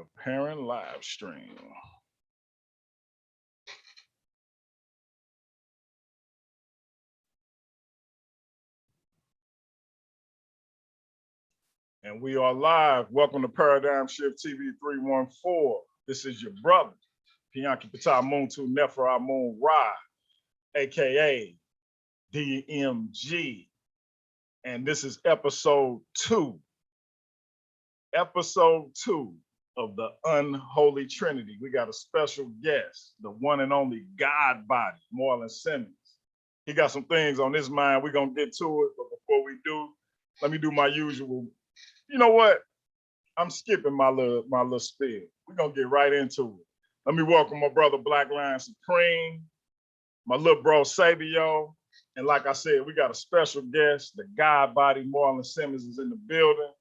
Apparent live stream. And we are live. Welcome to Paradigm Shift TV 314. This is your brother, Pianki Patai Muntu Nefra Moon Ra, aka DMG. And this is episode 2. Episode 2 of the Unholy Trinity. We got a special guest, the one and only God Body Marlon Simmons. He got some things on his mind. We're gonna get to it, but before we do, let me do my usual. You know what? I'm skipping my little spiel. We're gonna get right into it. Let me welcome my brother Black Lion Supreme, my little bro Sabio, and like I said, we got a special guest. The God Body Marlon Simmons is in the building.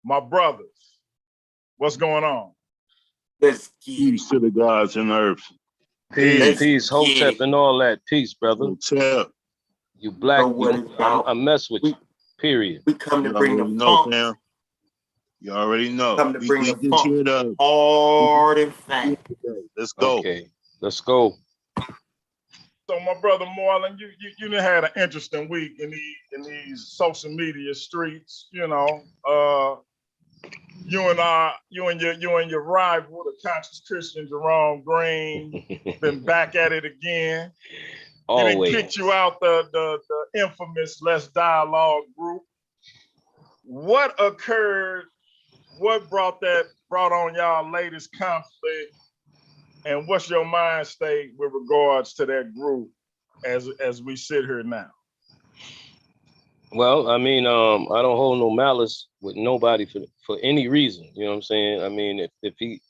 My brothers, what's going on? Let's Peace to the gods and earth. Peace, Hotep, and all that. Peace, brother. Hotep. You black, know what it's about. I mess with you. Period. We come to bring the know, funk. fam. You already know. Come to bring the get funk. you the Hard and fat. Let's go. Okay, let's go. So my brother Marlon, you done had an interesting week in these social media streets. You know, you and your rival, the conscious Christian Jerome Green, been back at it again. Always. He kicked you out the infamous Let's Dialogue group. What occurred? What brought on y'all latest conflict? And what's your mind state with regards to that group as we sit here now? Well, I mean, I don't hold no malice with nobody for any reason. You know what I'm saying? I mean, if he,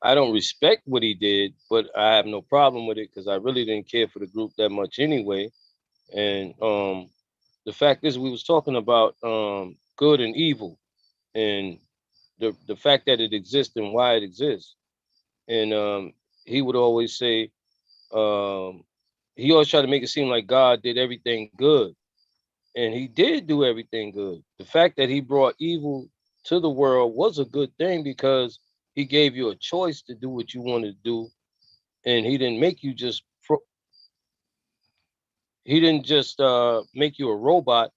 I don't respect what he did, but I have no problem with it because I really didn't care for the group that much anyway. And the fact is, we was talking about good and evil, and the fact that it exists and why it exists. And he would always say, he always tried to make it seem like God did everything good. And he did do everything good. The fact that he brought evil to the world was a good thing because he gave you a choice to do what you wanted to do. And he didn't make you just, make you a robot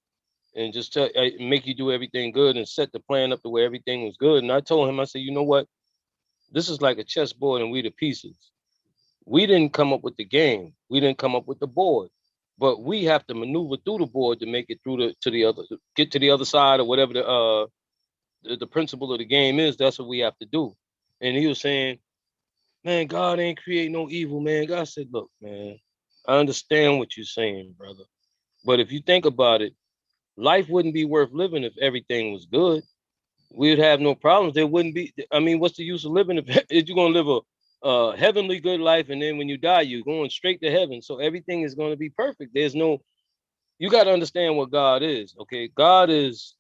and just make you do everything good and set the plan up the way everything was good. And I told him, I said, you know what? This is like a chessboard and we the pieces. We didn't come up with the game. We didn't come up with the board, but we have to maneuver through the board to make it through get to the other side or whatever the principle of the game is. That's what we have to do. And he was saying, man, God ain't create no evil, man. God said, look, man, I understand what you're saying, brother. But if you think about it, life wouldn't be worth living if everything was good. We'd have no problems. There wouldn't be, I mean, what's the use of living if you're going to live a heavenly good life, and then when you die, you're going straight to heaven. So everything is going to be perfect. There's no, you got to understand what God is, okay? God is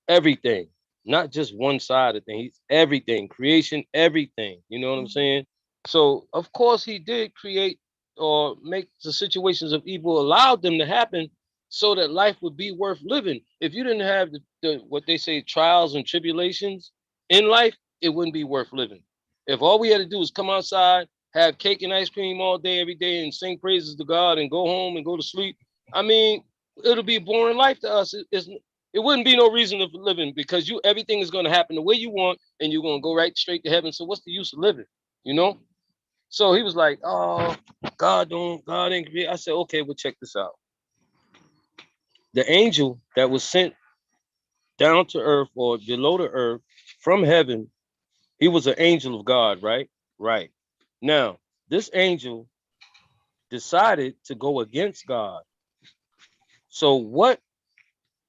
everything, not just one side of things. He's everything, creation, everything. You know what I'm saying? So, of course, he did create or make the situations of evil, allowed them to happen so that life would be worth living. If you didn't have the what they say, trials and tribulations in life, it wouldn't be worth living. If all we had to do was come outside, have cake and ice cream all day, every day, and sing praises to God and go home and go to sleep, I mean, it'll be a boring life to us. It wouldn't be no reason of living because everything is going to happen the way you want and you're going to go right straight to heaven. So what's the use of living, you know? So he was like, oh, God ain't create. I said, okay, well, check this out. The angel that was sent down to earth or below the earth from heaven, he was an angel of God, right? Right. Now, this angel decided to go against God. So what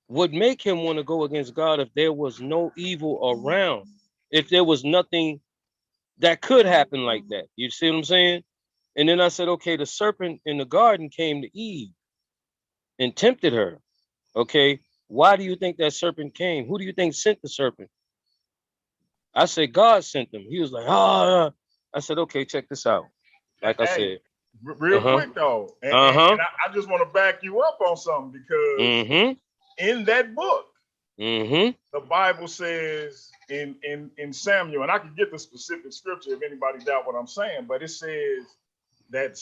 would make him want to go against God if there was no evil around? If there was nothing that could happen like that? You see what I'm saying? And then I said, okay, the serpent in the garden came to Eve and tempted her. Okay, why do you think that serpent came? Who do you think sent the serpent? I said, God sent them. He was like, oh, I said, okay, check this out. Like I said. Real quick though, and I just want to back you up on something because in that book, The Bible says in Samuel, and I can get the specific scripture if anybody doubt what I'm saying, but it says that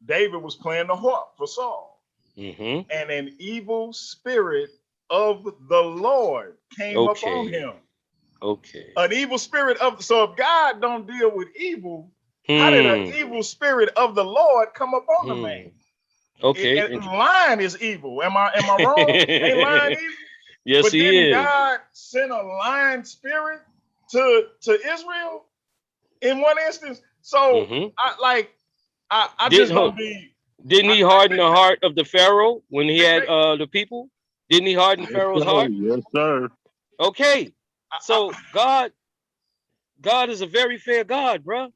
David was playing the harp for Saul, and an evil spirit of the Lord came upon him. Okay. An evil spirit so if God don't deal with evil, how did an evil spirit of the Lord come upon the man? Okay. Lying is evil. Am I wrong? Ain't lying evil? Yes, but he didn't is. God send a lying spirit to Israel in one instance? So I just don't be. Didn't he harden the heart of the Pharaoh when he had the people? Didn't he harden Pharaoh's heart? Yes, sir. Okay. So God is a very fair God, bro.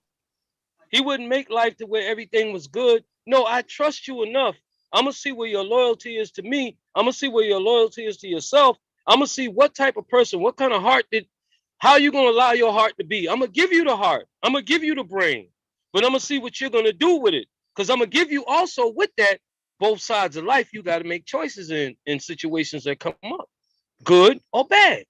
He wouldn't make life to where everything was good. No, I trust you enough. I'm going to see where your loyalty is to me. I'm going to see where your loyalty is to yourself. I'm going to see what type of person, what kind of heart how you going to allow your heart to be. I'm going to give you the heart. I'm going to give you the brain, but I'm going to see what you're going to do with it. Because I'm going to give you also with that, both sides of life, you got to make choices in situations that come up, good or bad.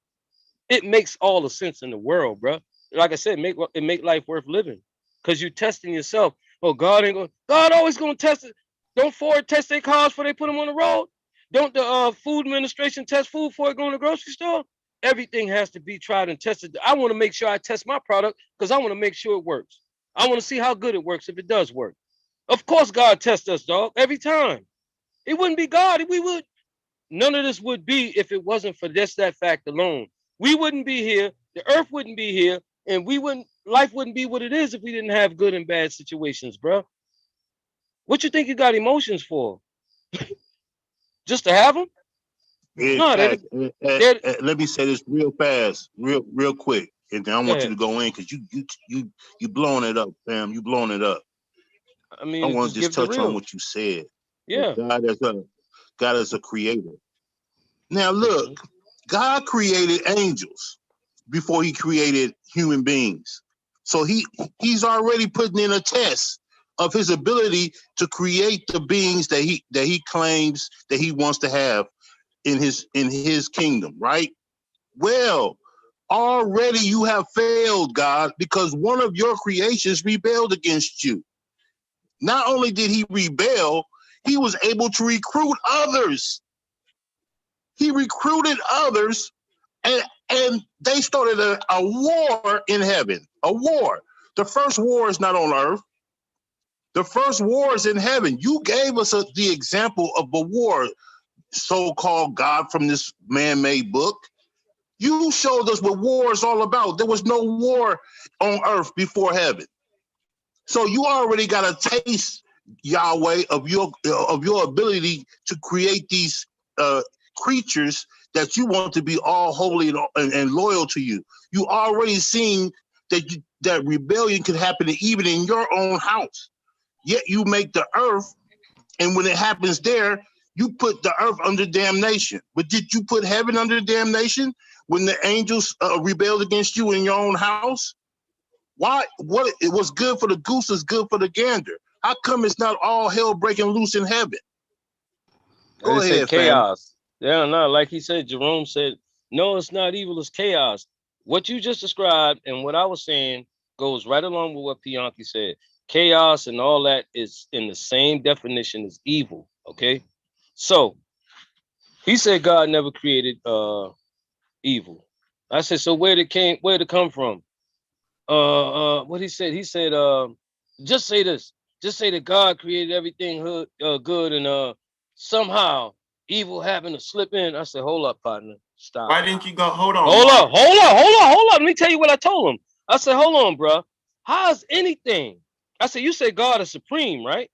It makes all the sense in the world, bro. Like I said, it make life worth living. Because you're testing yourself. Oh, God always gonna test it. Don't Ford test their cars before they put them on the road? Don't the food administration test food before it go in the grocery store? Everything has to be tried and tested. I want to make sure I test my product because I want to make sure it works. I want to see how good it works if it does work. Of course, God tests us, dog, every time. It wouldn't be God. None of this would be if it wasn't for just that fact alone. We wouldn't be here. The earth wouldn't be here, and life wouldn't be what it is if we didn't have good and bad situations, bro. What you think you got emotions for? Just to have them? In No, fact, they're let me say this real fast, real quick, and then I go want you to ahead. go in because you blowing it up, fam. You blowing it up. I I mean, want to just just give the touch on real. what you said. Yeah. God is a creator. Now look, God created angels before he created human beings. So he's already putting in a test of his ability to create the beings that he claims that he wants to have in his kingdom, right? Well, already you have failed, God, because one of your creations rebelled against you. Not only did he rebel, he was able to recruit others. He recruited others, and they started a war in heaven. A war. The first war is not on earth. The first war is in heaven. You gave us the example of a war, so-called God from this man-made book. You showed us what war is all about. There was no war on earth before heaven. So you already got a taste, Yahweh, of your ability to create these creatures that you want to be all holy and loyal to you. You already seen that rebellion can happen even in your own house. Yet you make the earth, and when it happens there, you put the earth under damnation. But did you put heaven under damnation when the angels rebelled against you in your own house? Why? What? It was good for the goose is good for the gander. How come it's not all hell breaking loose in heaven? They Go said ahead, fam. chaos. Yeah, no, like he said, Jerome said, no, it's not evil, it's chaos. What you just described and what I was saying goes right along with what Bianchi said. Chaos and all that is in the same definition as evil. Okay. So he said God never created evil. I said, so where it come from? What he said, just say this. Just say that God created everything good and somehow evil happened to slip in. I said, hold up, partner. Stop. Why didn't you go? Hold on, Hold up, Marlon. hold up. Let me tell you what I told him. I said, hold on, bro. How's anything? I said, you say God is supreme, right?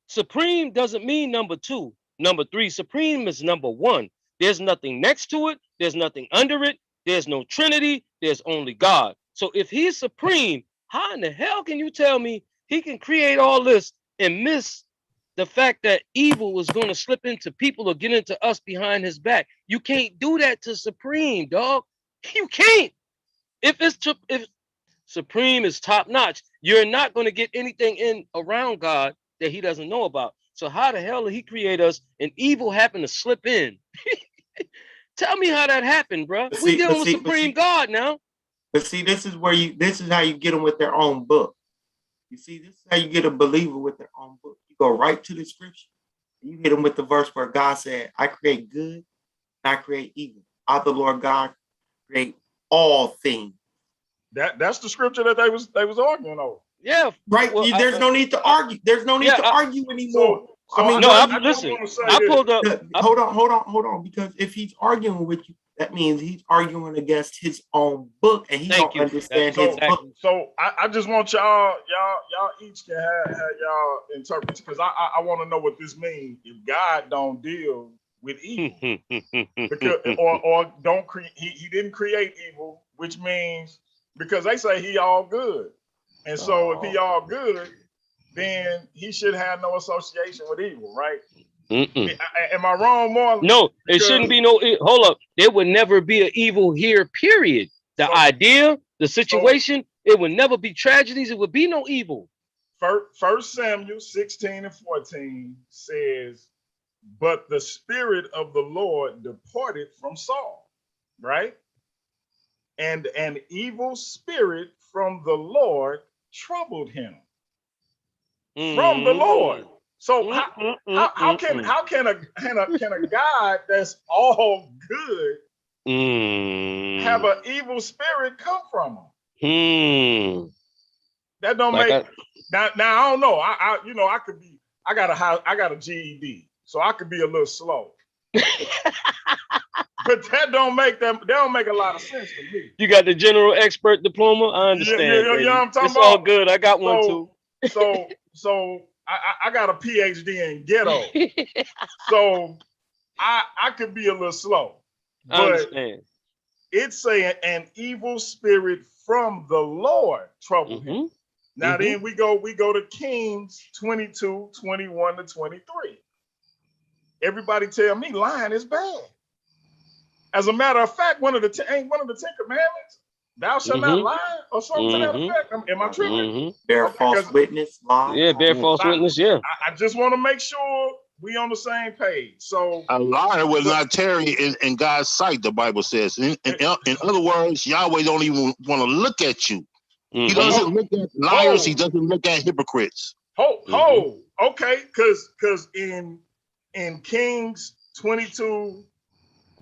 Supreme doesn't mean number two. Number three, supreme is number one. There's nothing next to it. There's nothing under it. There's no Trinity. There's only God. So if he's supreme, how in the hell can you tell me he can create all this and miss the fact that evil is going to slip into people or get into us behind his back? You can't do that to supreme, dog. You can't. If supreme is top notch, you're not going to get anything in around God that he doesn't know about. So how the hell did he create us and evil happened to slip in? Tell me how that happened, bro. But We see- dealing but with see- but Supreme see- God now. But see, this is how you get them with their own book. You see, this is how you get a believer with their own book. You go right to the scripture. You hit them with the verse where God said, I create good, and I create evil. I, the Lord God, create all things. That's the scripture that they was arguing over. Yeah. Right? Well, There's no need to argue. There's no need yeah, to argue anymore. So I mean, no, I I, just listen. want to say I this. pulled up. hold on. Because if he's arguing with you, that means he's arguing against his own book, and he Thank don't you. understand So, his book. so I just want y'all each can have y'all interpret, because I want to know what this means. If God don't deal with evil, because or don't create, he didn't create evil, which means, because they say he all good, and so if he all good, then he should have no association with evil, right? Am I wrong, Marlon? No, it Because- shouldn't be no. Hold up, there would never be an evil here. Period. The So- idea, the situation, it would never be tragedies. It would be no evil. First Samuel 16 and 14 says, but the Spirit of the Lord departed from Saul, right? And an evil spirit from the Lord troubled him. From the Lord. So how can a God that's all good have an evil spirit come from him? That don't Like make now I don't know. I could be, I got a GED, so I could be a little slow. But that don't make a lot of sense to me. You got the general expert diploma. I understand. Yeah, you know baby. what I'm talking It's all about? good. I got one too. So I got a PhD in ghetto. So I could be a little slow. I But understand. it's saying an evil spirit from the Lord troubled him. Now then we go to Kings 22, 21 to 23. Everybody tell me lying is bad. As a matter of fact, one of the 10 commandments, thou shalt not lie, or something to that effect. Am I tripping? Bear Okay, false witness, lie. Yeah, bear false witness. Yeah. I just want to make sure we on the same page. So A liar will not tarry in God's sight, the Bible says. In other words, Yahweh don't even want to look at you. He doesn't look at liars. He doesn't look at hypocrites. Okay, because in Kings 22,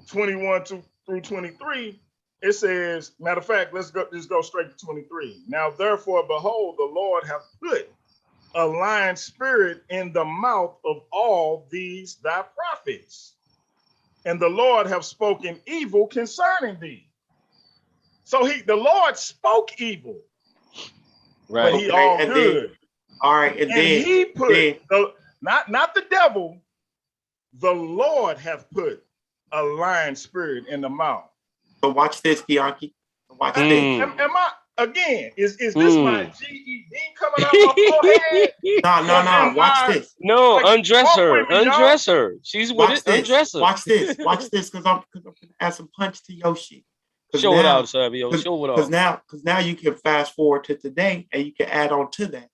21 through 23, it says, matter of fact, let's go straight to 23. Now, therefore, behold, the Lord hath put a lying spirit in the mouth of all these thy prophets, and the Lord have spoken evil concerning thee. So the Lord spoke evil, Right. but he all and good. All right, and then He put not the devil, the Lord have put a lying spirit in the mouth. so watch this, Bianchi. Watch this. Am I again? Is this my GED coming out my forehead? No. Watch this. No, Like, undress walk her. with me, y'all. Undress her. She's with Watch it. this. Undress her. Watch this. Watch this, because I'm gonna add some punch to your shit. Show it out, Sabio. Show it off. Because now you can fast forward to today, and you can add on to that,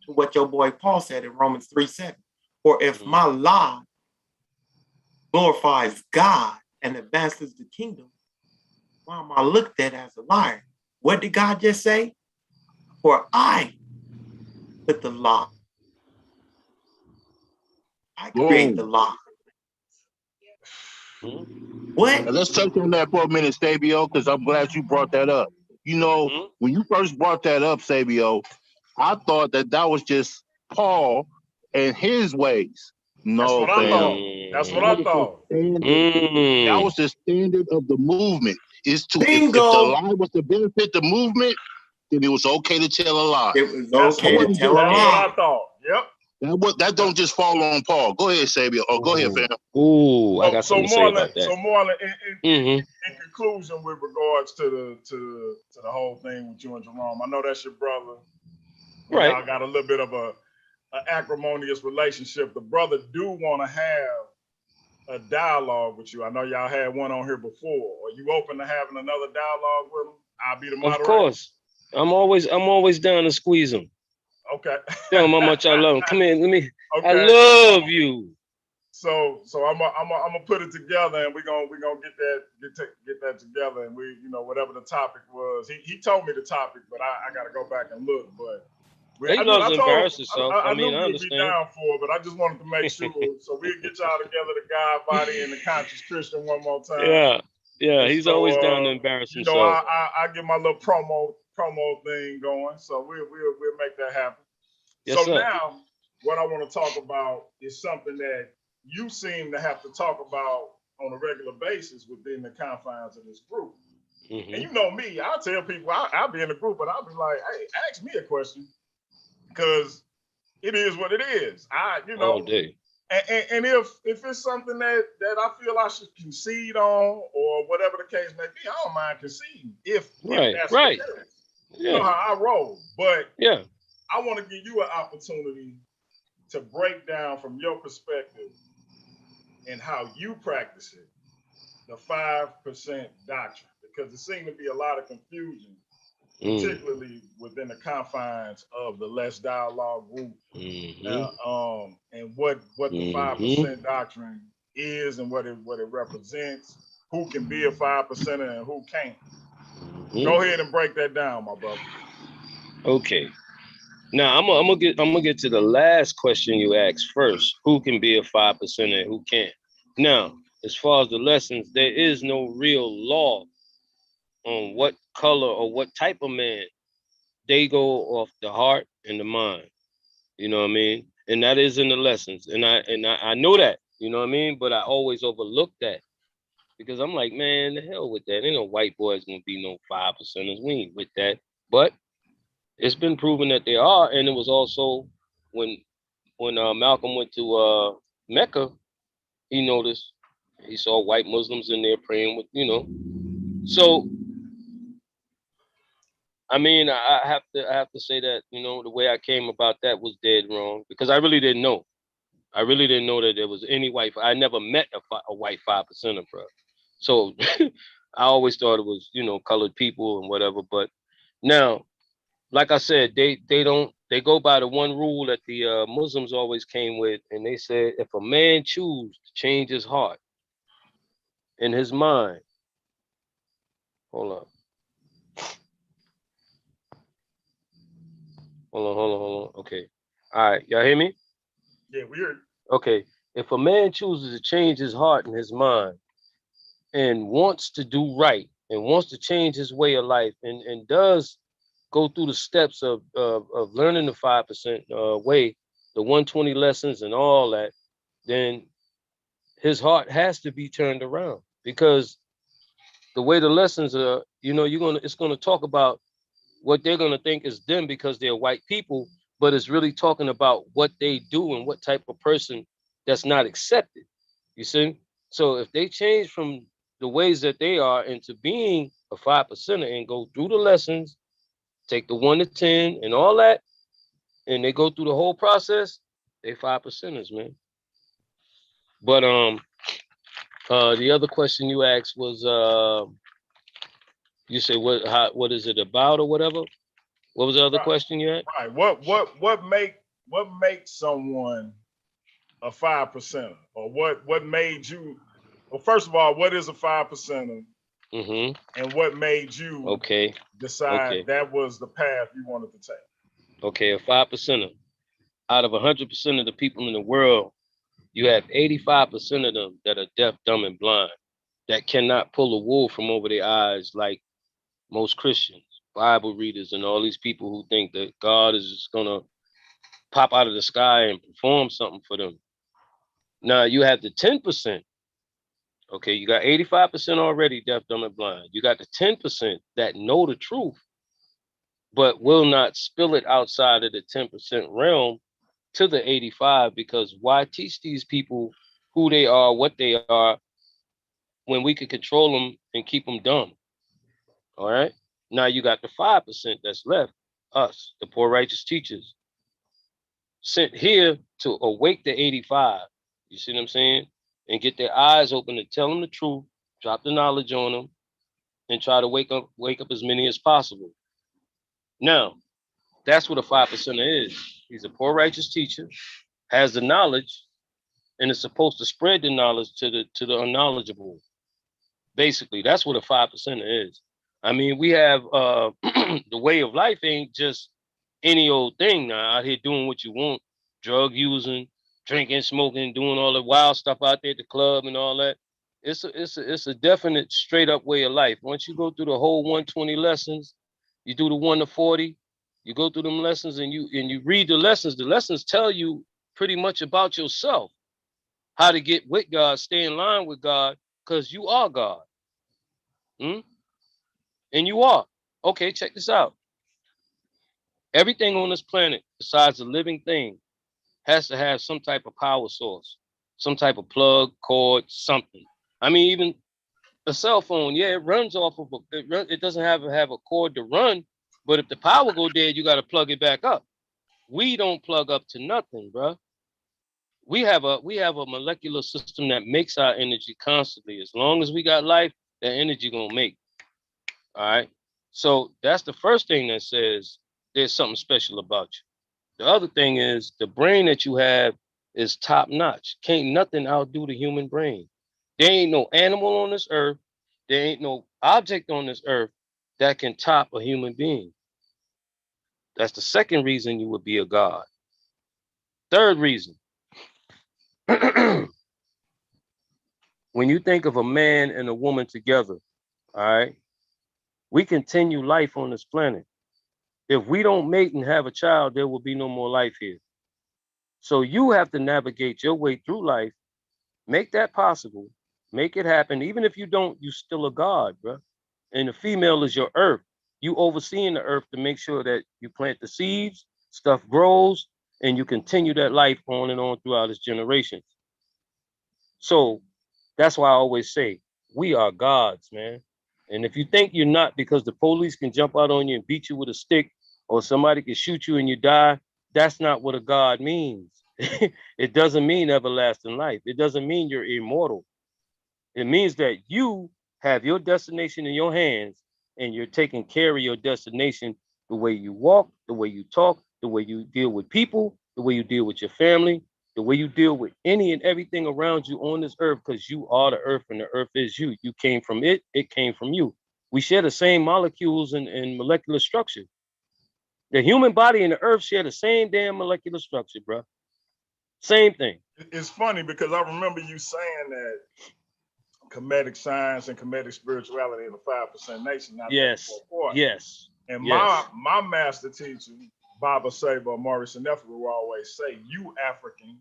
to what your boy Paul said in Romans 3:7. For if my lie glorifies God and advances the kingdom, why am I looked at as a liar? What did God just say? For I put the lie. I create the lie. What? Now, let's touch on that for a minute, Sabio, because I'm glad you brought that up. You know, when you first brought that up, Sabio, I thought that was just Paul and his ways. No, That's what I thought. fam. That's what I thought. That was the standard of the movement. Is to if the Bingo. lie was to benefit the movement, then it was okay to tell a lie. It was That's okay to tell a That's lie. what I thought. Yep. That don't just fall on Paul. Go ahead, Sabio. Oh, go ahead, fam. Ooh, I got something to say about that. So Marlon, in conclusion, with regards to the whole thing with you and Jerome, I know that's your brother. Right. Y'all got a little bit of an acrimonious relationship. The brother do want to have a dialogue with you. I know y'all had one on here before. Are you open to having another dialogue with him? I'll be the moderator. Of course. I'm always down to squeeze him. Okay. Tell him how much I love him. Come in, let me. Okay. I love you. So I'm gonna put it together, and we're gonna get that together, and we, whatever the topic was. He told me the topic, but I gotta go back and look. But He loves to embarrass himself. I I knew mean, I we would be understand. down for it, but I just wanted to make sure. So we'll get y'all together, the God Body and the Conscious Christian, one more time. Yeah, yeah. And He's so, always down to embarrass himself. I get my little promo thing going. So we'll make that happen. Yes, So sir. now, what I want to talk about is something that you seem to have to talk about on a regular basis within the confines of this group. Mm-hmm. And you know me, I'll tell people, I'll be in the group, and I'll be like, hey, ask me a question, because it is what it is. All day. And if it's something that I feel I should concede on, or whatever the case may be, I don't mind conceding if that's right. the case. Yeah. You know how I roll. But yeah, I want to give you an opportunity to break down from your perspective and how you practice it, the 5% doctrine, because there seems to be a lot of confusion, particularly within the confines of the Let's Dialogue group, and what the 5% doctrine is and what it represents, who can be a 5%er and who can't. Go ahead and break that down, my brother. Okay. Now I'm gonna get to the last question you asked first. Who can be a 5% and who can't? Now, as far as the lessons, there is no real law on what color or what type of man. They go off the heart and the mind. You know what I mean? And that is in the lessons. And I know that, you know what I mean? But I always overlook that, because I'm like, man, the hell with that. Ain't no white boys gonna be no 5%ers. We ain't with that. But it's been proven that they are. And it was also when Malcolm went to Mecca, he noticed, he saw white Muslims in there praying with, So I mean, I have to say that, the way I came about that was dead wrong, because I really didn't know. I really didn't know that there was any white. I never met a white 5%er, bro. So I always thought it was, colored people and whatever. But now, like I said, they go by the one rule that the Muslims always came with, and they said, if a man choose to change his heart and his mind, hold on. Hold on. Okay. All right. Y'all hear me? Yeah, we hear you. Okay. If a man chooses to change his heart and his mind and wants to do right and wants to change his way of life and does go through the steps of learning the 5% way, the 120 lessons and all that, then his heart has to be turned around, because the way the lessons are, it's gonna talk about what they're gonna think is them because they're white people, but it's really talking about what they do and what type of person that's not accepted. You see? So if they change from the ways that they are into being a 5%er and go through the lessons, take the 1 to 10 and all that, and they go through the whole process, they 5%ers, man. But the other question you asked was you say what is it about or whatever? What was the other question you had? Right. What makes someone a 5%er, or what made you? Well, first of all, what is a 5%er? And what made you decide that was the path you wanted to take? Okay, a 5%er. Out of 100% of the people in the world, you have 85% of them that are deaf, dumb, and blind, that cannot pull a wool from over their eyes like most Christians, Bible readers, and all these people who think that God is just gonna pop out of the sky and perform something for them. Now you have the 10%. Okay, you got 85% already deaf, dumb, and blind. You got the 10% that know the truth, but will not spill it outside of the 10% realm to the 85, because why teach these people who they are, what they are, when we could control them and keep them dumb? All right. Now you got the 5% that's left, us, the poor righteous teachers, sent here to awake the 85. You see what I'm saying? And get their eyes open and tell them the truth, drop the knowledge on them, and try to wake up as many as possible. Now, that's what a 5%er is. He's a poor righteous teacher, has the knowledge, and it's supposed to spread the knowledge to the unknowledgeable. Basically, that's what a 5% is. I mean, we have the way of life ain't just any old thing now out here doing what you want, drug using, drinking, smoking, doing all the wild stuff out there at the club and all that. It's a definite straight up way of life. Once you go through the whole 120 lessons, you do the 1 to 40, you go through them lessons and you read the lessons tell you pretty much about yourself, how to get with God, stay in line with God, because you are God. And you are. Okay, check this out. Everything on this planet, besides a living thing, has to have some type of power source, some type of plug, cord, something. I mean, even a cell phone, yeah, it runs off of it doesn't have a cord to run, but if the power go dead, you got to plug it back up. We don't plug up to nothing, bro. We have a molecular system that makes our energy constantly. As long as we got life, that energy gonna make. All right. So that's the first thing that says there's something special about you. The other thing is the brain that you have is top notch. Can't nothing outdo the human brain. There ain't no animal on this earth. There ain't no object on this earth that can top a human being. That's the second reason you would be a god. Third reason. When you think of a man and a woman together, all right, we continue life on this planet. If we don't mate and have a child, there will be no more life here. So you have to navigate your way through life, make that possible, make it happen. Even if you don't, you still a god, bro. And the female is your earth. You overseeing the earth to make sure that you plant the seeds, stuff grows, and you continue that life on and on throughout its generations. So that's why I always say, we are gods, man. And if you think you're not because the police can jump out on you and beat you with a stick, or somebody can shoot you and you die, that's not what a god means. It doesn't mean everlasting life. It doesn't mean you're immortal. It means that you have your destination in your hands and you're taking care of your destination, the way you walk, the way you talk, the way you deal with people, the way you deal with your family, the way you deal with any and everything around you on this earth, because you are the earth and the earth is you. You came from it, it came from you. We share the same molecules and molecular structure. The human body and the earth share the same damn molecular structure, bro. Same thing. It's funny because I remember you saying that comedic science and comedic spirituality in the 5% nation. Yes. Yes. And yes. my master teacher, Baba Saber, Maurice Nefer, will always say, you African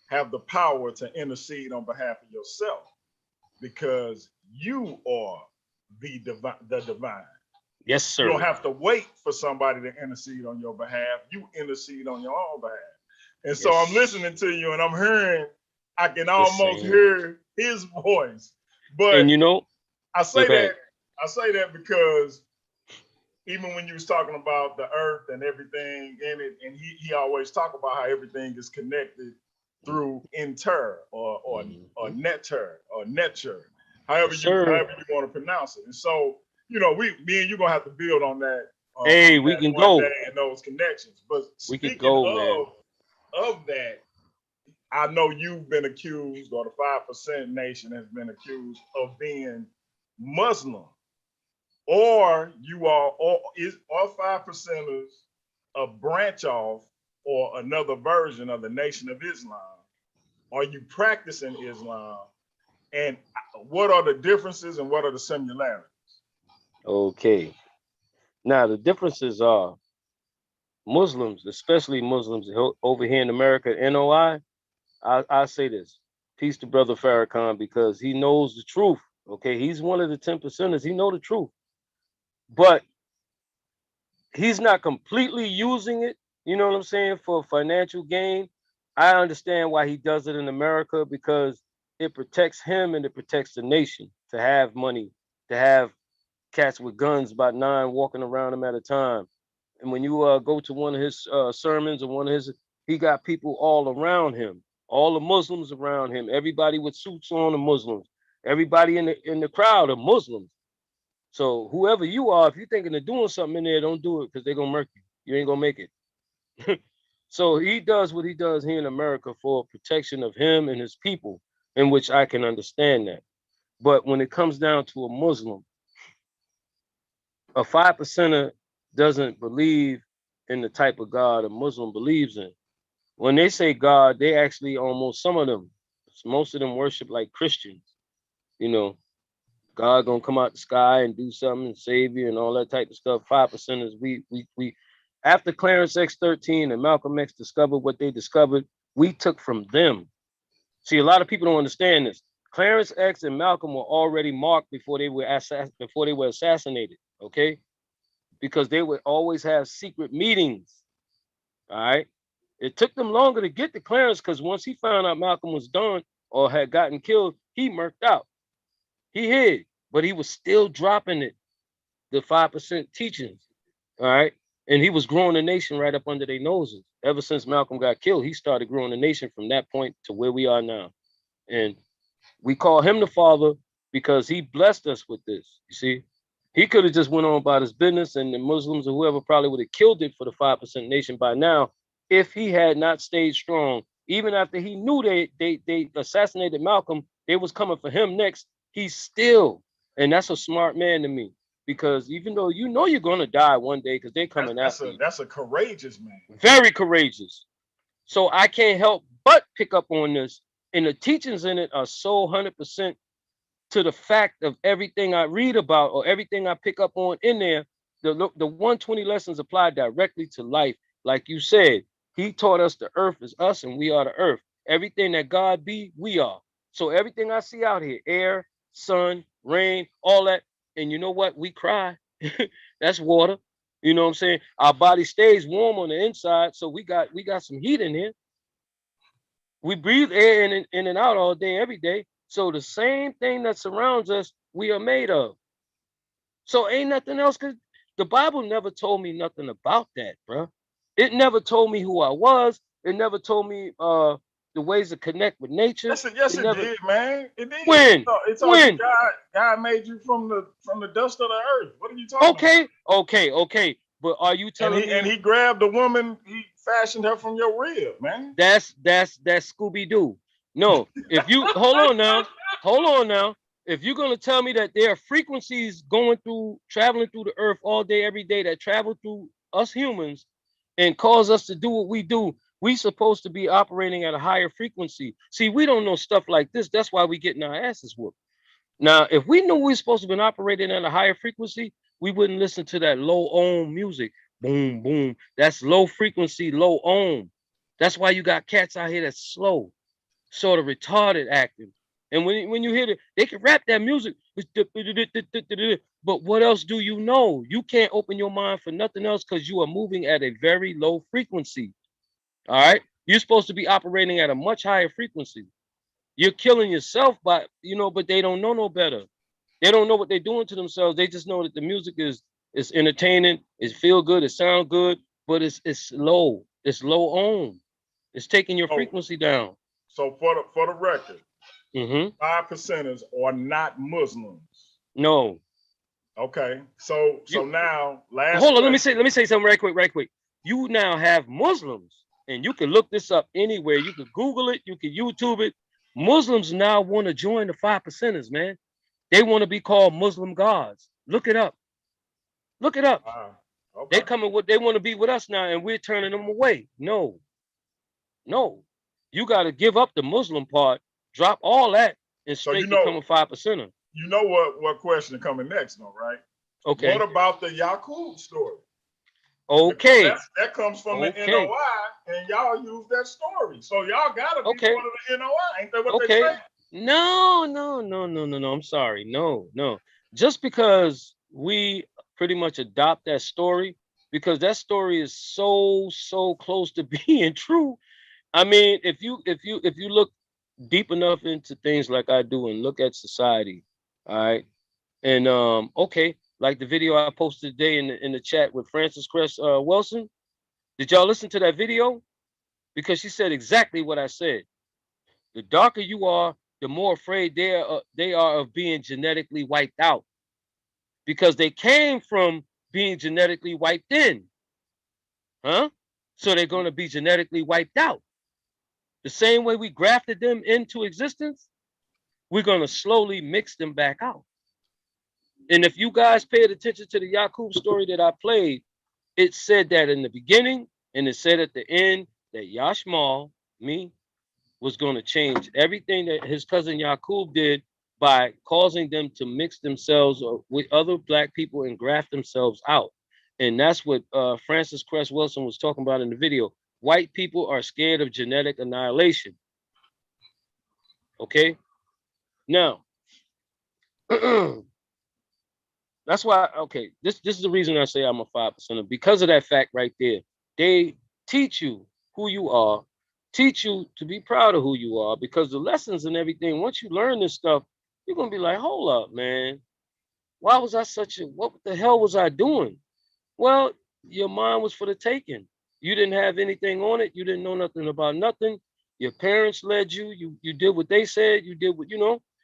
have the power to intercede on behalf of yourself because you are the divine. Yes, sir. You don't have to wait for somebody to intercede on your behalf. You intercede on your own behalf. And so I'm listening to you and I'm hearing, I can almost hear his voice. But and you know, I say that because even when you was talking about the earth and everything in it, and he always talk about how everything is connected through inter or netter or netcher, however you want to pronounce it. And so, you know, me and you gonna have to build on that. Hey, we can go and those connections. But we can go, man. Of that, I know you've been accused, or the 5% nation has been accused of being Muslim, or you are, or 5%ers a branch off or another version of the Nation of Islam? Are you practicing Islam? And what are the differences and what are the similarities? Okay. Now, the differences are Muslims, especially Muslims over here in America, NOI, I say this, peace to Brother Farrakhan, because he knows the truth. Okay, he's one of the 10%ers. He know the truth, but he's not completely using it. You know what I'm saying, for financial gain. I understand why he does it in America, because it protects him and it protects the nation to have money, to have cats with guns, about 9 walking around him at a time. And when you go to one of his sermons or one of his, he got people all around him, all the Muslims around him, everybody with suits on are Muslims, everybody in the crowd are Muslims. So whoever you are, if you're thinking of doing something in there, don't do it, because they're gonna murk you. You ain't gonna make it. So he does what he does here in America for protection of him and his people, in which I can understand that. But when it comes down to a Muslim, a 5%er doesn't believe in the type of God a Muslim believes in. When they say God, they actually almost, some of them, most of them worship like Christians. You know, God gonna come out the sky and do something and save you and all that type of stuff. 5%ers, we after Clarence X13 and Malcolm X discovered what they discovered, we took from them. See, a lot of people don't understand this. Clarence X and Malcolm were already marked before they were assassinated, okay? Because they would always have secret meetings. All right. It took them longer to get to Clarence because once he found out Malcolm was done or had gotten killed, he murked out. He hid, but he was still dropping it, the 5% teachings. All right. And he was growing the nation right up under their noses. Ever since Malcolm got killed, he started growing the nation from that point to where we are now. And we call him the father because he blessed us with this. You see, he could have just went on about his business, and the Muslims or whoever probably would have killed it for the 5% nation by now if he had not stayed strong. Even after he knew they assassinated Malcolm, they was coming for him next. He's still, and that's a smart man to me, because even though you know you're gonna die one day because they're coming after you. That's a courageous man. Very courageous. So I can't help but pick up on this. And the teachings in it are so 100% to the fact of everything I read about or everything I pick up on in there. The 120 lessons apply directly to life. Like you said, he taught us the earth is us and we are the earth. Everything that God be, we are. So everything I see out here, air, sun, rain, all that. And you know what? We cry. That's water. You know what I'm saying? Our body stays warm on the inside. So we got some heat in here. We breathe air in and out all day, every day. So the same thing that surrounds us, we are made of. So ain't nothing else. Cause the Bible never told me nothing about that, bro. It never told me who I was. It never told me the ways to connect with nature. Yes, it did, man. It did. When? It told you God made you from the dust of the earth. What are you talking about? Okay. But are you telling me? And he grabbed the woman, he fashioned her from your rib, man. That's Scooby-Doo. No, if you hold on now. If you're gonna tell me that there are frequencies traveling through the earth all day, every day that travel through us humans and cause us to do what we do, we supposed to be operating at a higher frequency. See, we don't know stuff like this. That's why we getting our asses whooped. Now, if we knew we were supposed to be operating at a higher frequency, we wouldn't listen to that low ohm music. Boom, boom. That's low frequency, low ohm. That's why you got cats out here that's slow, sort of retarded acting. And when you hear it, they can rap that music. But what else do you know? You can't open your mind for nothing else because you are moving at a very low frequency. All right. You're supposed to be operating at a much higher frequency. You're killing yourself but they don't know no better. They don't know what they're doing to themselves. They just know that the music is entertaining, it feel good, it sound good, but it's low. It's low ohm. It's taking your frequency down. So for the record, 5%ers are not Muslims. No. Okay. So now last hold on, let me say something right quick. You now have Muslims, and you can look this up anywhere. You can Google it, you can YouTube it. Muslims now want to join the 5%ers, man. They want to be called Muslim gods. Look it up. Okay. They want to be with us now, and we're turning them away. No. You got to give up the Muslim part, drop all that, and straight become a 5%er. You know what question coming next, though, right? Okay. What about the Yaqub story? Okay. That comes from the NOI, and y'all use that story. So y'all gotta be one of the NOI. Ain't that what they say? No. I'm sorry. No. Just because we pretty much adopt that story, because that story is so close to being true. I mean, if you look deep enough into things like I do and look at society, all right, and like the video I posted today in the chat with Frances Cress Wilson. Did y'all listen to that video? Because she said exactly what I said. The darker you are, the more afraid they are of being genetically wiped out, because they came from being genetically wiped in. Huh? So they're going to be genetically wiped out. The same way we grafted them into existence, we're going to slowly mix them back out. And if you guys paid attention to the Yakub story that I played, it said that in the beginning, and it said at the end that Yashmal, me, was going to change everything that his cousin Yakub did by causing them to mix themselves with other black people and graft themselves out. And that's what Francis Cress Wilson was talking about in the video. White people are scared of genetic annihilation. Okay. Now, that's why, okay, this is the reason I say I'm a 5%er. Because of that fact right there. They teach you who you are, teach you to be proud of who you are, because the lessons and everything, once you learn this stuff, you're going to be like, hold up, man. Why was I what the hell was I doing? Well, your mind was for the taking. You didn't have anything on it. You didn't know nothing about nothing. Your parents led you. You did what they said. You did what,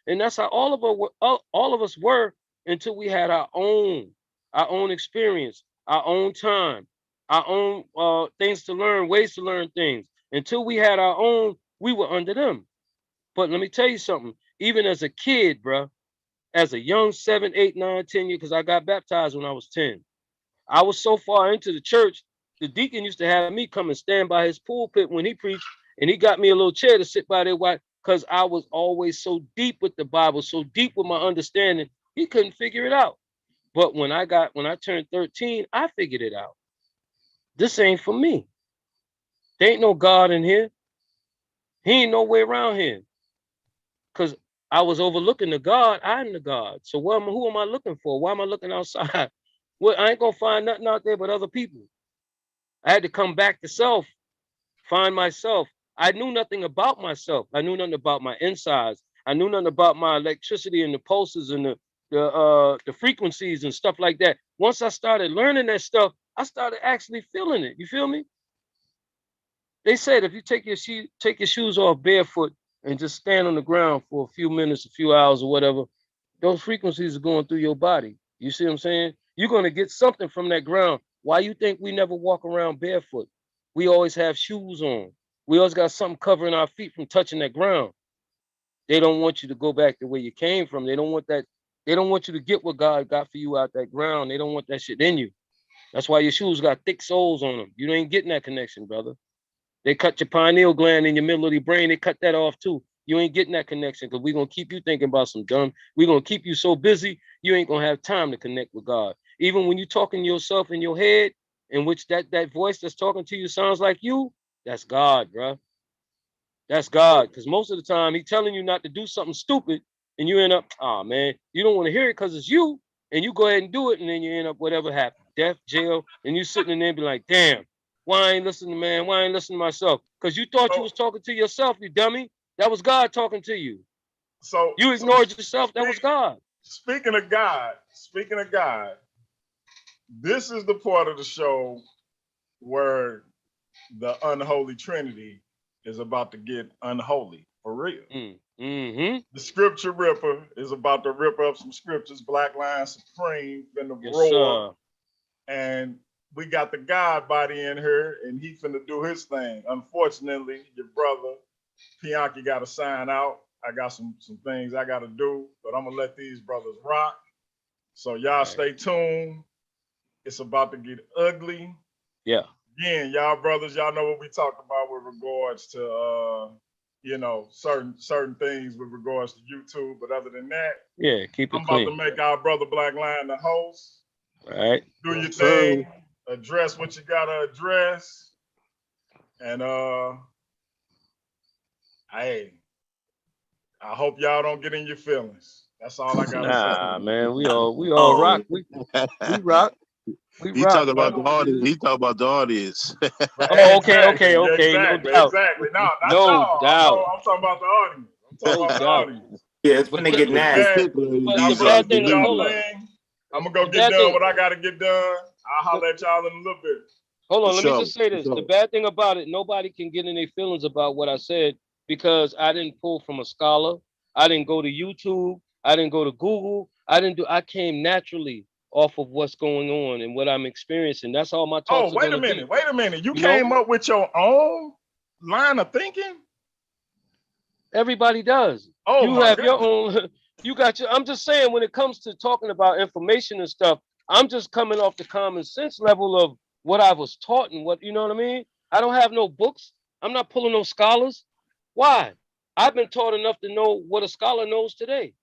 and that's how all of us were until we had our own experience, our own time, our own things to learn, ways to learn things. Until we had our own, we were under them. But let me tell you something. Even as a kid, bro, as a young 7, 8, 9, 10 years, because I got baptized when I was 10. I was so far into the church, the deacon used to have me come and stand by his pulpit when he preached, and he got me a little chair to sit by there, because I was always so deep with the Bible, so deep with my understanding, he couldn't figure it out. But when I turned 13, I figured it out. This ain't for me. There ain't no God in here. He ain't no way around here. Because I was overlooking the God. I'm the God. So who am I looking for? Why am I looking outside? Well, I ain't going to find nothing out there but other people. I had to come back to self, find myself. I knew nothing about myself. I knew nothing about my insides. I knew nothing about my electricity and the pulses and the frequencies and stuff like that. Once I started learning that stuff, I started actually feeling it. You feel me? They said if you take your shoes off barefoot and just stand on the ground for a few minutes, a few hours or whatever, those frequencies are going through your body. You see what I'm saying? You're going to get something from that ground. Why you think we never walk around barefoot? We always have shoes on. We always got something covering our feet from touching that ground. They don't want you to go back to where you came from. They don't want that. They don't want you to get what God got for you out that ground. They don't want that shit in you. That's why your shoes got thick soles on them. You ain't getting that connection, brother. They cut your pineal gland in your middle of the brain. They cut that off too. You ain't getting that connection because we're going to keep you thinking about some dumb. We're going to keep you so busy, you ain't going to have time to connect with God. Even when you're talking to yourself in your head, in which that voice that's talking to you sounds like you, that's God, bro. That's God. Because most of the time, he's telling you not to do something stupid, and you end up, oh, man, you don't want to hear it because it's you, and you go ahead and do it, and then you end up whatever happened, death, jail, and you sitting in there and be like, damn. Why I ain't listening, man? Why I ain't listening to myself? Because you thought you was talking to yourself, you dummy. That was God talking to you. So you ignored yourself. That was God. Speaking of God, this is the part of the show where the unholy Trinity is about to get unholy for real. Mm-hmm. The scripture ripper is about to rip up some scriptures. Black Line Supreme finna roar, and we got the God Body in here, and he finna do his thing. Unfortunately, your brother Bianchi got to sign out. I got some things I got to do, but I'm gonna let these brothers rock. So y'all stay tuned. It's about to get ugly. Yeah. Again, y'all brothers, y'all know what we talked about with regards to certain things with regards to YouTube. But other than that, yeah, keep it I'm clean. about to make our brother Black Lion the host. All right. Do your thing. Address what you gotta address. And hey, I hope y'all don't get in your feelings. That's all I gotta say. Nah, man, we all rock. We rock. He talking about the audience. He talking about the audience. Oh, okay. Exactly. No doubt. Exactly. No, not No y'all. doubt. I'm talking about the audience. I'm talking about the audience. Yeah, it's when they get nasty. Y'all brothers do y'all thing. I'm gonna go get done what I gotta get done. I'll holler at y'all in a little bit. Hold on, let me just say this. The bad thing about it, nobody can get in their feelings about what I said because I didn't pull from a scholar. I didn't go to YouTube. I didn't go to Google. I came naturally off of what's going on and what I'm experiencing. That's all my Oh, talks are wait a gonna minute. be. Wait a minute. You You know? came up with your own line of thinking? Everybody does. Oh You my have your goodness. own. You got your. I'm just saying, when it comes to talking about information and stuff, I'm just coming off the common sense level of what I was taught and what, you know what I mean. I don't have no books. I'm not pulling no scholars. Why? I've been taught enough to know what a scholar knows today.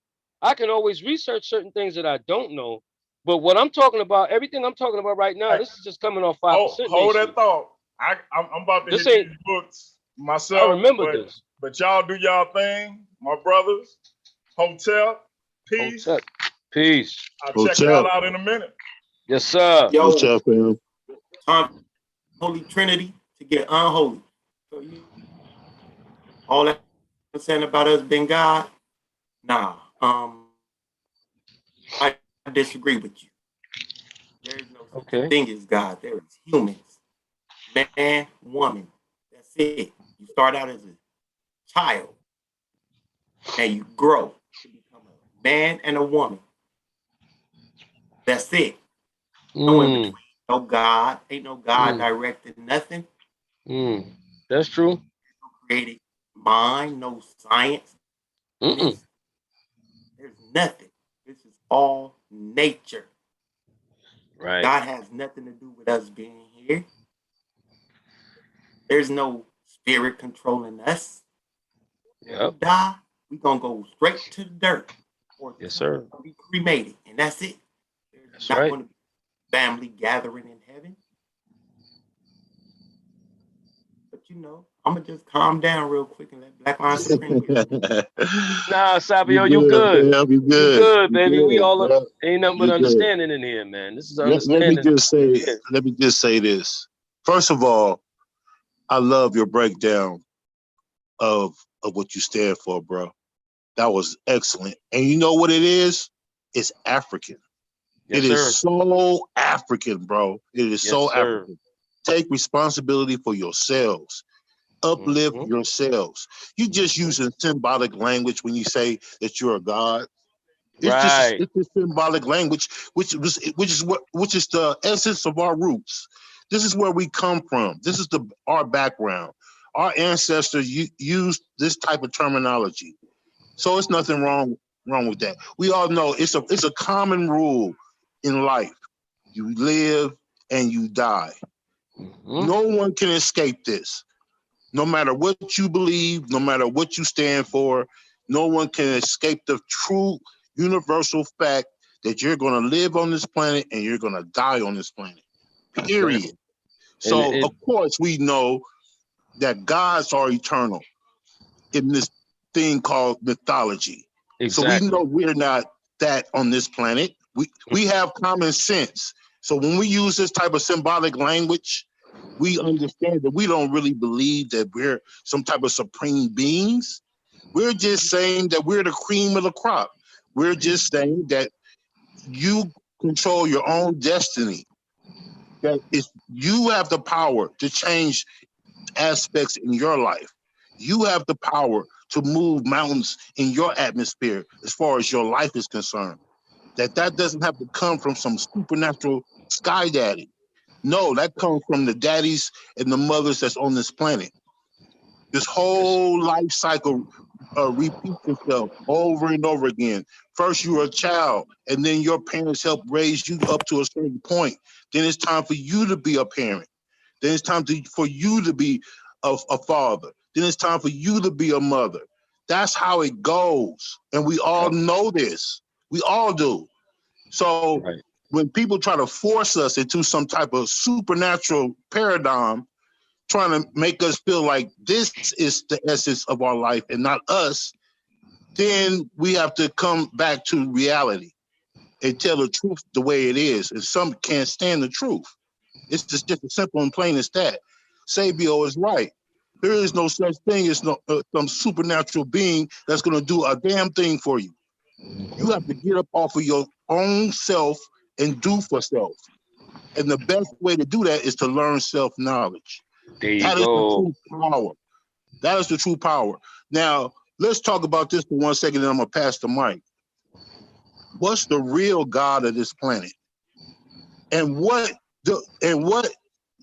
I can always research certain things that I don't know, but what I'm talking about, everything I'm talking about right now, Hey, this is just coming off 5% hold that nation. thought. I'm about to This hit ain't. these books I myself, remember but this. y'all do y'all thing, my brothers. Hotel, Hotep. peace. Peace. I'll check Hotel, y'all out in a minute. Yes, sir. Yo, hotel, fam. Unholy Trinity to get unholy. So you all that saying about us being God? Nah. I disagree with you. There is no such Okay. thing as God. There is humans. Man, woman. That's it. You start out as a child and you grow to become a man and a woman. That's it. No in between. No God. Ain't no God directed nothing. That's true. Created mind, no science. There's nothing. This is all nature. Right. God has nothing to do with us being here. There's no spirit controlling us. When we Yep. die, we're going to go straight to the dirt. Or Yes, sir. be cremated. And that's it. There's That's not right. going to be family gathering in heaven. But you know, I'm going to just calm down real quick and let Black Line Supreme get Nah, Sabio, you You good. good, fam. You You good. good, You baby. We good, all bro. ain't nothing but You good. understanding in here, man. This is Let me understanding. just say this. First of all, I love your breakdown of what you stand for, bro. That was excellent. And you know what it is? It's African. Yes, It is sir. so African, bro. It is Yes, so sir. African. Take responsibility for yourselves. Uplift Mhm. yourselves. You just using symbolic language when you say that you're a God. Right. It's just symbolic language, which is the essence of our roots. This is where we come from. This is our background. Our ancestors used this type of terminology, so it's nothing wrong with that. We all know it's a common rule in life. You live and you die. No one can escape this. No matter what you believe, no matter what you stand for, no one can escape the true universal fact that you're going to live on this planet and you're going to die on this planet. Period. Exactly. So, And of course, we know that gods are eternal in this thing called mythology. So we know exactly. we're not that on this planet. We have common sense. So when we use this type of symbolic language, we understand that we don't really believe that we're some type of supreme beings. We're just saying that we're the cream of the crop. We're just saying that you control your own destiny. That is, you have the power to change aspects in your life. You have the power to move mountains in your atmosphere as far as your life is concerned. That doesn't have to come from some supernatural sky daddy. No, that comes from the daddies and the mothers that's on this planet. This Yes. whole life cycle repeats itself over and over again. First, you were a child, and then your parents helped raise you up to a certain point. Then it's time for you to be a parent. Then it's time for you to be a father. Then it's time for you to be a mother. That's how it goes. And we all Yep. know this. We all do. So Right. when people try to force us into some type of supernatural paradigm, trying to make us feel like this is the essence of our life and not us, then we have to come back to reality and tell the truth the way it is. And some can't stand the truth. It's just as simple and plain as that. Sabio is right. There is no such thing as some supernatural being that's going to do a damn thing for you. You have to get up off of your own self and do for self. And the best way to do that is to learn self-knowledge. There you That is the go. true power. That is the true power. Now, let's talk about this for 1 second, and I'm going to pass the mic. What's the real God of this planet? And what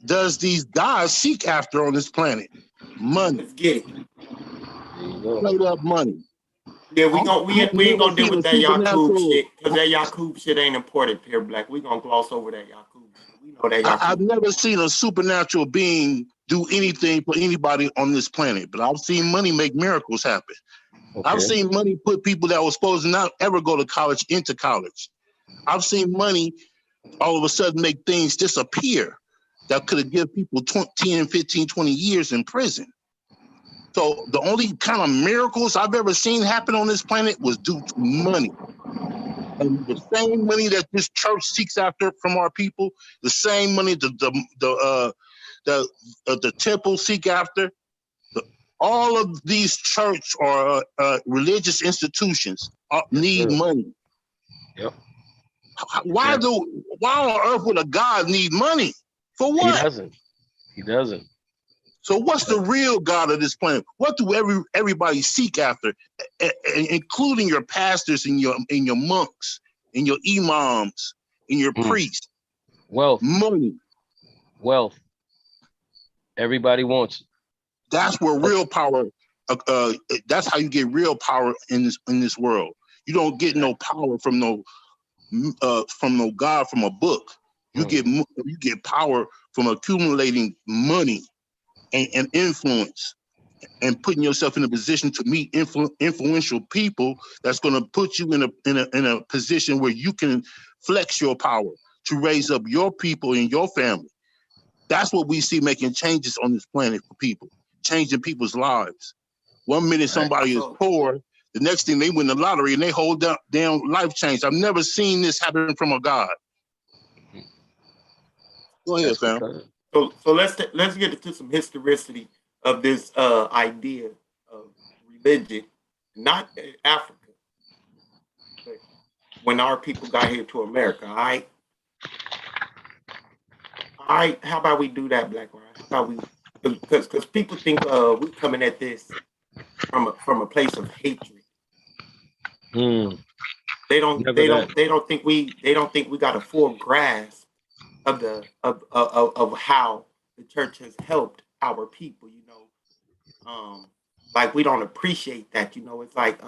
does these guys seek after on this planet? Money. Let's get it. There you go. Straight up money. Yeah, we I've ain't never gonna deal seen a with that Yakub supernatural. shit, because that Yakub shit ain't important, Pure Black. We gonna gloss over that Yakub shit. We know that I've Yakub. never seen a supernatural being do anything for anybody on this planet, but I've seen money make miracles happen. I've Okay. seen money put people that were supposed to not ever go to college into college. I've seen money all of a sudden make things disappear that could have given people 10, 15, 20 years in prison. So the only kind of miracles I've ever seen happen on this planet was due to money. And the same money that this church seeks after from our people, the same money the temple seek after, all of these church or religious institutions need money. Yep. Why on earth would a God need money? For He what? doesn't. He doesn't. So what's the real God of this planet? What do everybody seek after, including your pastors and your monks and your imams and your priests? Wealth. Money. Wealth. Everybody wants it. That's where real power. That's how you get real power in this world. You don't get no power from no God from a book. You get power from accumulating money and influence, and putting yourself in a position to meet influential people that's going to put you in a position where you can flex your power to raise up your people and your family. That's what we see making changes on this planet for people, changing people's lives. One minute somebody is poor, the next thing they win the lottery and they hold down life change. I've never seen this happen from a God. Go ahead, fam. So let's get into some historicity of this idea of religion, not in Africa, but when our people got here to America. All right. How about we do that, Black Ryan? How about we? Because people think we're coming at this from a place of hatred. They don't think we got a full grasp of how the church has helped our people, you know. Like we don't appreciate that, you know. It's like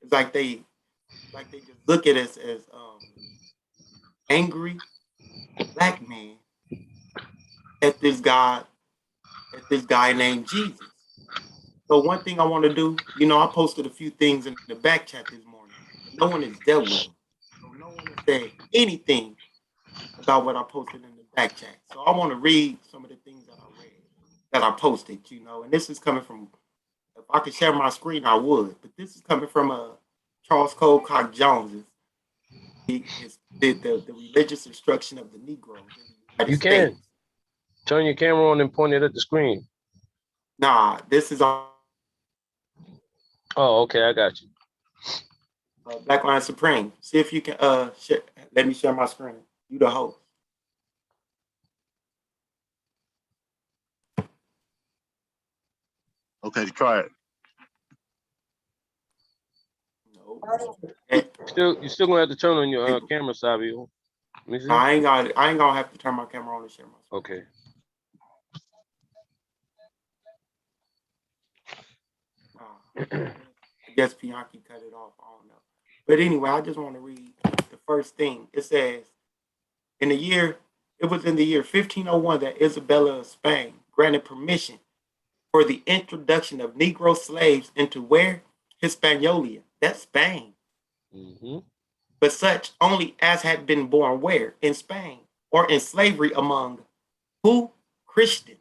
it's like they just look at us as angry black men at this guy named Jesus. So one thing I want to do, you know, I posted a few things in the back chat this morning. No one has dealt with them. So no one has said anything about what I posted in the back chat. So I want to read some of the things that I read, that I posted, you know, and this is coming from, if I could share my screen, I would, but this is coming from Charles Colcock Jones's, the religious instruction of the Negroes in the United States. Can turn your camera on and point it at the screen. Nah, this is on. Oh, okay, I got you. Black Line Supreme. See if you can let me share my screen. You the host. Okay, try it. No. You still gonna have to turn on your camera, Savio. I ain't gonna have to turn my camera on and share my screen. Okay. I guess Bianchi cut it off. I don't know. But anyway, I just want to read the first thing. It says, it was in the year 1501 that Isabella of Spain granted permission for the introduction of Negro slaves into where? Hispaniola. That's Spain. But such only as had been born where? In Spain, or in slavery among who? Christians.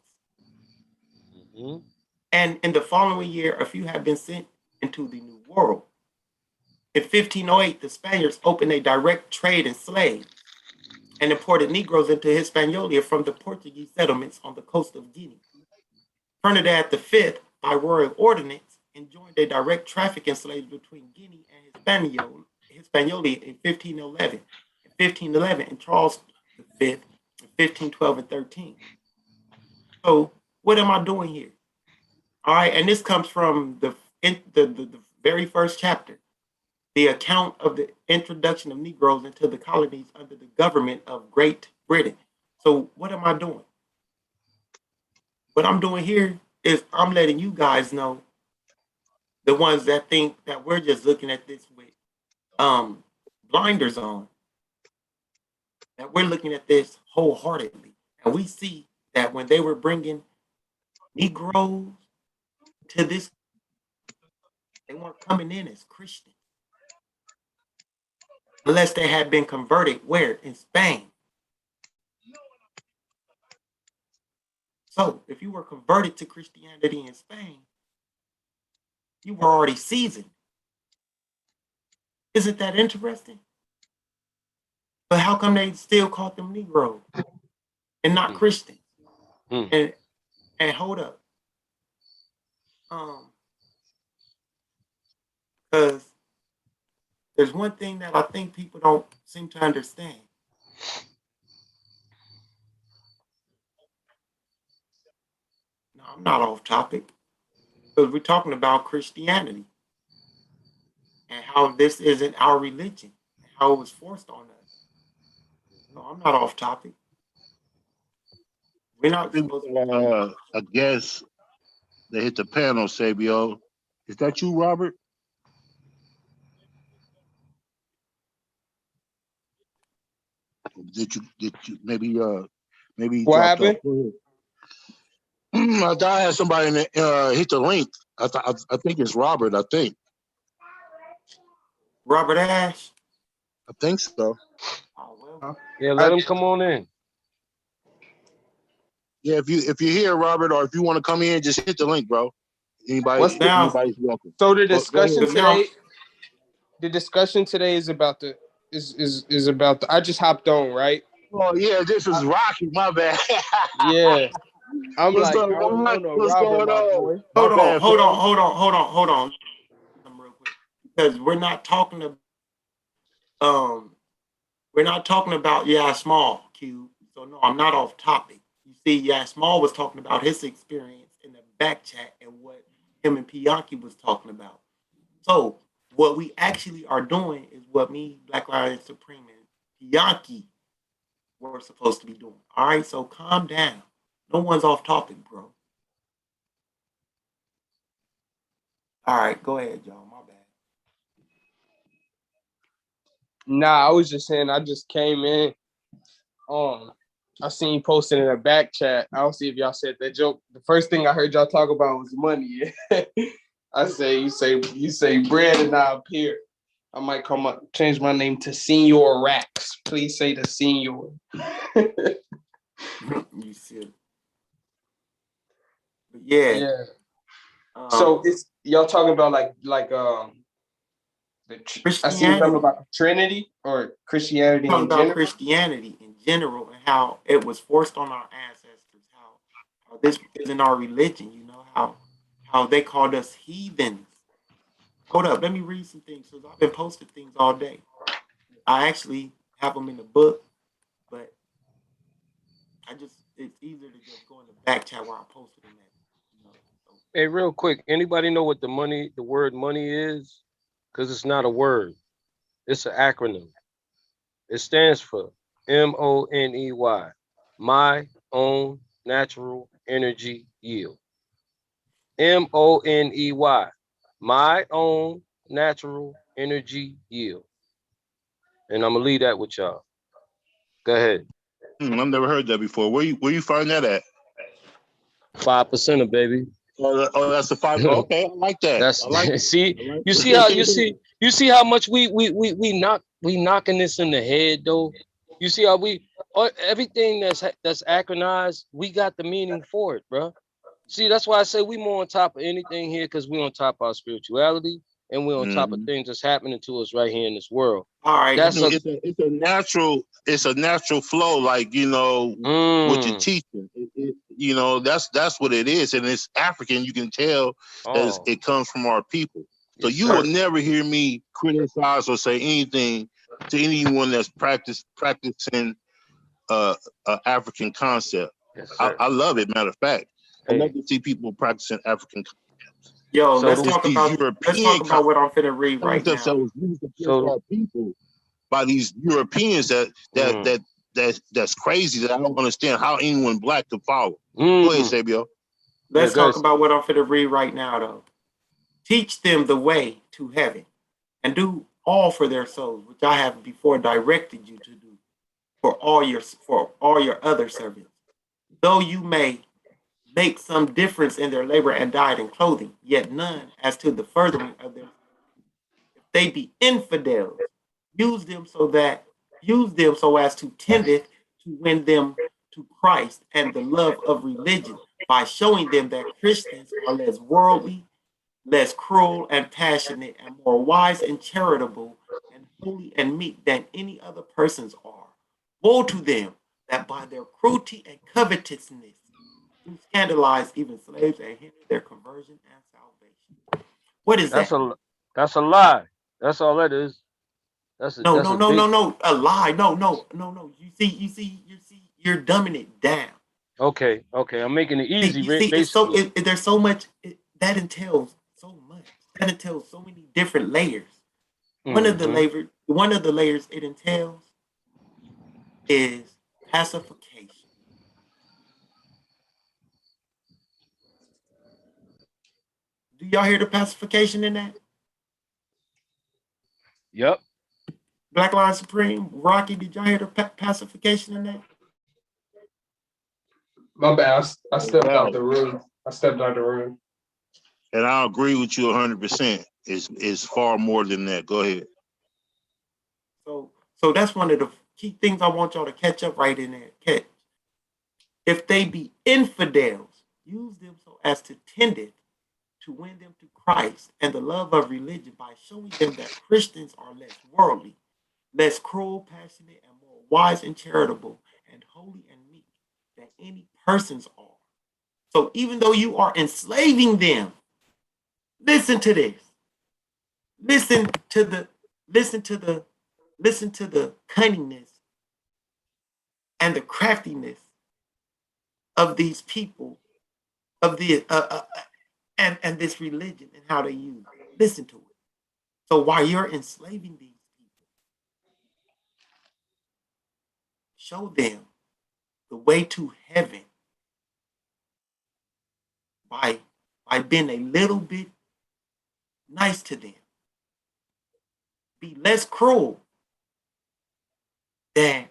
And in the following year, a few had been sent into the New World. In 1508, the Spaniards opened a direct trade in slaves and imported Negroes into Hispaniola from the Portuguese settlements on the coast of Guinea. Trinidad V, by royal ordinance, enjoined a direct traffic in slaves between Guinea and Hispaniola in 1511. In 1511, and Charles V in 1512 and 13. So what am I doing here? All right, and this comes from the very first chapter. the account of the introduction of Negroes into the colonies under the government of Great Britain. So what am I doing? What I'm doing here is I'm letting you guys know, the ones that think that we're just looking at this with blinders on, that we're looking at this wholeheartedly. And we see that when they were bringing Negroes to this, they weren't coming in as Christians unless they had been converted where? In Spain. So if you were converted to Christianity in Spain, you were already seasoned. Isn't that interesting? But how come they still called them Negroes and not Christians? And hold up. Because there's one thing that I think people don't seem to understand. No, I'm not off topic. Because we're talking about Christianity and how this isn't our religion, and how it was forced on us. No, I'm not off topic. We're not supposed to. I guess they hit the panel, Sabio. Is that you, Robert? Did you maybe What happened? I thought I had somebody hit the link. I think it's Robert. I think Robert Ash. I think so. Oh, well. Yeah, let him come on in. Yeah, if you're here, Robert, or if you want to come in, just hit the link, bro. What's now? Anybody's welcome. So the discussion now. today, is about the is about the. I just hopped on, right? Oh yeah, this is Rocky. My bad. Yeah, I'm What's like, I going don't on? know no What's Robert, going my on? boy. Hold on. Real quick, because we're not talking about Yeah Small, Q. So no, I'm not off topic. You see, Yeah Small was talking about his experience in the back chat and what him and Pianki was talking about. So what we actually are doing is what me, Black Lion Supreme, and Pianki were supposed to be doing. All right, so calm down. No one's off topic, bro. All right, go ahead, y'all. My bad. Nah, I was just saying. I just came in. I seen you posting in a back chat. I don't see if y'all said that joke. The first thing I heard y'all talk about was money. I say you say bread and I appear. I might come up, change my name to Senior Rax. Please say the Senior. You see. But yeah. So it's y'all talking about like I see you talking about the Trinity or Christianity in general. Christianity in general and how it was forced on our ancestors. How this isn't our religion. You know how they called us heathens. Hold up, let me read some things because I've been posting things all day. I actually have them in the book, but it's easier to just go in the back chat where I posted them at. You know, so. Hey, real quick, anybody know what the word money is? Because it's not a word. It's an acronym. It stands for MONEY, my own natural energy yield. MONEY, my own natural energy yield. And I'm gonna leave that with y'all. Go ahead. I've never heard that before. Where you find that at? 5%, baby. Oh, that's the 5. Okay, I like that. That's I like it. see. I like You see how much we knocking this in the head though. You see how everything that's acronized, we got the meaning for it, bro. See, that's why I say we more on top of anything here because we on top of our spirituality and we're on top of things that's happening to us right here in this world. All right, it's a natural flow, like what you're teaching. That's what it is, and it's African. You can tell as it comes from our people. So you will never hear me criticize or say anything to anyone that's practicing African concept. Yes, I love it. Matter of fact, I love to see people practicing African concepts. Yo, So let's do, It's talk these about European what I'm finna read right concepts that now. was used against so our people by these Europeans mm, that's crazy that I don't understand how anyone black could follow. Go ahead, mm, Sabio. yeah, Let's talk guys. about what I'm finna read right now, though. Teach them the way to heaven, and do all for their souls, which I have before directed you to do for all your other servants. Though you may make some difference in their labor and diet and clothing, yet none as to the furthering of their. If they be infidels, use them so as to tendeth to win them to Christ and the love of religion by showing them that Christians are less worldly, less cruel and passionate, and more wise and charitable, and holy and meek than any other persons are. Woe to them that by their cruelty and covetousness do scandalize even slaves and hinder their conversion and salvation. What is That's that? a lie. That's all that is. No, That's no, a no, no, big. no. A lie. No, no, no, no. You're dumbing it down. Okay, okay. I'm making it See, easy, you see, it's so basically. there's so much that entails so much. That entails so many different layers. Hmm. One of the layers it entails is pacification. Do y'all hear the pacification in that? Yep. Black Line Supreme, Rocky, did y'all hear the pacification in that? My bad. I stepped out Well, the room. I stepped out the room. and I agree with you 100%. It's far more than that. Go ahead. So that's one of the key things I want y'all to catch up right in there. Catch. If they be infidels, use them so as to tend it to win them to Christ and the love of religion by showing them that Christians are less worldly, less cruel, passionate, and more wise and charitable, and holy and meek than any persons are. So even though you are enslaving them, listen to this. Listen to the listen to the listen to the cunningness and the craftiness of these people of the and this religion and how they use it. Listen to it. So while you're enslaving these people, show them the way to heaven by being a little bit nice to them. Be less cruel than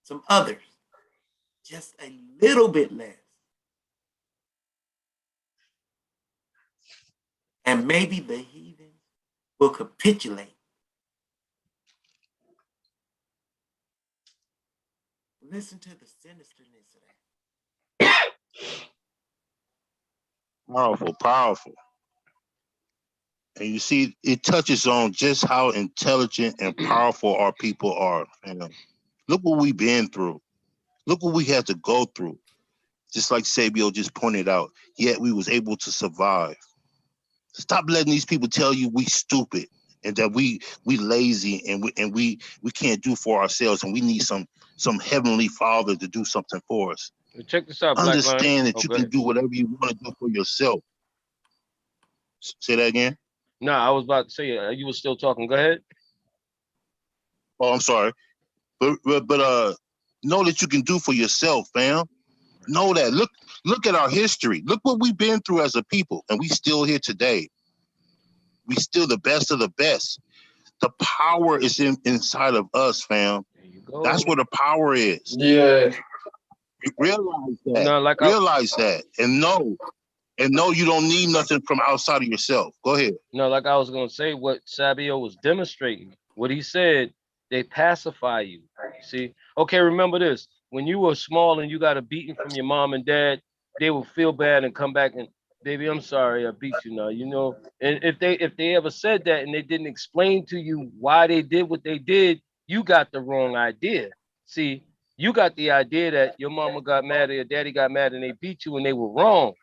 some others. Just a little bit less. And maybe the heathen will capitulate. Listen to the sinisterness of that. Powerful, powerful. And you see, it touches on just how intelligent and powerful our people are. And look what we've been through. Look what we had to go through. Just like Sabio just pointed out, yet we was able to survive. Stop letting these people tell you we stupid and that we lazy and we can't do for ourselves and we need some heavenly father to do something for us. Check this out, Black Line. Understand that Oh, you go can ahead. do whatever you want to do for yourself. Say that again. No, I was about to say you were still talking. Go ahead. Oh, I'm sorry. But know that you can do for yourself, fam. Know that. Look at our history. Look what we've been through as a people, and we still here today. We still the best of the best. The power is inside of us, fam. There you go. That's where the power is. Yeah. Realize that. No, Realize that, and know you don't need nothing from outside of yourself. Go ahead. like I was gonna say, what Sabio was demonstrating, what he said, they pacify you. See, okay, remember this: when you were small and you got a beating from your mom and dad, they will feel bad and come back and, baby, I'm sorry, I beat you now. And if they ever said that and they didn't explain to you why they did what they did, you got the wrong idea. See, you got the idea that your mama got mad or your daddy got mad and they beat you and they were wrong.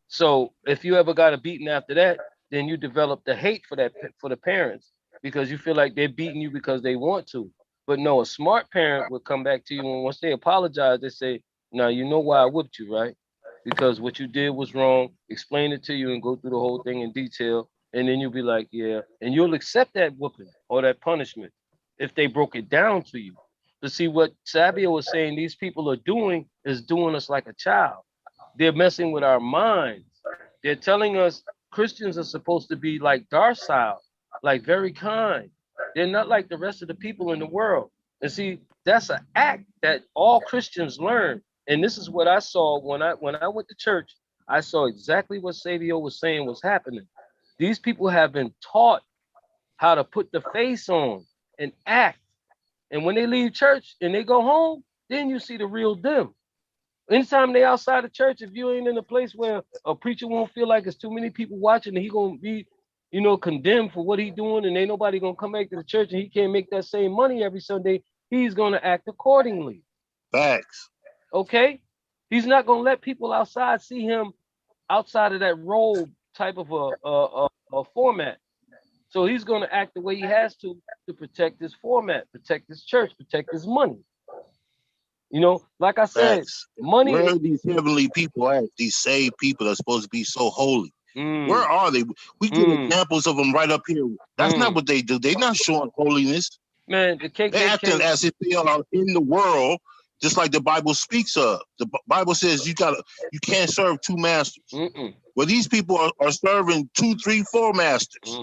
So if you ever got a beating after that, then you develop the hate for the parents because you feel like they're beating you because they want to. But no, a smart parent would come back to you and once they apologize, they say, "Now you know why I whipped you, right? because what you did was wrong, explain it to you and go through the whole thing in detail. And then you'll be like, yeah. And you'll accept that whooping or that punishment if they broke it down to you. But see, what Sabio was saying these people are doing is doing us like a child. They're messing with our minds. They're telling us Christians are supposed to be like docile, like very kind. They're not like the rest of the people in the world. And see, that's an act that all Christians learn. And this is what I saw when I went to church. I saw exactly what Savio was saying was happening. These people have been taught how to put the face on and act. And when they leave church and they go home, then you see the real them. Anytime they outside the church, if you ain't in a place where a preacher won't feel like it's too many people watching and he gonna be, condemned for what he doing, and ain't nobody gonna come back to the church and he can't make that same money every Sunday, he's gonna act accordingly. Facts. Okay? He's not gonna let people outside see him outside of that role type of a format. So he's gonna act the way he has to protect his format, protect his church, protect his money. Like I said, Facts. money. Where are these heavenly people at? These saved people that are supposed to be so holy. Where are they? We get examples of them right up here. That's not what they do. They're not showing holiness. Man, the KKK. They're acting as if they are in the world, just like the Bible speaks of. The Bible says you can't serve two masters. Well, these people are serving 2, 3, 4 masters.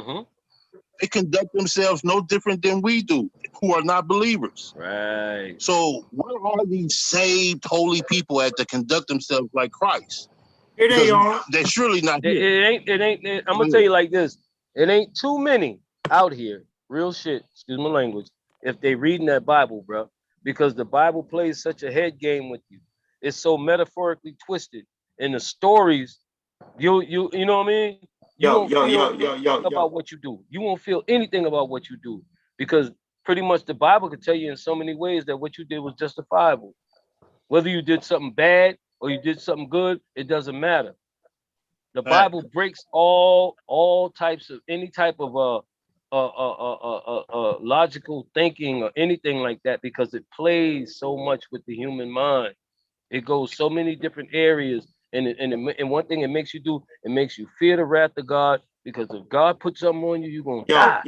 They conduct themselves no different than we do, who are not believers. Right. So where are these saved, holy people at that conduct themselves like Christ? Here they are. They're surely not here. It ain't. I'm gonna tell you like this. It ain't too many out here. Real shit. Excuse my language. If they reading that Bible, bro, because the Bible plays such a head game with you. It's so metaphorically twisted, and the stories, you know what I mean. You won't feel about what you do. You won't feel anything about what you do because pretty much the Bible could tell you in so many ways that what you did was justifiable. Whether you did something bad or you did something good, it doesn't matter. The Bible breaks all types of any type of logical thinking or anything like that because it plays so much with the human mind. It goes so many different areas, and one thing it makes you do, it makes you fear the wrath of God because if God puts something on you, you're gonna die.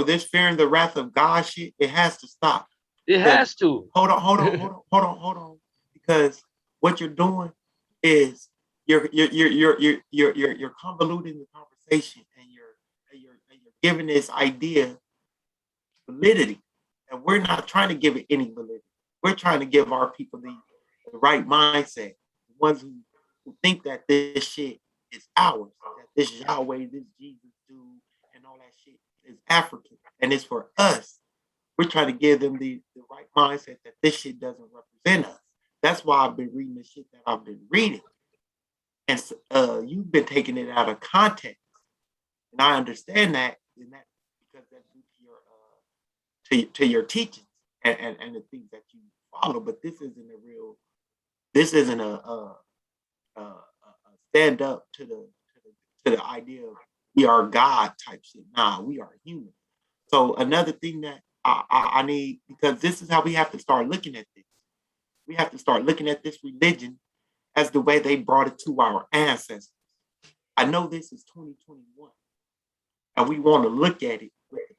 This fearing the wrath of God shit, it has to stop. It has to. Hold on. Because what you're doing is you're convoluting the conversation and you're giving this idea validity, and we're not trying to give it any validity. We're trying to give our people the right mindset, the ones who think that this shit is ours, that this Yahweh, this Jesus dude, and all that shit is African and it's for us. We're trying to give them the right mindset that this shit doesn't represent us. That's why I've been reading the shit that I've been reading. And you've been taking it out of context. And I understand that, because that's due to your teachings and the things that you follow. But this isn't a stand up to the idea of we are God type shit. Nah, we are human. So another thing that I need, because this is how we have to start looking at this. We have to start looking at this religion as the way they brought it to our ancestors. I know this is 2021, and we want to look at it with a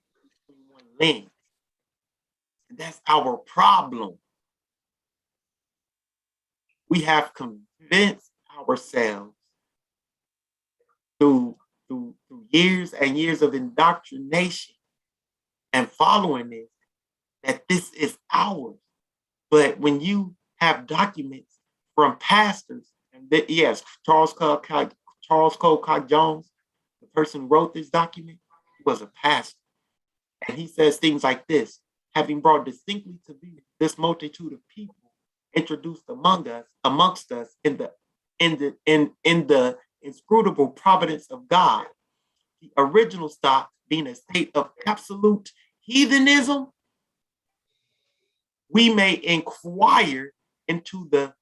2021 lens. And that's our problem. We have convinced ourselves through years and years of indoctrination and following this, that this is ours. But when you have documents from pastors, and yes, Charles Cole Cox Jones, the person who wrote this document, was a pastor. And he says things like this: having brought distinctly to view this multitude of people introduced amongst us in the inscrutable providence of God, the original stock being a state of absolute heathenism, we may inquire into the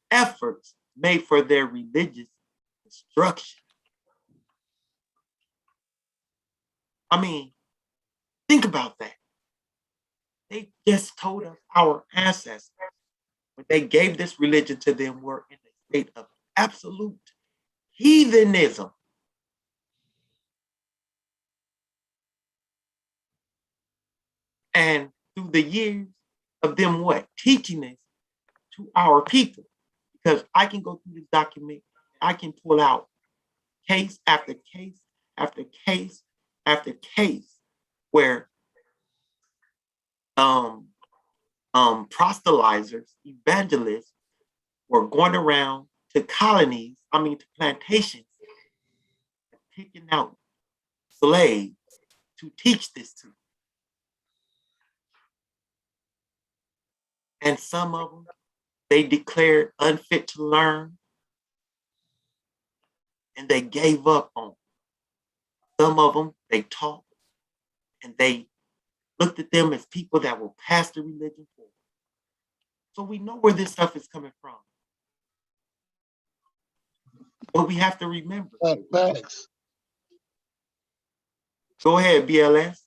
efforts made for their religious destruction. I mean, think about that. They just told us our ancestors when they gave this religion to them, were in a state of absolute heathenism. And through the years of them what? Teaching this to our people. Because I can go through this document, I can pull out case after case after case after case where proselytizers, evangelists were going around to colonies, to plantations, picking out slaves to teach this to. And some of them, they declared unfit to learn, and they gave up on. Some of them, they taught, and they looked at them as people that will pass the religion forward. So we know where this stuff is coming from. But we have to remember. Facts. Go ahead, BLS.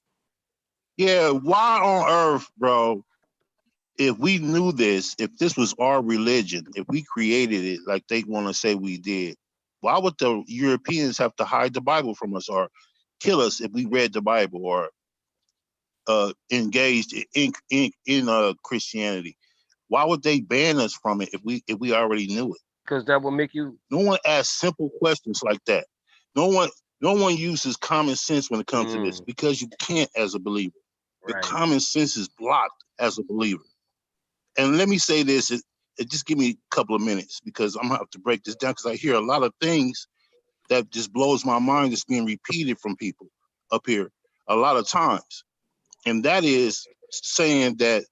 Yeah, why on earth, bro, if we knew this, if this was our religion, if we created it like they want to say we did, why would the Europeans have to hide the Bible from us or kill us if we read the Bible or engaged in Christianity? Why would they ban us from it if we already knew it? Because that will make you. No one asks simple questions like that. No one uses common sense when it comes to this, because you can't as a believer. The common sense is blocked as a believer. And let me say this, it just give me a couple of minutes, because I'm gonna have to break this down, because I hear a lot of things that just blows my mind that's being repeated from people up here a lot of times. And that is saying that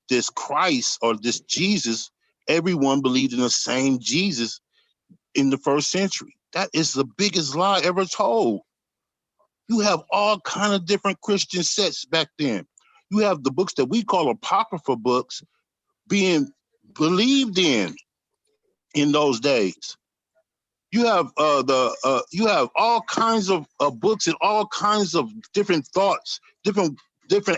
this Christ or this Jesus, everyone believed in the same Jesus in the first century. That is the biggest lie ever told. You have all kind of different Christian sects back then. You have the books that we call apocryphal books being believed in those days. You have you have all kinds of books and all kinds of different thoughts, different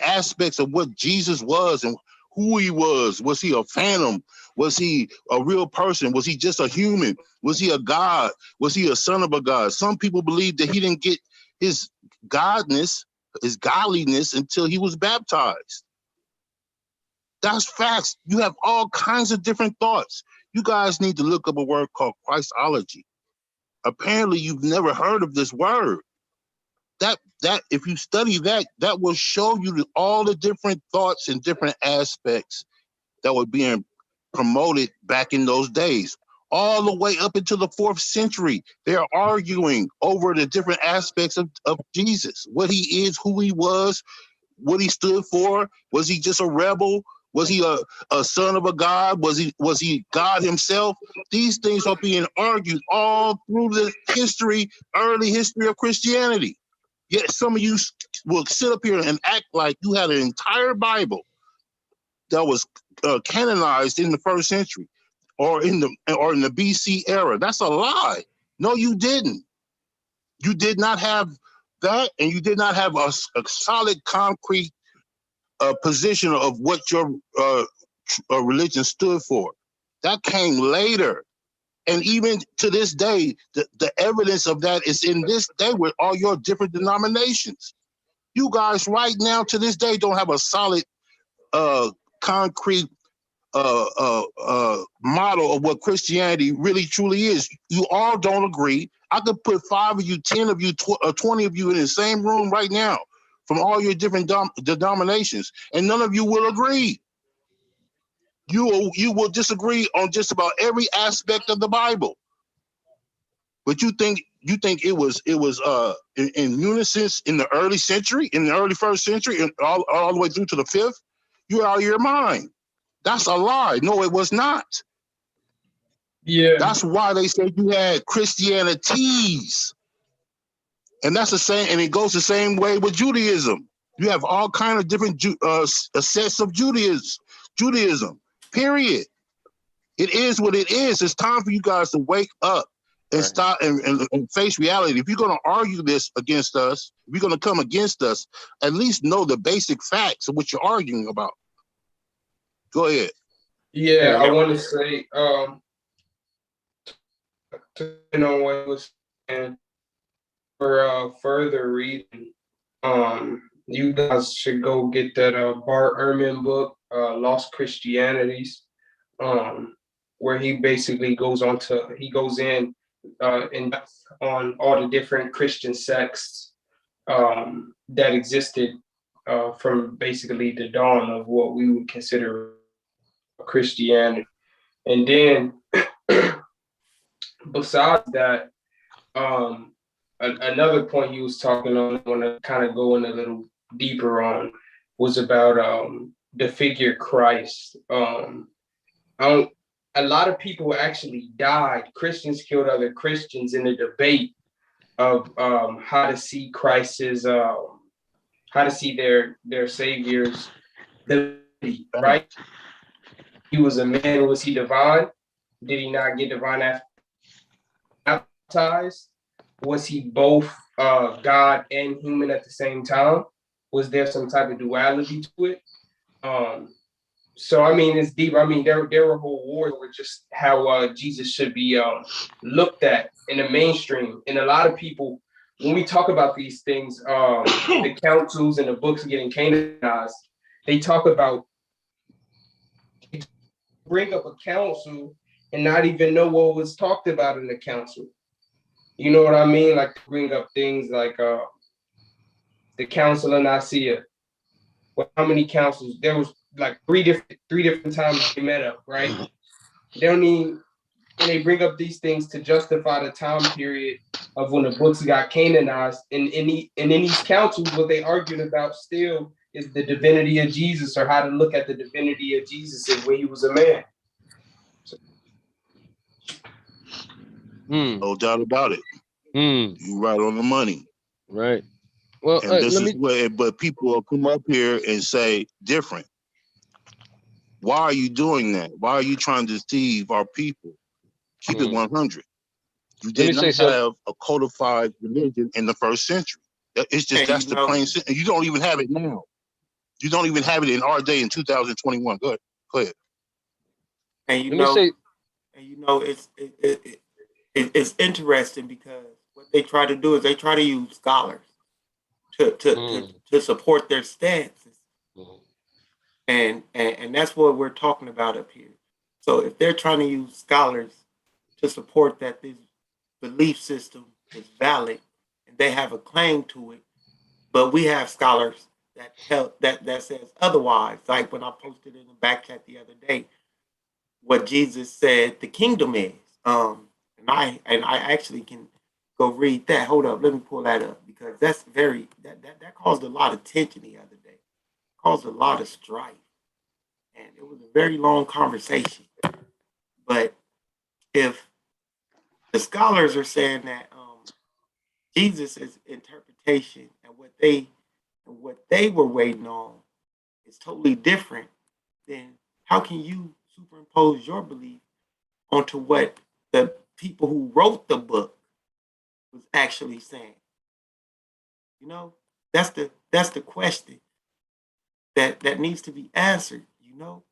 aspects of what Jesus was and who he was. Was he a phantom? Was he a real person? Was he just a human? Was he a God? Was he a son of a God? Some people believe that he didn't get his godness, his godliness, until he was baptized. That's facts. You have all kinds of different thoughts. You guys need to look up a word called Christology. Apparently, you've never heard of this word. That if you study that, that will show you all the different thoughts and different aspects that were being promoted back in those days. All the way up into the 4th century, they're arguing over the different aspects of Jesus, what he is, who he was, what he stood for. Was he just a rebel? Was he a son of a God? Was he God himself? These things are being argued all through the early history of Christianity. Yet some of you will sit up here and act like you had an entire Bible that was canonized in the 1st century or in the BC era. That's a lie. No, you didn't. You did not have that, and you did not have a solid, concrete position of what your religion stood for. That came later. And even to this day, the evidence of that is in this day with all your different denominations. You guys right now to this day don't have a solid, concrete model of what Christianity really truly is. You all don't agree. I could put 5 of you, 10 of you, 20 of you in the same room right now from all your different denominations, and none of you will agree. You will disagree on just about every aspect of the Bible. But you think it was in unison in the early century, in the early 1st century, and all the way through to the 5th? You're out of your mind. That's a lie. No, it was not. Yeah. That's why they said you had Christianities. And that's the same, and it goes the same way with Judaism. You have all kind of different sets of Judaism, period. It is what it is. It's time for you guys to wake up and stop and face reality. If you're going to argue this against us, if you're going to come against us, at least know the basic facts of what you're arguing about. Go ahead. Yeah, I Yeah. want to say, to know what was saying for further reading, you guys should go get that Bart Ehrman book, Lost Christianities, where he basically goes in depth on all the different Christian sects that existed from basically the dawn of what we would consider Christianity. And then besides that, another point he was talking on, I want to kind of go in a little deeper on, was about the figure Christ. I don't, a lot of people actually died. Christians killed other Christians in the debate of how to see Christ's, how to see their savior's divinity, right? He was a man. Was he divine? Did he not get divine baptized? Was he both God and human at the same time? Was there some type of duality to it? Um, so I mean, it's deep. I mean, there were whole wars over just how Jesus should be looked at in the mainstream. And a lot of people, when we talk about these things, the councils and the books getting canonized, they talk about, bring up a council and not even know what was talked about in the council. You know what I mean? Like bring up things like the Council of Nicaea. Well, how many councils? There was like three different times they met up, right? They don't need, and they bring up these things to justify the time period of when the books got canonized. And in these councils, what they argued about still is the divinity of Jesus, or how to look at the divinity of Jesus and when he was a man. No doubt about it. Hmm. You right on the money. Right. Well, And this let is me. where, but people will come up here and say different. Why are you doing that? Why are you trying to deceive our people? Keep it 100. You Let me did say not something. have a codified religion in the first century. It's just, And that's the plain. And you don't even have it now. You don't even have it in our day in 2021. Go ahead. Go ahead. and Let me say. it's interesting because what they try to do is they try to use scholars to support their stances. And that's what we're talking about up here. So if they're trying to use scholars to support that this belief system is valid and they have a claim to it, but we have scholars that tell that says otherwise. Like when I posted in the back chat the other day, what Jesus said the kingdom is. And I actually can go read that. Hold up, let me pull that up because that's that caused a lot of tension the other day. Caused a lot of strife. And it was a very long conversation. But if the scholars are saying that Jesus' interpretation and what they were waiting on is totally different, then how can you superimpose your belief onto what the people who wrote the book was actually saying? You know, that's the question that needs to be answered. You know,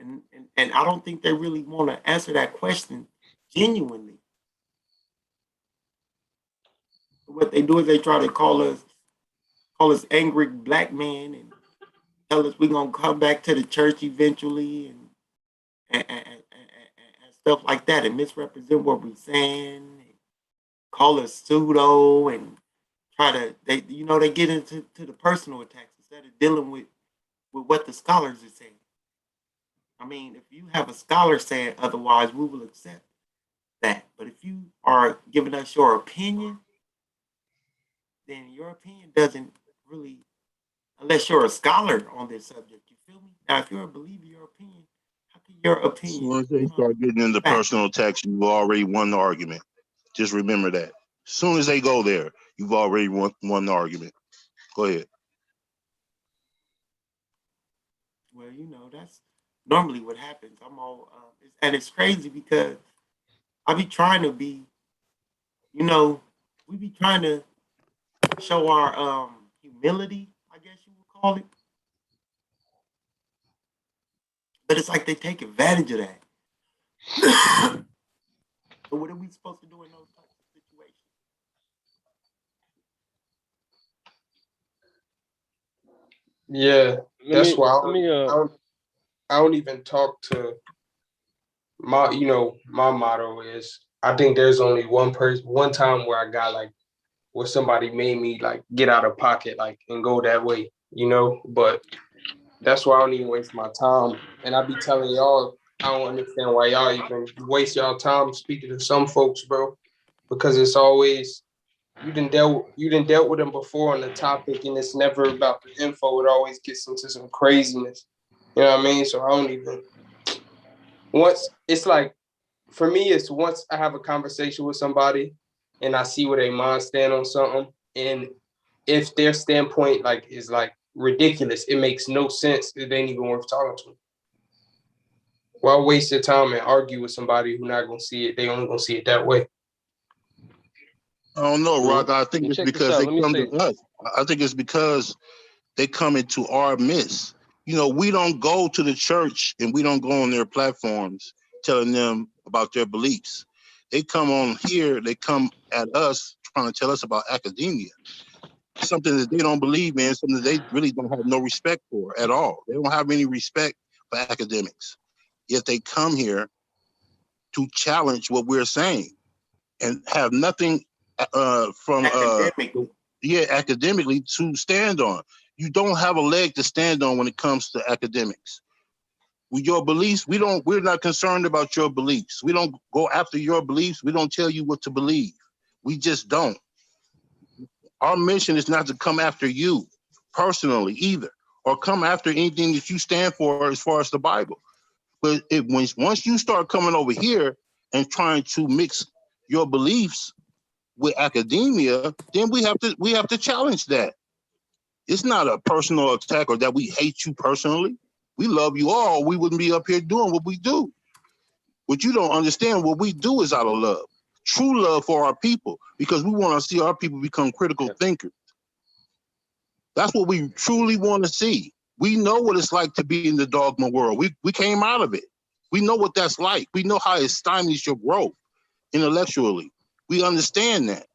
and I don't think they really want to answer that question genuinely. What they do is they try to call us angry black men and tell us we're gonna come back to the church eventually and stuff like that and misrepresent what we're saying, and call us pseudo and try to they get into the personal attacks instead of dealing with what the scholars are saying. I mean, if you have a scholar saying otherwise, we will accept that. But if you are giving us your opinion, then your opinion doesn't really, unless you're a scholar on this subject. You feel me? Now, if you're a believer, your opinion, how can your As opinion? soon as they start getting into personal attacks, you've already won the argument. Just remember that. As soon as they go there, you've already won the argument. Go ahead. Well, that's normally what happens. I'm all, and it's crazy because I be trying to be, we be trying to show our humility, I guess you would call it. But it's like they take advantage of that. So what are we supposed to do in those types of situations? Yeah, that's why I don't even talk to my, my motto is I think there's only one time where I got like where somebody made me like get out of pocket, like and go that way, but that's why I don't even waste my time. And I be telling y'all, I don't understand why y'all even waste y'all time speaking to some folks, bro, because it's always you done dealt with them before on the topic, and it's never about the info. It always gets into some craziness. You know what I mean? So I don't even. Once it's like, for me, it's once I have a conversation with somebody, and I see where they mind stand on something, and if their standpoint like is like ridiculous, it makes no sense. It ain't even worth talking to them. Why waste your time and argue with somebody who's not gonna see it? They only gonna see it that way. I don't know, Rock. I think it's because they come to us. I think it's because they come into our midst. We don't go to the church and we don't go on their platforms telling them about their beliefs. They come on here, they come at us trying to tell us about academia. Something that they don't believe in, something that they really don't have no respect for at all. They don't have any respect for academics. Yet they come here to challenge what we're saying and have nothing from academically to stand on. You don't have a leg to stand on when it comes to academics. With your beliefs, we're not concerned about your beliefs. We don't go after your beliefs. We don't tell you what to believe. We just don't. Our mission is not to come after you personally either, or come after anything that you stand for as far as the Bible. But once you start coming over here and trying to mix your beliefs with academia, then we have to challenge that. It's not a personal attack or that we hate you personally. We love you all. We wouldn't be up here doing what we do. What you don't understand, what we do is out of love, true love for our people, because we want to see our people become critical thinkers. That's what we truly want to see. We know what it's like to be in the dogma world. We came out of it. We know what that's like. We know how it stymies your growth intellectually. We understand that.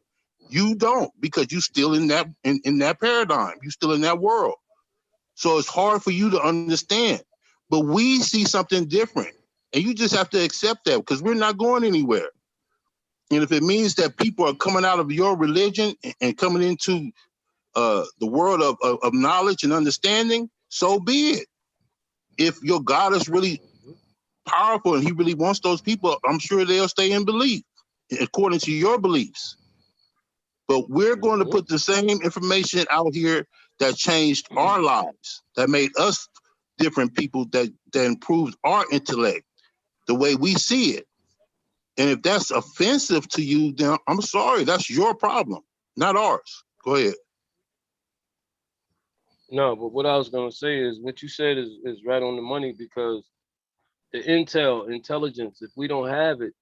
You don't, because you're still in that paradigm. You're still in that world. So it's hard for you to understand. But we see something different. And you just have to accept that, because we're not going anywhere. And if it means that people are coming out of your religion and coming into the world of knowledge and understanding, so be it. If your God is really powerful and he really wants those people, I'm sure they'll stay in belief according to your beliefs. But we're going to put the same information out here that changed our lives, that made us different people, that improved our intellect, the way we see it. And if that's offensive to you, then I'm sorry, that's your problem, not ours. Go ahead. No, but what I was gonna say is what you said is right on the money, because the intelligence, if we don't have it,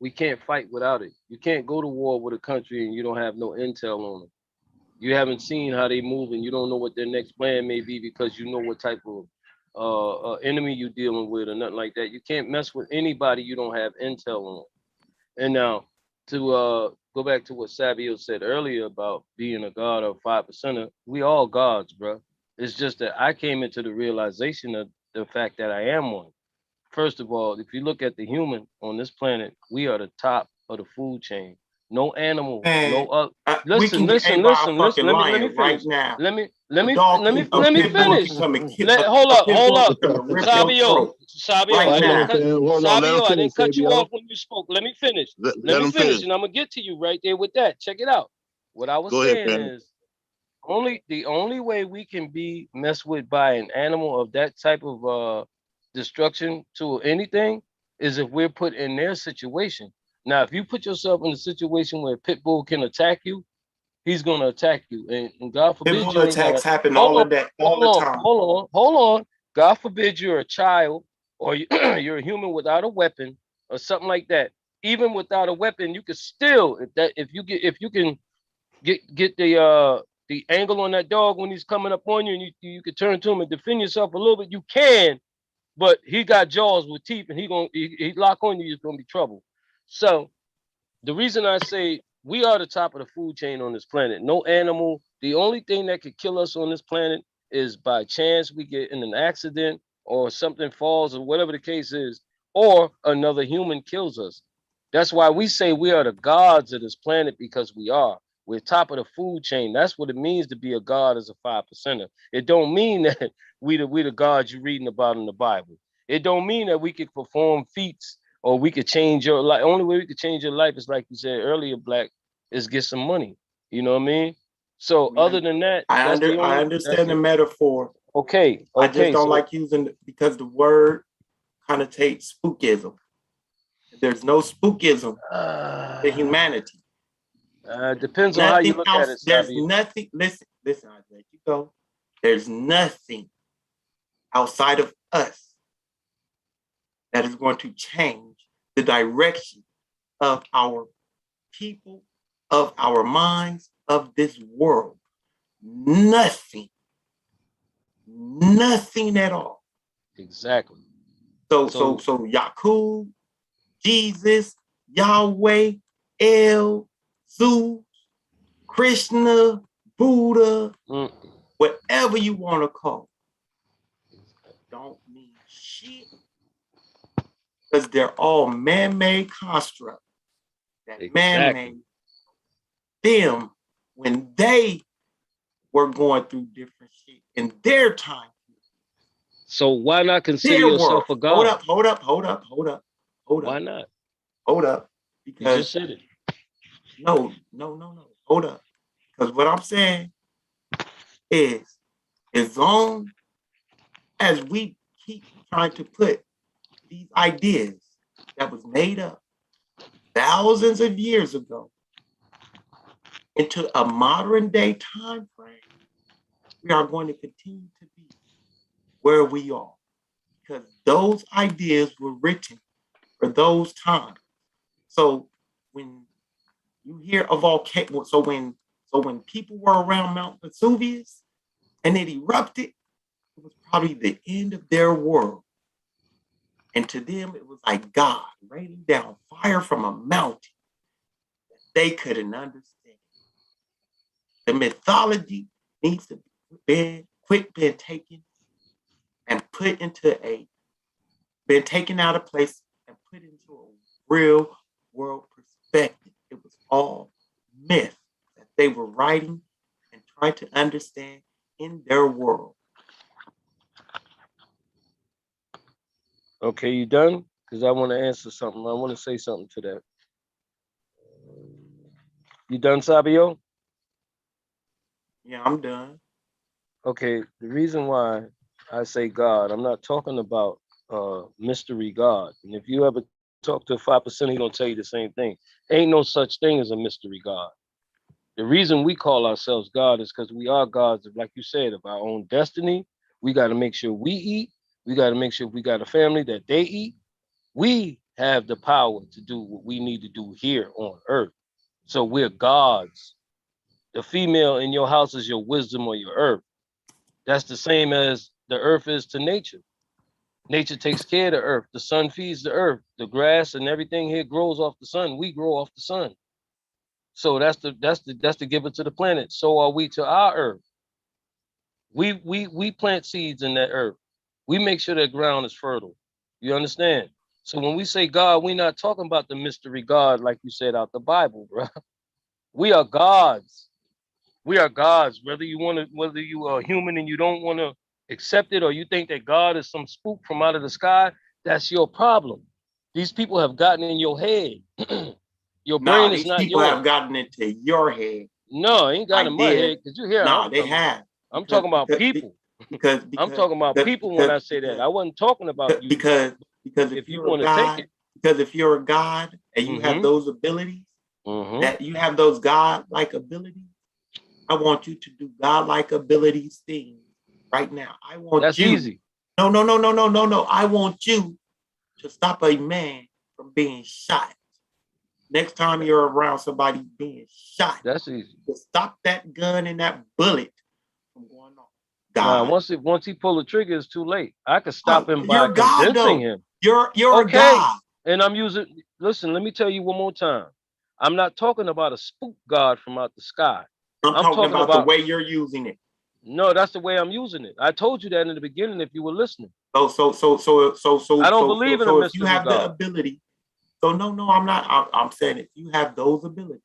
we can't fight without it. You can't go to war with a country and you don't have no intel on it. You haven't seen how they move and you don't know what their next plan may be, because you know what type of enemy you're dealing with or nothing like that. You can't mess with anybody you don't have intel on. And now to go back to what Savio said earlier about being a god or 5%er, we all gods, bro. It's just that I came into the realization of the fact that I am one. First of all, if you look at the human on this planet, we are the top of the food chain. No animal, no listen. Let me finish. Let me finish. Hold up. Sabio, I didn't cut you off when you spoke. Let me finish. Let me finish, and I'm gonna get to you right there with that. Check it out. What I was saying is the only way we can be messed with by an animal of that type of destruction to anything is if we're put in their situation. Now, if you put yourself in a situation where a pit bull can attack you, he's gonna attack you, and God forbid you attacks happen all the time. Hold on. God forbid you're a child or you're a human without a weapon or something like that. Even without a weapon, you can still, if you can get the angle on that dog when he's coming up on you, and you can turn to him and defend yourself a little bit, you can. but he got jaws with teeth, and he lock on you, it's gonna be trouble. So the reason I say we are the top of the food chain on this planet. No animal. The only thing that could kill us on this planet is by chance we get in an accident or something falls or whatever the case is, or another human kills us. That's why we say we are the gods of this planet, because we are. We're top of the food chain. That's what it means to be a god as a 5%er. It don't mean that we the gods you're reading about in the Bible. It don't mean that we could perform feats or we could change your life. Only way we could change your life is, like you said earlier, Black, is get some money. You know what I mean? So other than that, I that's the only. understand the metaphor. Okay. I just don't So, like using it because the word connotates spookism. There's no spookism to humanity. depends on how you look at it, There's Sabi. nothing. Listen, I let you go. There's nothing outside of us that is going to change the direction of our people, of our minds, of this world. Nothing. Nothing at all. Exactly. So Yakub, Jesus, Yahweh, El, Zeus, Krishna, Buddha, whatever you want to call it, don't mean shit, because they're all man-made constructs that man-made them when they were going through different shit in their time. So why not consider yourself a god? Hold up. Why not? Hold up. You just said it. No. Hold up. Because what I'm saying is, as long as we keep trying to put these ideas that was made up thousands of years ago into a modern day time frame, we are going to continue to be where we are, because those ideas were written for those times. So when you hear a volcano, so when people were around Mount Vesuvius and it erupted, it was probably the end of their world. And to them, it was like God raining down fire from a mountain that they couldn't understand. The mythology needs to be being taken and put into been taken out of place and put into a real world perspective. It was all myth that they were writing and trying to understand in their world. Okay, you done? Because I want to answer something. I want to say something to that. You done, Sabio? Yeah, I'm done. Okay, the reason why I say God, I'm not talking about mystery God. And if you ever talk to a 5%, he's gonna tell you the same thing. Ain't no such thing as a mystery God. The reason we call ourselves God is because we are gods of, like you said, of our own destiny. We got to make sure we eat. We got to make sure we got a family that they eat. We have the power to do what we need to do here on earth. So we're gods. The female in your house is your wisdom or your earth. That's the same as the earth is to nature. Nature takes care of the earth. The sun feeds the earth. The grass and everything here grows off the sun. We grow off the sun. So that's the giver to the planet. So are we to our earth. We plant seeds in that earth. We make sure that ground is fertile. You understand? So when we say God, we're not talking about the mystery God like you said out the Bible, bro. We are gods. We are gods. Whether you are human and you don't want to accept it, or you think that God is some spook from out of the sky, that's your problem. These people have gotten in your head. Your brain is not yours. These people have gotten into your head. No, I ain't got in my head, because you hear. No, they have. I'm talking about people. Because I'm talking about people when I say that. I wasn't talking about you. Because if you want to take it. Because if you're a God and you have those abilities, that you have those God-like abilities, I want you to do God-like abilities things right now. I want That's you. Easy. No. I want you to stop a man from being shot. Next time you're around somebody being shot, that's easy. To stop that gun and that bullet from going off. God. Once he pull the trigger, it's too late. I could stop him by You're God, convincing though. him. You're a Okay. God. And I'm using, listen, let me tell you one more time. I'm not talking about a spook God from out the sky. I'm talking about the way you're using it. No, that's the way I'm using it. I told you that in the beginning if you were listening. So I don't believe in a if you mystical have the God. ability, so no, I'm not. I'm saying if you have those abilities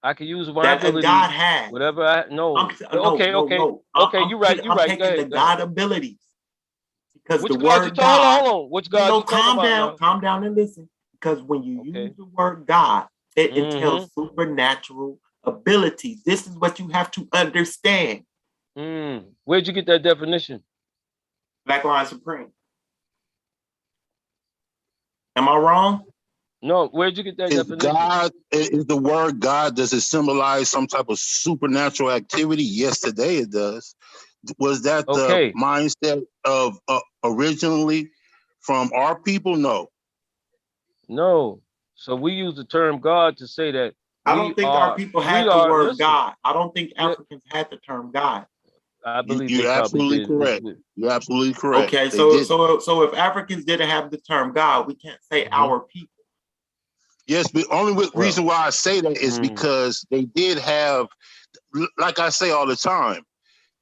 I can use my that ability, God has. whatever I no. Okay. Okay, you're right. I'm Go taking ahead, the go ahead. God abilities because Which the God you word talking? God. Hold on. Which God you talking about? Calm down and listen. Because when you use the word God, it entails supernatural abilities. This is what you have to understand. Where'd you get that definition? Black Lion Supreme. Am I wrong? No, where'd you get that definition? God is the word God. Does it symbolize some type of supernatural activity? Yes, today it does. Was that the mindset of originally from our people? No. No. So we use the term God to say that I don't think our people had the word God. I don't think Africans had the term God. I believe you're absolutely correct. You're absolutely correct. Okay, so if Africans didn't have the term God, we can't say our people. Yes, but only reason why I say that is because they did have, like I say all the time,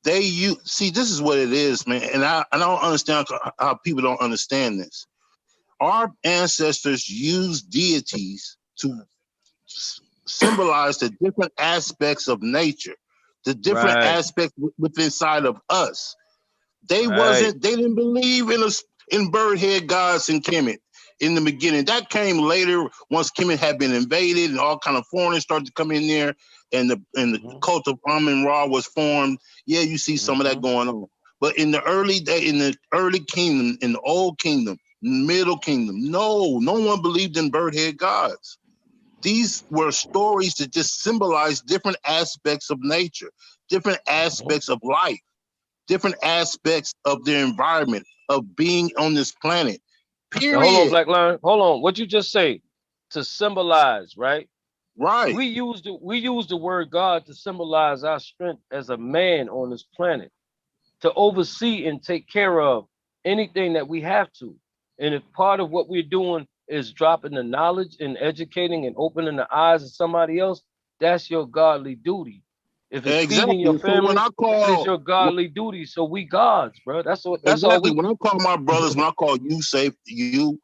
see, this is what it is, man, and I don't understand how people don't understand this. Our ancestors used deities to symbolize the different aspects of nature, the different aspects within inside of us. They didn't believe in bird head gods and Kemet in the beginning. That came later once Kemet had been invaded and all kind of foreigners started to come in there, and the cult of Amun-Ra was formed. Yeah, you see some of that going on. But in the early kingdom, in the old kingdom, middle kingdom, no one believed in bird head gods. These were stories that just symbolize different aspects of nature, different aspects of life, different aspects of their environment, of being on this planet. Period. Now, hold on, Black Lion. Hold on. What you just say? To symbolize, right? Right. We use the word God to symbolize our strength as a man on this planet, to oversee and take care of anything that we have to. And if part of what we're doing is dropping the knowledge and educating and opening the eyes of somebody else, that's your godly duty. If it's feeding your family, that is your godly duty. So we gods, bro. That's all we. When I call my brothers, when I call you,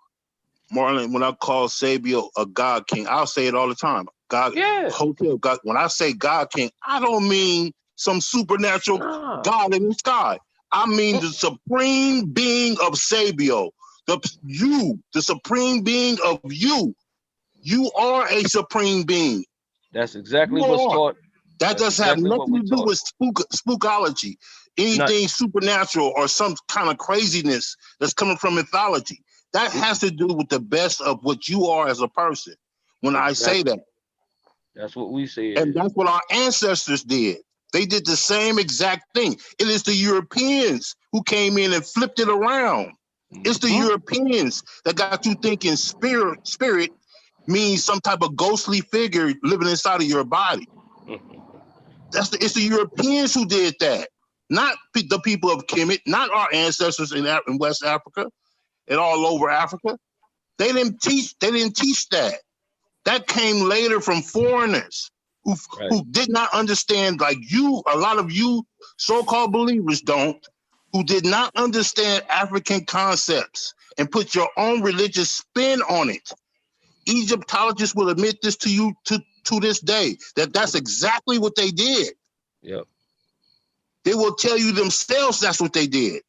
Marlon, when I call Sabio a God King, I'll say it all the time. God, hotel God. When I say God King, I don't mean some supernatural God in the sky. I mean the supreme being of Sabio. The supreme being of you. You are a supreme being. That's exactly what's taught. That doesn't have nothing to do with spookology, anything supernatural or some kind of craziness that's coming from mythology. That has to do with the best of what you are as a person. When I say that, that's what we say. And that's what our ancestors did. They did the same exact thing. It is the Europeans who came in and flipped it around. It's the Europeans that got you thinking spirit means some type of ghostly figure living inside of your body. It's the Europeans who did that, not the people of Kemet, not our ancestors in West Africa and all over Africa. They didn't teach that. That came later from foreigners who did not understand, like you, a lot of you so-called believers don't, who did not understand African concepts and put your own religious spin on it. Egyptologists will admit this to you to this day, that's exactly what they did. Yep. They will tell you themselves that's what they did.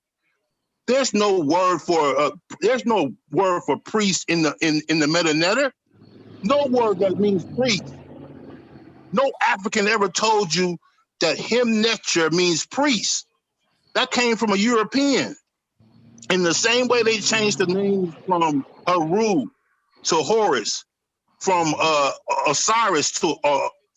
There's no word for priest in the Meta-Netter. No word that means priest. No African ever told you that him-netter means priest. That came from a European. In the same way they changed the names from Haru to Horus, from Osiris to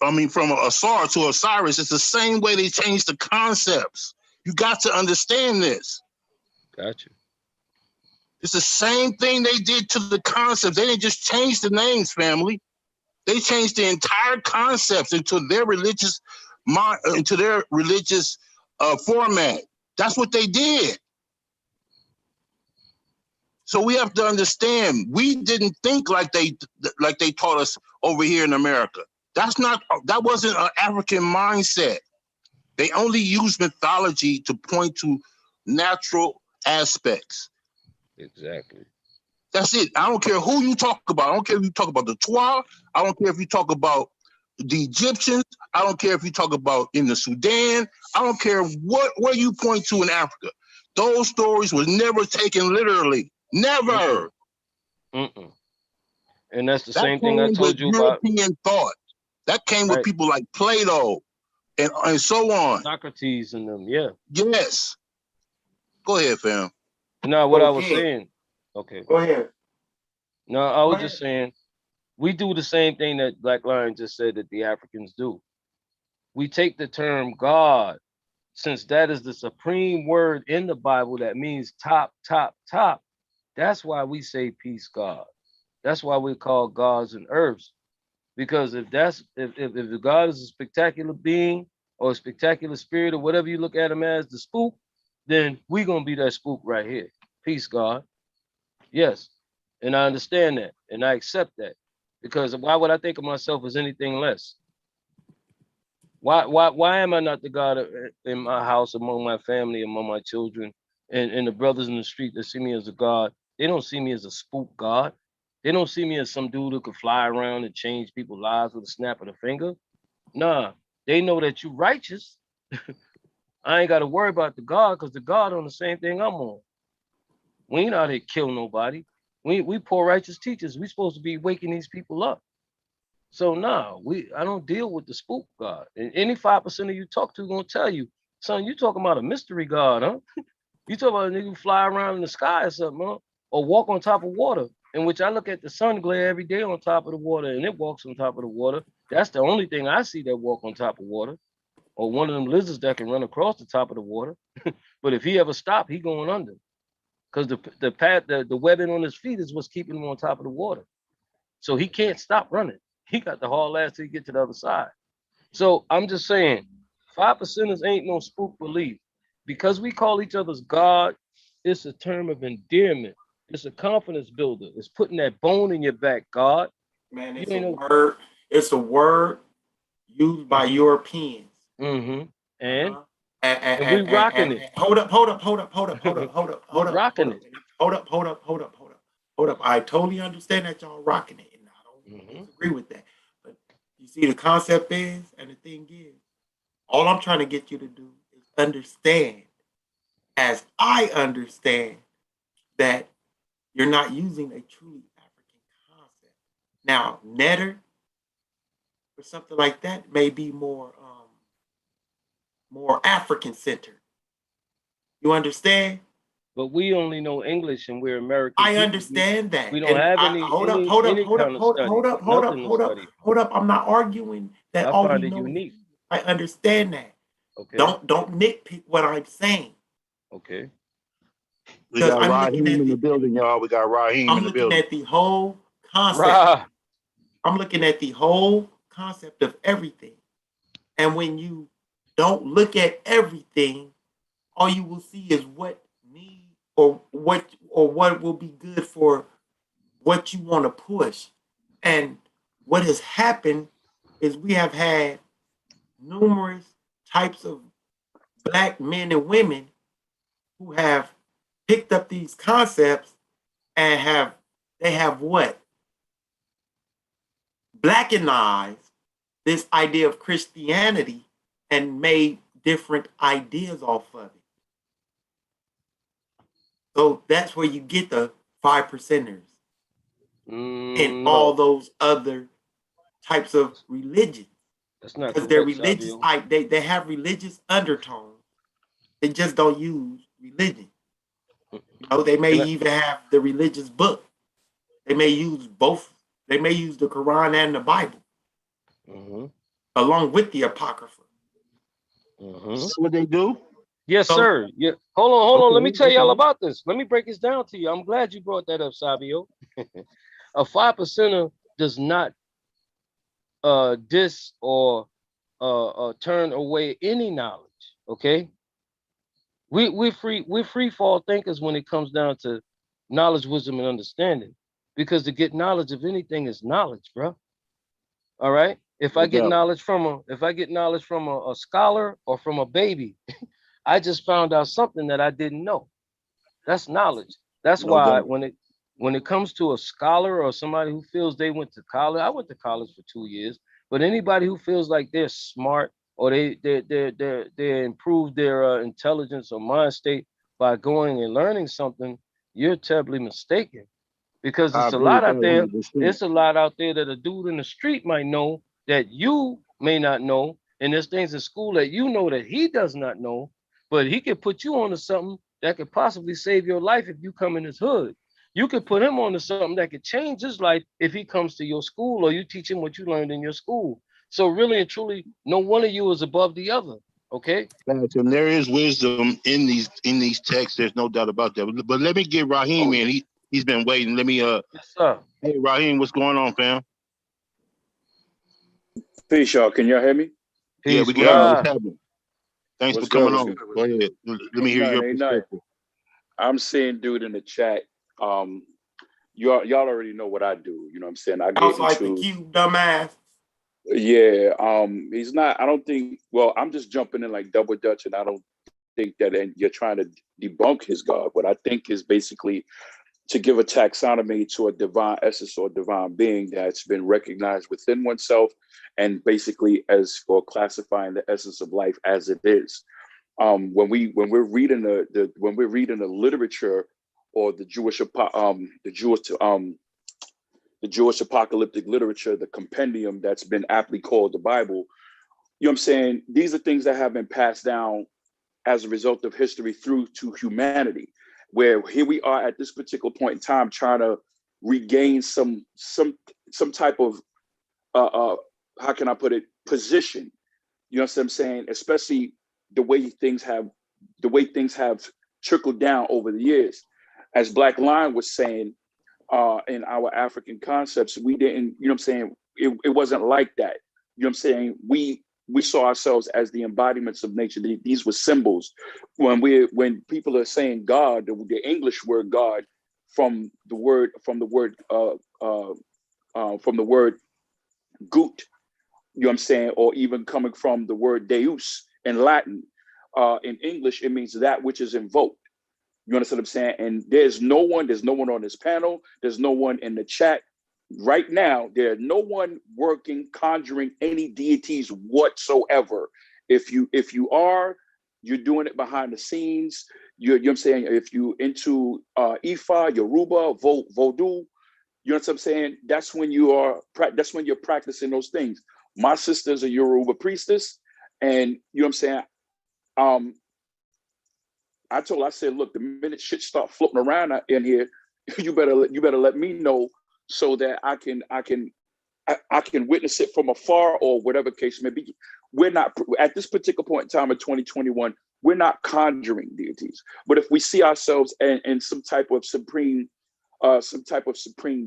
from Asar to Osiris. It's the same way they changed the concepts. You got to understand this. Gotcha. It's the same thing they did to the concepts. They didn't just change the names, family. They changed the entire concepts into their religious format. That's what they did. So we have to understand, we didn't think like they taught us over here in America. That wasn't an African mindset. They only used mythology to point to natural aspects. Exactly. That's it. I don't care who you talk about. I don't care if you talk about the Twa. I don't care if you talk about the Egyptians. I don't care if you talk about in the Sudan. I don't care where you point to in Africa. Those stories were never taken literally. Never. Mm-mm. And that's the That same thing I came with told you about. European thought. That came with Right. people like Plato and so on. Socrates and them, yeah. Yes. Go ahead, fam. Now, what I was Okay. saying, okay. Go ahead. No, I was Go just ahead. saying, we do the same thing that Black Lion just said that the Africans do. We take the term God, since that is the supreme word in the Bible that means top, top, top. That's why we say peace, God. That's why we call gods and earths. Because if the God is a spectacular being or a spectacular spirit or whatever you look at him as, the spook, then we gonna be that spook right here. Peace, God. Yes. And I understand that and I accept that. Because why would I think of myself as anything less? Why am I not the God in my house, among my family, among my children, and the brothers in the street that see me as a God? They don't see me as a spook God. They don't see me as some dude who could fly around and change people's lives with a snap of the finger. Nah, they know that you righteous. I ain't got to worry about the God because the God on the same thing I'm on. We ain't out here kill nobody. We poor righteous teachers. We supposed to be waking these people up. So nah, I don't deal with the spook God. And any 5% of you talk to gonna tell you, son, you talking about a mystery God, huh? You talking about a nigga who fly around in the sky or something, huh? Or walk on top of water, in which I look at the sun glare every day on top of the water and it walks on top of the water. That's the only thing I see that walk on top of water. Or one of them lizards that can run across the top of the water. But if he ever stop, he going under. Because the webbing on his feet is what's keeping him on top of the water. So he can't stop running. He got the haul ass till he get to the other side. So I'm just saying, 5%ers ain't no spook belief. Because we call each other's God, it's a term of endearment. It's a confidence builder. It's putting that bone in your back, God. Man, You it's a ain't no. word. It's a word used by Europeans. Mm-hmm. Uh-huh. And we rocking it. Hold up. We rocking it. Hold up. I totally understand that y'all rocking it, and I don't disagree with that. But you see, the concept is, and the thing is, all I'm trying to get you to do is understand, as I understand, that you're not using a truly African concept. Now, netter or something like that may be more African centered. You understand? But we only know English and we're American I people. understand that. We don't And have hold up. any kind of studies, nothing to study. I'm not arguing that I all we find it know is unique. I understand that. Okay. Don't nitpick what I'm saying. Okay. We Because got Raheem in the building, y'all. We got Raheem I'm in the looking building. at the whole concept. Rah. I'm looking at the whole concept of everything. And when you don't look at everything, all you will see is what need or what will be good for what you want to push. And what has happened is we have had numerous types of Black men and women who have picked up these concepts and they have what? Blackenized this idea of Christianity and made different ideas off of it. So that's where you get the 5%ers and all No, those other types of religions. that's not Because they're correct, religious, Sabio. they have religious undertones. They just don't use religion. You know, they may Can I, even have the religious book. They may use both. They may use the Quran and the Bible along with the Apocrypha. That's what they do. Yes, So sir. Yeah. Hold on. Let me tell y'all Okay. about this. Let me break this down to you. I'm glad you brought that up, Sabio. A 5%er does not diss or turn away any knowledge. Okay. We're free fall thinkers when it comes down to knowledge, wisdom, and understanding. Because to get knowledge of anything is knowledge, bro. All right. If I No get doubt. knowledge from a scholar or from a baby, I just found out something that I didn't know. That's knowledge. That's No why doubt. when it comes to a scholar or somebody who feels they went to college, I went to college for 2 years, but anybody who feels like they're smart or they improve their intelligence or mind state by going and learning something, you're terribly mistaken because I it's a agree lot with that out there. 100%. It's a lot out there that a dude in the street might know that you may not know, and there's things in school that you know that he does not know, but he could put you onto something that could possibly save your life if you come in his hood. You could put him onto something that could change his life if he comes to your school or you teach him what you learned in your school. So really and truly, no one of you is above the other. Okay. Facts. And there is wisdom in these texts. There's no doubt about that. But let me get Raheem Oh, in. He's been waiting. Let me Yes, sir. Hey Raheem, what's going on, fam? Peace, y'all. Can y'all hear me? Yeah, we Peace. can What hear you. What's up? happening? Thanks for What's good? coming What's on. good? Go ahead. Let me Ain't hear nothing. your Ain't nothing. perspective. I'm seeing dude in the chat. Y'all already know what I do. You know what I'm saying? I get off like the into cube, dumbass. yeah. He's not. I don't think. Well, I'm just jumping in like double dutch, and I don't think that. And you're trying to debunk his God. What I think is basically to give a taxonomy to a divine essence or divine being that's been recognized within oneself, and basically as for classifying the essence of life as it is. When we're reading the literature or the Jewish apocalyptic literature, the compendium that's been aptly called the Bible, you know what I'm saying? These are things that have been passed down as a result of history through to humanity, where here we are at this particular point in time trying to regain some type of how can I put it, position. You know what I'm saying? Especially the way things have the way things have trickled down over the years. As Black Lion was saying, in our African concepts, we didn't, you know what I'm saying? It wasn't like that. You know what I'm saying? We saw ourselves as the embodiments of nature. These were symbols. When people are saying God, the English word God, from the word gut, you know what I'm saying, or even coming from the word deus in Latin. In English, it means that which is invoked. You understand what I'm saying? And there's no one on this panel, there's no one in the chat right now. There's no one working, conjuring any deities whatsoever. If you are, you're doing it behind the scenes. You know what I'm saying? If you into Ifa, Yoruba, Vodou, you know what I'm saying? That's when you're practicing those things. My sister's a Yoruba priestess, and you know what I'm saying? Um, I said, look, the minute shit start floating around in here, you better let me know so that I can witness it from afar or whatever case may be. We're not at this particular point in time in 2021. We're not conjuring deities, but if we see ourselves in some type of supreme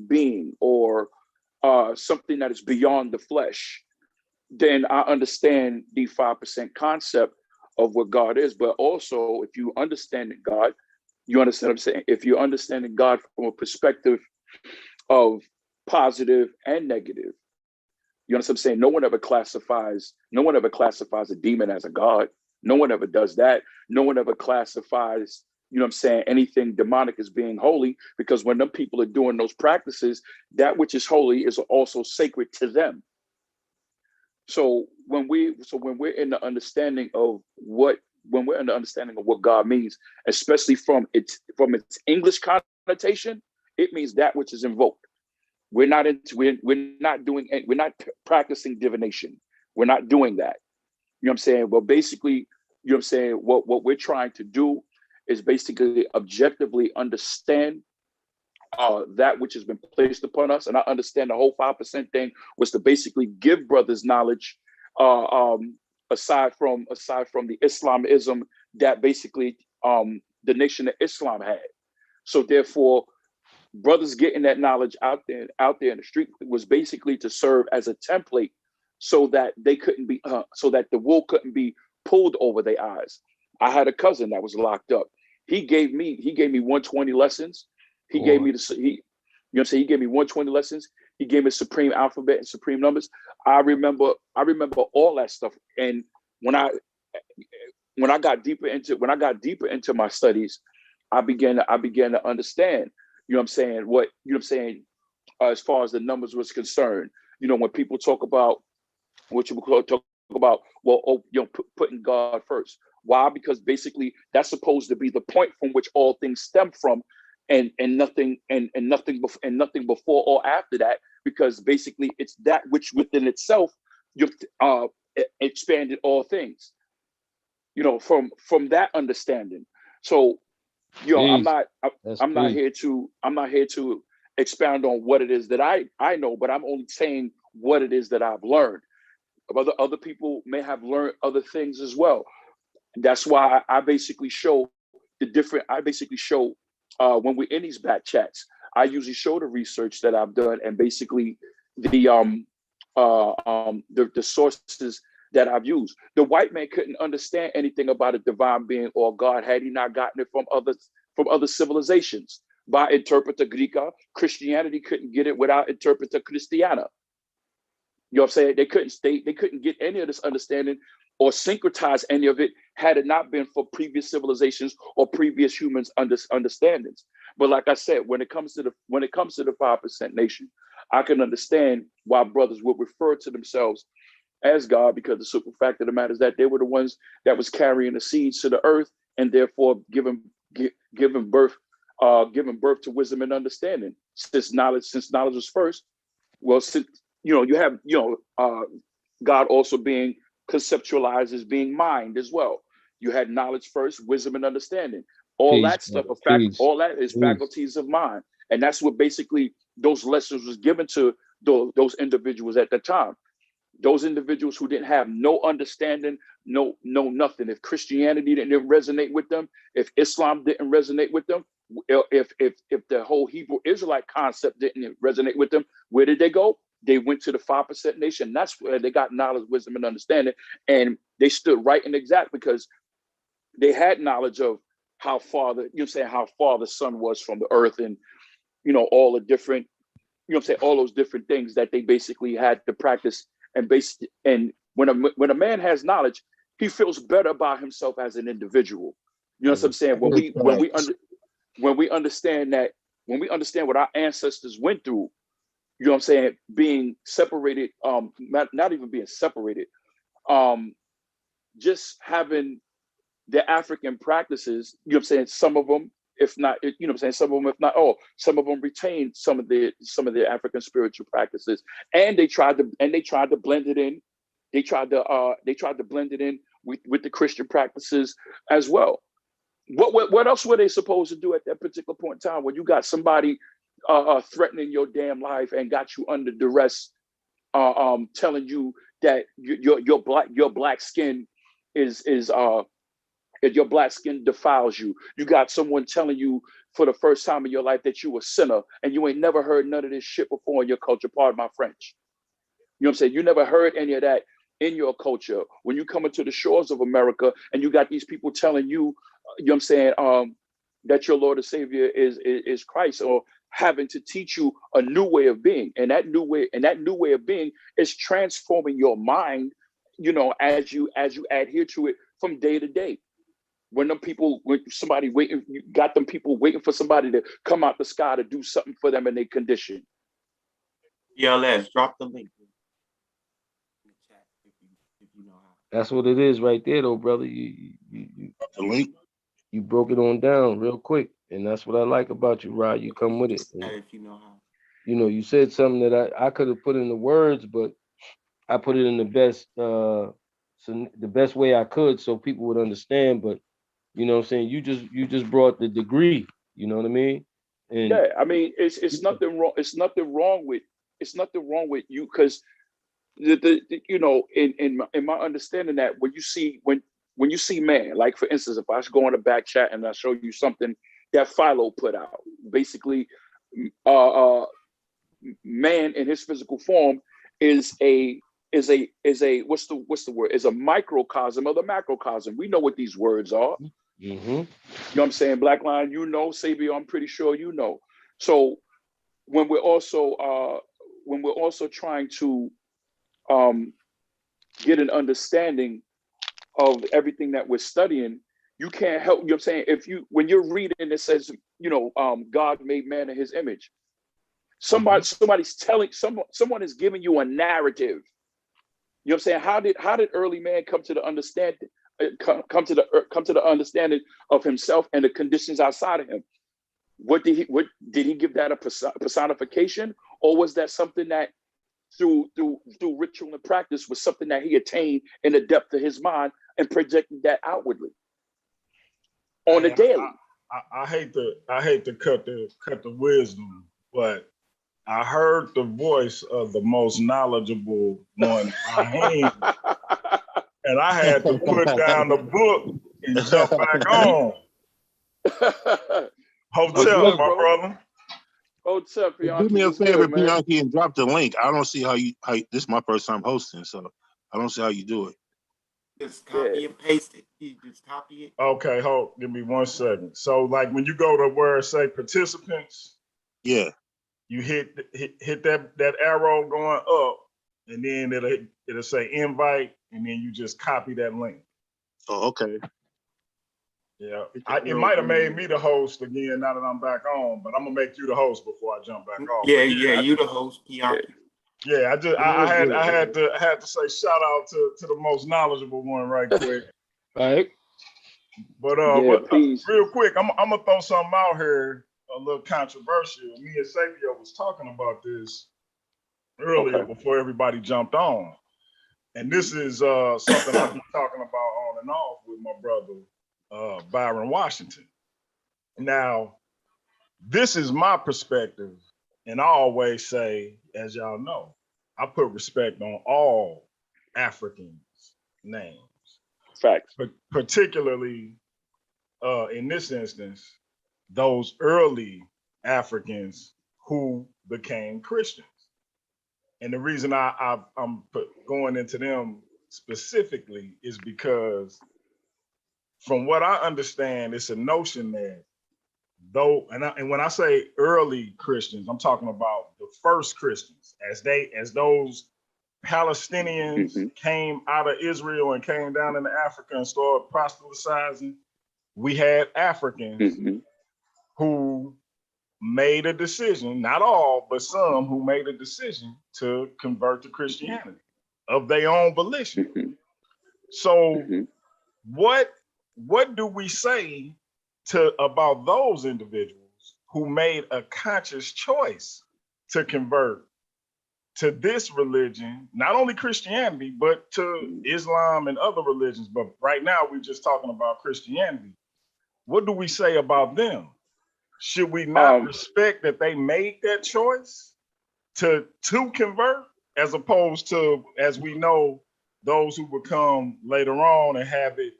being or something that is beyond the flesh, then I understand the 5% concept of what God is. But also, if you understand God, you understand what I'm saying? If you're understanding God from a perspective of positive and negative, you understand what I'm saying? No one ever classifies a demon as a God. No one ever does that. No one ever classifies, you know what I'm saying, anything demonic as being holy, because when them people are doing those practices, that which is holy is also sacred to them. So when we're in the understanding of what when we're in the understanding of what God means, especially from its English connotation, it means that which is invoked. We're not practicing divination. We're not doing that. You know what I'm saying? Well, basically, you know what I'm saying, what we're trying to do is basically objectively understand that which has been placed upon us. And I understand the whole 5% thing was to basically give brothers knowledge, uh, um, aside from the Islamism that basically the nation of Islam had. So therefore, brothers getting that knowledge out there in the street was basically to serve as a template so that they couldn't be so that the wool couldn't be pulled over their eyes. I had a cousin that was locked up. He gave me 120 lessons. He gave me what I'm saying? He gave me 120 lessons. He gave me supreme alphabet and supreme numbers. I remember all that stuff. And when I got deeper into my studies, I began to understand, as far as the numbers was concerned. When people talk about putting God first. Why? Because basically that's supposed to be the point from which all things stem from, and nothing before or after that, because basically it's that which within itself you've expanded all things. From that understanding. So, I'm not here to expound on what it is that I know, but I'm only saying what it is that I've learned. Other people may have learned other things as well. That's why I basically show when we're in these back chats, I usually show the research that I've done and basically the sources that I've used. The white man couldn't understand anything about a divine being or God had he not gotten it from other civilizations. By Interpreter Greca, Christianity couldn't get it without Interpreter Christiana. You know what I'm saying? They couldn't get any of this understanding or syncretize any of it had it not been for previous civilizations or previous humans' understandings. But like I said, when it comes to the 5% nation, I can understand why brothers would refer to themselves as God, because the simple fact of the matter is that they were the ones that was carrying the seeds to the earth and therefore giving birth to wisdom and understanding. Since knowledge was first, well, since you have God also being conceptualized as being mind as well. You had knowledge first, wisdom and understanding. All that stuff, all that is faculties of mind, and that's what basically those lessons was given to those individuals at the time. Those individuals who didn't have no understanding, no nothing. If Christianity didn't resonate with them, if Islam didn't resonate with them, if the whole Hebrew Israelite concept didn't resonate with them, where did they go? They went to the 5% nation. That's where they got knowledge, wisdom, and understanding. And they stood right and exact because they had knowledge of how far the sun was from the earth, and all the different, all those different things that they basically had to practice. And when a man has knowledge, he feels better about himself as an individual. You know what I'm saying? When we understand what our ancestors went through, you know what I'm saying, being separated, not even being separated, just having the African practices, you know what I'm saying, some of them, if not, you know what I'm saying, some of them, if not all, some of them retained some of the African spiritual practices, and they tried to blend it in. They tried to blend it in with the Christian practices as well. What else were they supposed to do at that particular point in time when you got somebody threatening your damn life and got you under duress, telling you that your black skin your black skin defiles you. You got someone telling you for the first time in your life that you a sinner, and you ain't never heard none of this shit before in your culture. Pardon my French. You know what I'm saying? You never heard any of that in your culture. When you come into the shores of America and you got these people telling you, you know what I'm saying, that your Lord and Savior is Christ, or having to teach you a new way of being. And that new way of being is transforming your mind, as you adhere to it from day to day. When somebody waiting, you got them people waiting for somebody to come out the sky to do something for them in their condition. let's drop the link in the chat if you know how. That's what it is right there, though, brother. You The link. You broke it on down real quick, and that's what I like about you, Rod. You come with it. And, If you know how. you said something that I could have put in the words, but I put it in the best way I could so people would understand. But you know what I'm saying? You just brought the degree, you know what I mean? And yeah, I mean, it's nothing wrong. It's nothing wrong with you, because in my understanding that when you see man, like for instance, if I should go on a back chat and I show you something that Philo put out, basically, man in his physical form is a is a what's the word? Is a microcosm of the macrocosm. We know what these words are. You know what I'm saying? Black Line, you know, Sabio, I'm pretty sure you know. So when we're also trying to get an understanding of everything that we're studying, you can't help, you know what I'm saying? When you're reading, it says, you know, God made man in his image. Somebody's telling, someone is giving you a narrative. You know what I'm saying? How did early man come to the understanding, come to the understanding of himself and the conditions outside of him? What did he give that a personification, or was that something that through ritual and practice was something that he attained in the depth of his mind and projected that outwardly on a daily? I hate to cut the wisdom, but I heard the voice of the most knowledgeable one I had, and I had to put down the book and jump back on. Hotel, my brother. Hotel, do me a favor, Bianchi, and drop the link. I don't see how this is my first time hosting, so I don't see how you do it. Just copy and paste it. You just copy it. Okay, give me 1 second. So, like when you go to where it say participants, yeah, you hit that arrow going up, and then it'll say invite, and then you just copy that link. Oh, okay. Yeah, it might have made me the host again now that I'm back on, but I'm gonna make you the host before I jump back off. Yeah, you the host, Bianchi. Yeah, I had to say shout out to the most knowledgeable one right quick. Right. But real quick, I'm gonna throw something out here, a little controversial. Me and Sabio was talking about this earlier before everybody jumped on, and this is something I've been talking about on and off with my brother Byron Washington. Now, this is my perspective, and I always say, as y'all know, I put respect on all Africans' names. Facts. But particularly in this instance, those early Africans who became Christians. And the reason I'm going into them specifically is because from what I understand, it's a notion that and when I say early Christians, I'm talking about the first Christians, as those Palestinians came out of Israel and came down into Africa and started proselytizing. We had Africans who made a decision, not all, but some who made a decision to convert to Christianity of their own volition. So what do we say about those individuals who made a conscious choice to convert to this religion, not only Christianity, but to Islam and other religions? But right now we're just talking about Christianity. What do we say about them? Should we not respect that they made that choice to convert, as opposed to, as we know, those who would come later on and have it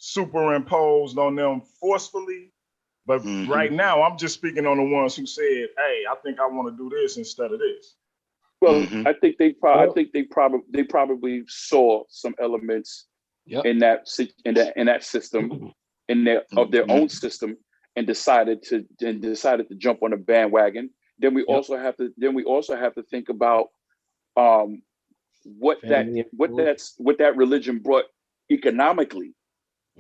superimposed on them forcefully? But right now, I'm just speaking on the ones who said, "Hey, I think I want to do this instead of this." Well, I think they probably saw some elements in that system, of their own system, and decided to jump on a bandwagon. Then we also have to think about what that religion brought economically.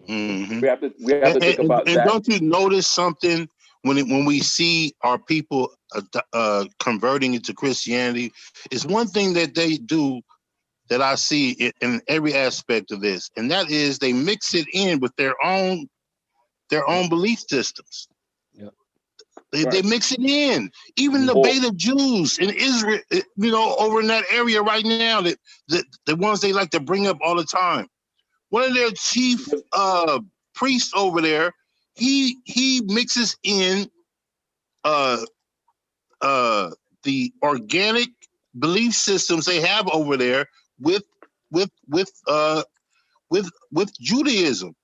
We have to think about that. And don't you notice something when we see our people converting into Christianity? It's one thing that they do that I see in every aspect of this, and that is they mix it in with their own belief systems. They mix it in. Even the Beta Jews in Israel, over in that area right now, that the ones they like to bring up all the time. One of their chief priests over there, he mixes in the organic belief systems they have over there with Judaism.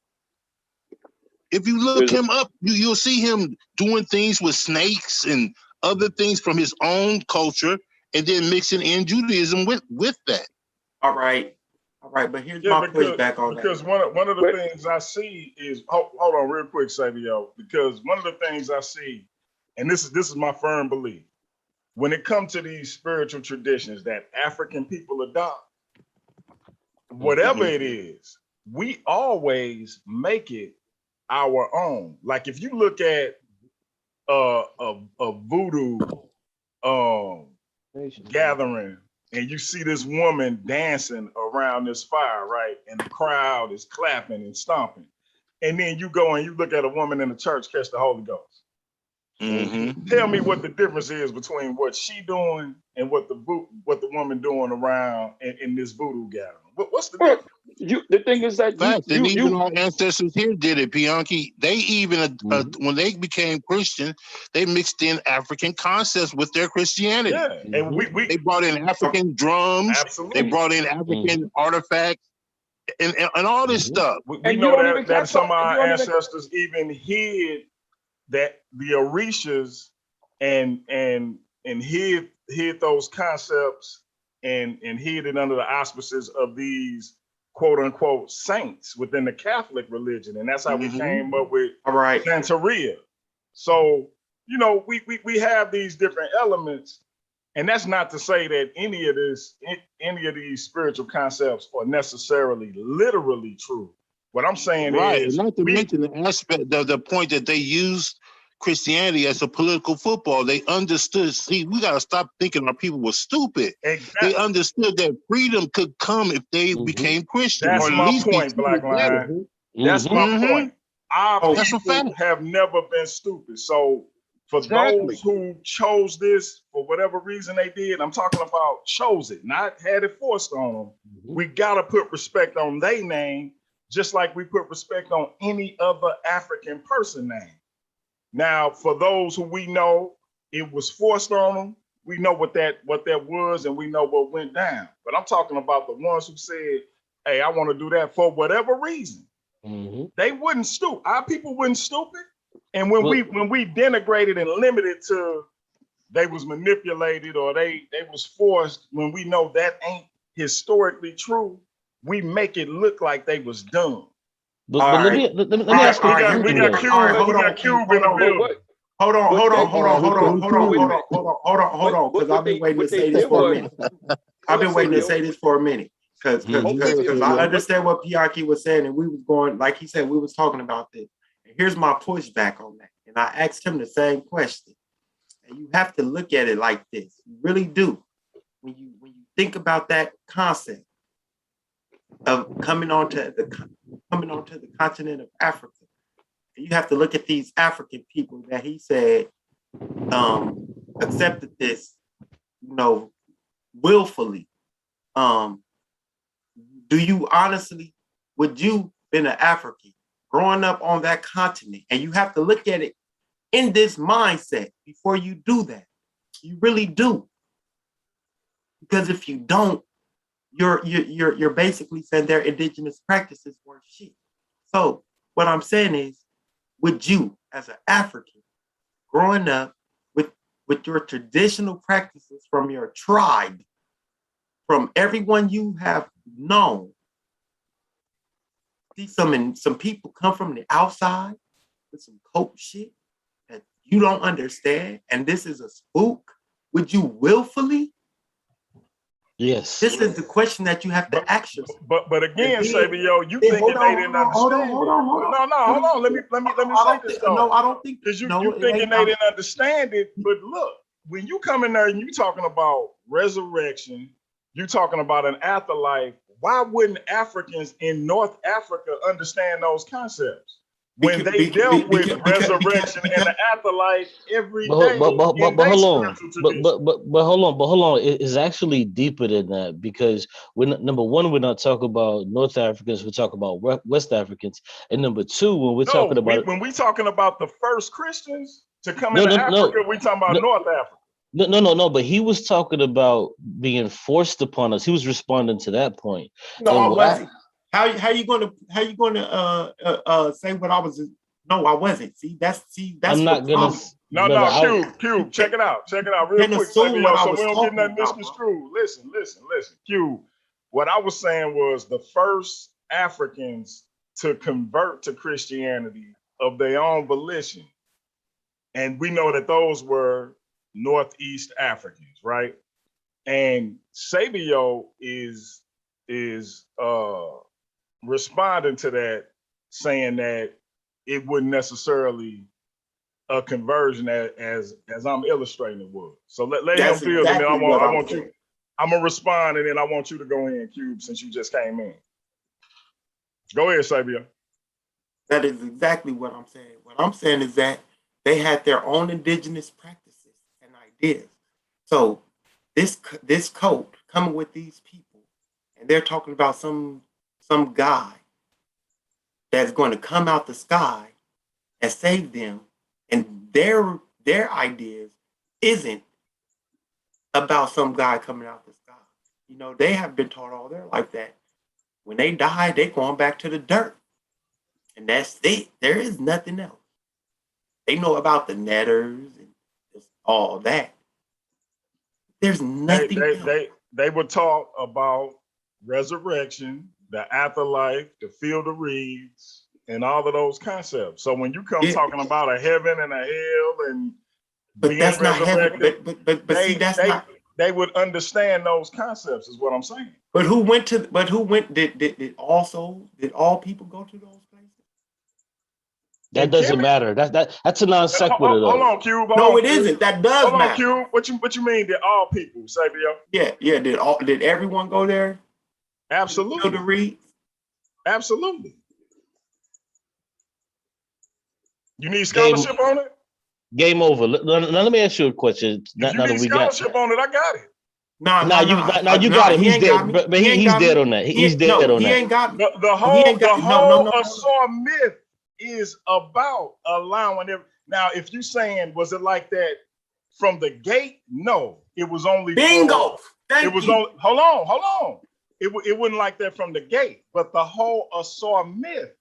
If you look him up, you'll see him doing things with snakes and other things from his own culture, and then mixing in Judaism with that. All right. But here's Yeah, my pushback on because that. one of the things I see is hold on real quick, Savio, because one of the things I see, and this is my firm belief, when it comes to these spiritual traditions that African people adopt, whatever it is, we always make it our own. Like if you look at a voodoo gathering and you see this woman dancing around this fire, right? And the crowd is clapping and stomping. And then you go and you look at a woman in the church catch the Holy Ghost. Tell me what the difference is between what she doing and what the woman doing around in this voodoo gathering. What's the difference? The thing is that even our ancestors here did it, Bianchi. They even when they became Christian, they mixed in African concepts with their Christianity. Yeah, and they brought in African drums. Absolutely. They brought in African artifacts and all this stuff. We know that some of our ancestors even hid that the Orishas and hid those concepts and hid it under the auspices of these quote unquote saints within the Catholic religion, and that's how we came up with Santeria. So we have these different elements, and that's not to say that any of these spiritual concepts are necessarily literally true. What I'm saying is, not to mention the aspect of the point that they used Christianity as a political football. They understood. See, we got to stop thinking our people were stupid. Exactly. They understood that freedom could come if they became Christian. That's or at my least point, Black Line. That's my point. Our people have never been stupid. So for those who chose this for whatever reason they did, I'm talking about chose it, not had it forced on them. We got to put respect on their name, just like we put respect on any other African person name. Now, for those who we know it was forced on them, we know what that was, and we know what went down. But I'm talking about the ones who said, "Hey, I want to do that for whatever reason." They wouldn't stoop. Our people wouldn't stupid. And when we denigrated and limited to they was manipulated or they was forced, when we know that ain't historically true, we make it look like they was dumb. But let me ask you. We got Cube in the building. Hold on, because I've been waiting to say this for a minute. I've been waiting to say this for a minute. Because I understand what Piaki was saying, and we was going, like he said, we was talking about this. And here's my pushback on that. And I asked him the same question. And you have to look at it like this. You really do. When you think about that concept of coming onto the continent of Africa, you have to look at these African people that he said accepted this, willfully. Do you honestly, would you been an African growing up on that continent, and you have to look at it in this mindset before you do that? You really do. Because if you don't, you're basically saying their indigenous practices weren't shit. So what I'm saying is, would you, as an African, growing up with your traditional practices from your tribe, from everyone you have known, see some people come from the outside with some coke shit that you don't understand, and this is a spook? Would you willfully? Yes. This is the question that you have to ask yourself. But again, Savio, you thinking they didn't understand. Hold on. Let me say this though. No, I don't think. Because you thinking they didn't understand it. But look, when you come in there and you talking about resurrection, you talking about an afterlife. Why wouldn't Africans in North Africa understand those concepts? When they dealt with resurrection and the afterlife every day. But hold on. It's actually deeper than that, because number one, we're not talking about North Africans, we're talking about West Africans, and number two, when we're talking about when we talking about the first Christians to come into Africa, we talking about North Africa. No. But he was talking about being forced upon us. He was responding to that point. No, I wasn't. How you gonna say what I was? No, I wasn't. That's. I'm not gonna. No, Q, check it out real quick. So we don't get nothing misconstrued. Listen, Q. what I was saying was the first Africans to convert to Christianity of their own volition. And we know that those were Northeast Africans, right? And Sabio is responding to that, saying that it wouldn't necessarily a conversion as I'm illustrating it would. So let him feel, exactly, and then I want you. I'm gonna respond, and then I want you to go in, Cube, since you just came in. Go ahead, Sabio. That is exactly what I'm saying. What I'm saying is that they had their own indigenous practices and ideas. So this cult coming with these people, and they're talking about some guy that's going to come out the sky and save them, and their ideas isn't about some guy coming out the sky. You know, they have been taught all their life that when they die, they're going back to the dirt. And that's it. There is nothing else. They know about the netters and just all that. There's nothing else. They were taught about resurrection, the afterlife, the field of reeds, and all of those concepts. So when you come talking about a heaven and a hell and but that's not heaven. But see, that's not. They would understand those concepts, is what I'm saying. But who went? Did all people go to those places? That doesn't matter. That's a non sequitur. Hold on, Cube. No, it isn't. That does matter. Hold on, Cube. What you mean? Did all people, Sabio? Yeah. Did everyone go there? Absolutely. To read? Absolutely. You need scholarship on it? Game over. Now let me ask you a question. If you need scholarship on it, I got it. You got him. He's dead. But he's dead on that. He's dead on that. He ain't got me. The whole Asar myth is about allowing them. Now, if you're saying, was it like that from the gate? No, it was only bingo. Hold on. It wasn't like that from the gate. But the whole Asar myth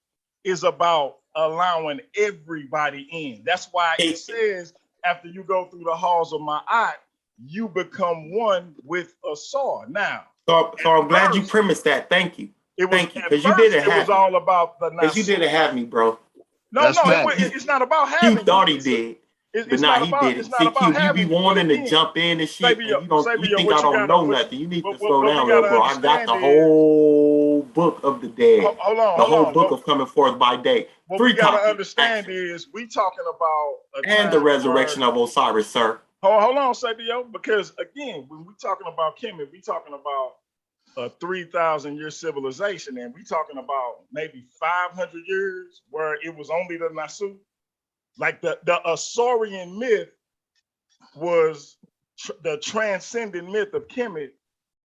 is about allowing everybody in. That's why it says after you go through the halls of Ma'at, you become one with Asar. Now, so I'm glad you premised that. Thank you. Thank you, because you didn't have me. It was all about the. Because you didn't have me, bro. No, it's not about having. You thought he did. But now he didn't. See, Q, you be wanting to jump in and shit, and you think I don't know nothing. You need to slow down, little bro. I got the whole book of the dead. Hold on. The whole book of coming forth by day. What we gotta understand is we talking about and the resurrection of Osiris, sir. Hold on, Sabio, because again, when we talking about Kemet, we talking about a 3,000-year civilization, and we talking about maybe 500 years where it was only the Nasu. Like the Asarian myth was the transcendent myth of Kemet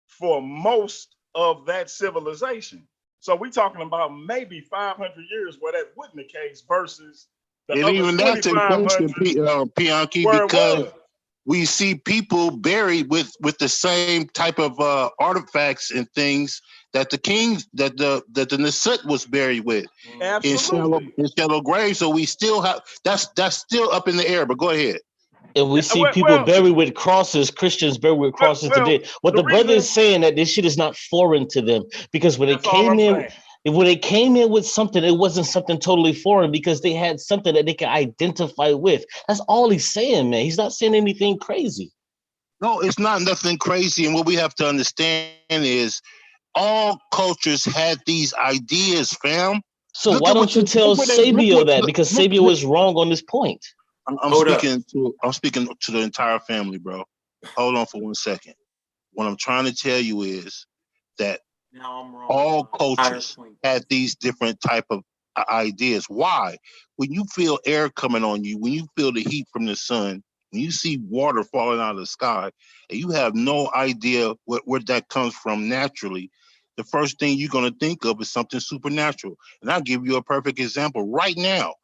for most of that civilization. So we talking about maybe 500 years where that wasn't the case versus the and other even that's in question, Pianki, because we see people buried with the same type of artifacts and things that the kings, that the Nasut was buried with. Absolutely. in shallow graves. So we still have that's still up in the air. But go ahead. And we see people buried with crosses, Christians buried with crosses today. What the brother is saying, that this shit is not foreign to them, because when they came in with something, it wasn't something totally foreign, because they had something that they could identify with. That's all he's saying, man. He's not saying anything crazy. No, it's not nothing crazy. And what we have to understand is all cultures had these ideas, fam. So why don't you tell Sabio that? Because Sabio is wrong on this point. I'm speaking to the entire family, bro. Hold on for 1 second. What I'm trying to tell you is that all cultures had these different type of ideas. Why? When you feel air coming on you, when you feel the heat from the sun, when you see water falling out of the sky, and you have no idea where that comes from naturally, the first thing you're going to think of is something supernatural. And I'll give you a perfect example right now.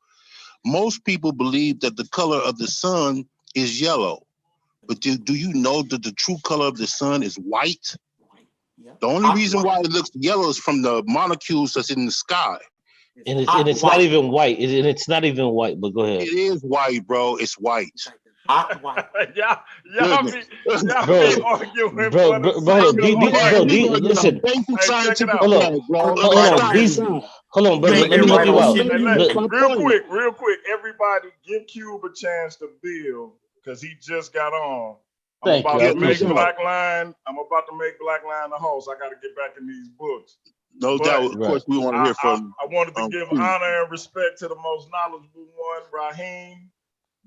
Most people believe that the color of the sun is yellow. But do you know that the true color of the sun is white? The only reason why it looks yellow is from the molecules that's in the sky. And it's not even white. It's not even white, but go ahead. It is white, bro. It's white. Hot white. y'all Goodness. be arguing Bro, for the bro, sake of arguing. listen. Hey, check it out. Hold on, hold on, these, hold on, brother. Ain't Let me help right you on out. shit. Real quick, everybody give Cube a chance to build because he just got on. I'm Thank about you. I to make appreciate it. Black Line. I'm about to make Black Line the host. I got to get back in these books. No doubt. Of course, we want to hear from. I wanted to give honor and respect to the most knowledgeable one, Raheem.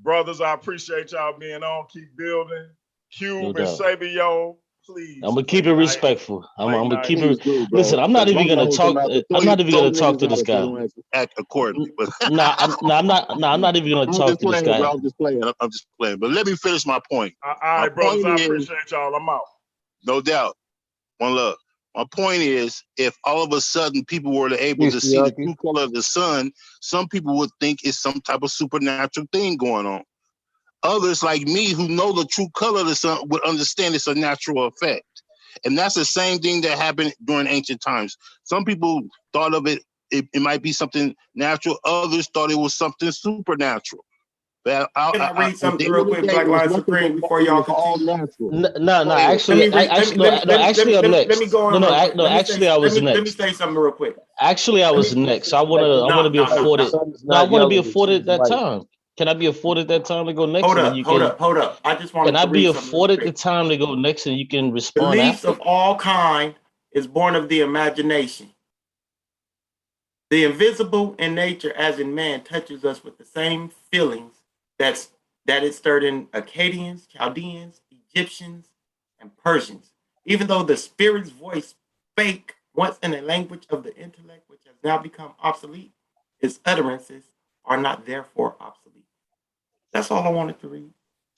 Brothers, I appreciate y'all being on. Keep building. Cube and Sabio, please. I'm gonna keep it respectful. I'm gonna keep it. Listen, I'm But not even gonna talk. I'm not even gonna talk to this guy. Act accordingly. But I'm not even gonna talk to this guy. I'm just playing. I'm just playing. But let me finish my point. All right, brothers, I appreciate y'all. I'm out. No doubt. One love. My point is, if all of a sudden people were able to see the true color of the sun, some people would think it's some type of supernatural thing going on. Others, like me, who know the true color of the sun, would understand it's a natural effect. And that's the same thing that happened during ancient times. Some people thought of it might be something natural. Others thought it was something supernatural. Can I read something real quick, Black Line Supreme, before y'all continue? No, actually, I'm next. Let me go on. I was next. Let me say something real quick. Actually, I was next. I wanna be afforded. I wanna be afforded that time. Can I be afforded that time to go next? Hold up. I just want to. Can I be afforded the time to go next, and you can respond? Beliefs of all kind is born of the imagination. The invisible in nature, as in man, touches us with the same feelings that is stirred in Akkadians, Chaldeans, Egyptians, and Persians. Even though the spirit's voice spake once in a language of the intellect, which has now become obsolete, its utterances are not therefore obsolete. That's all I wanted to read.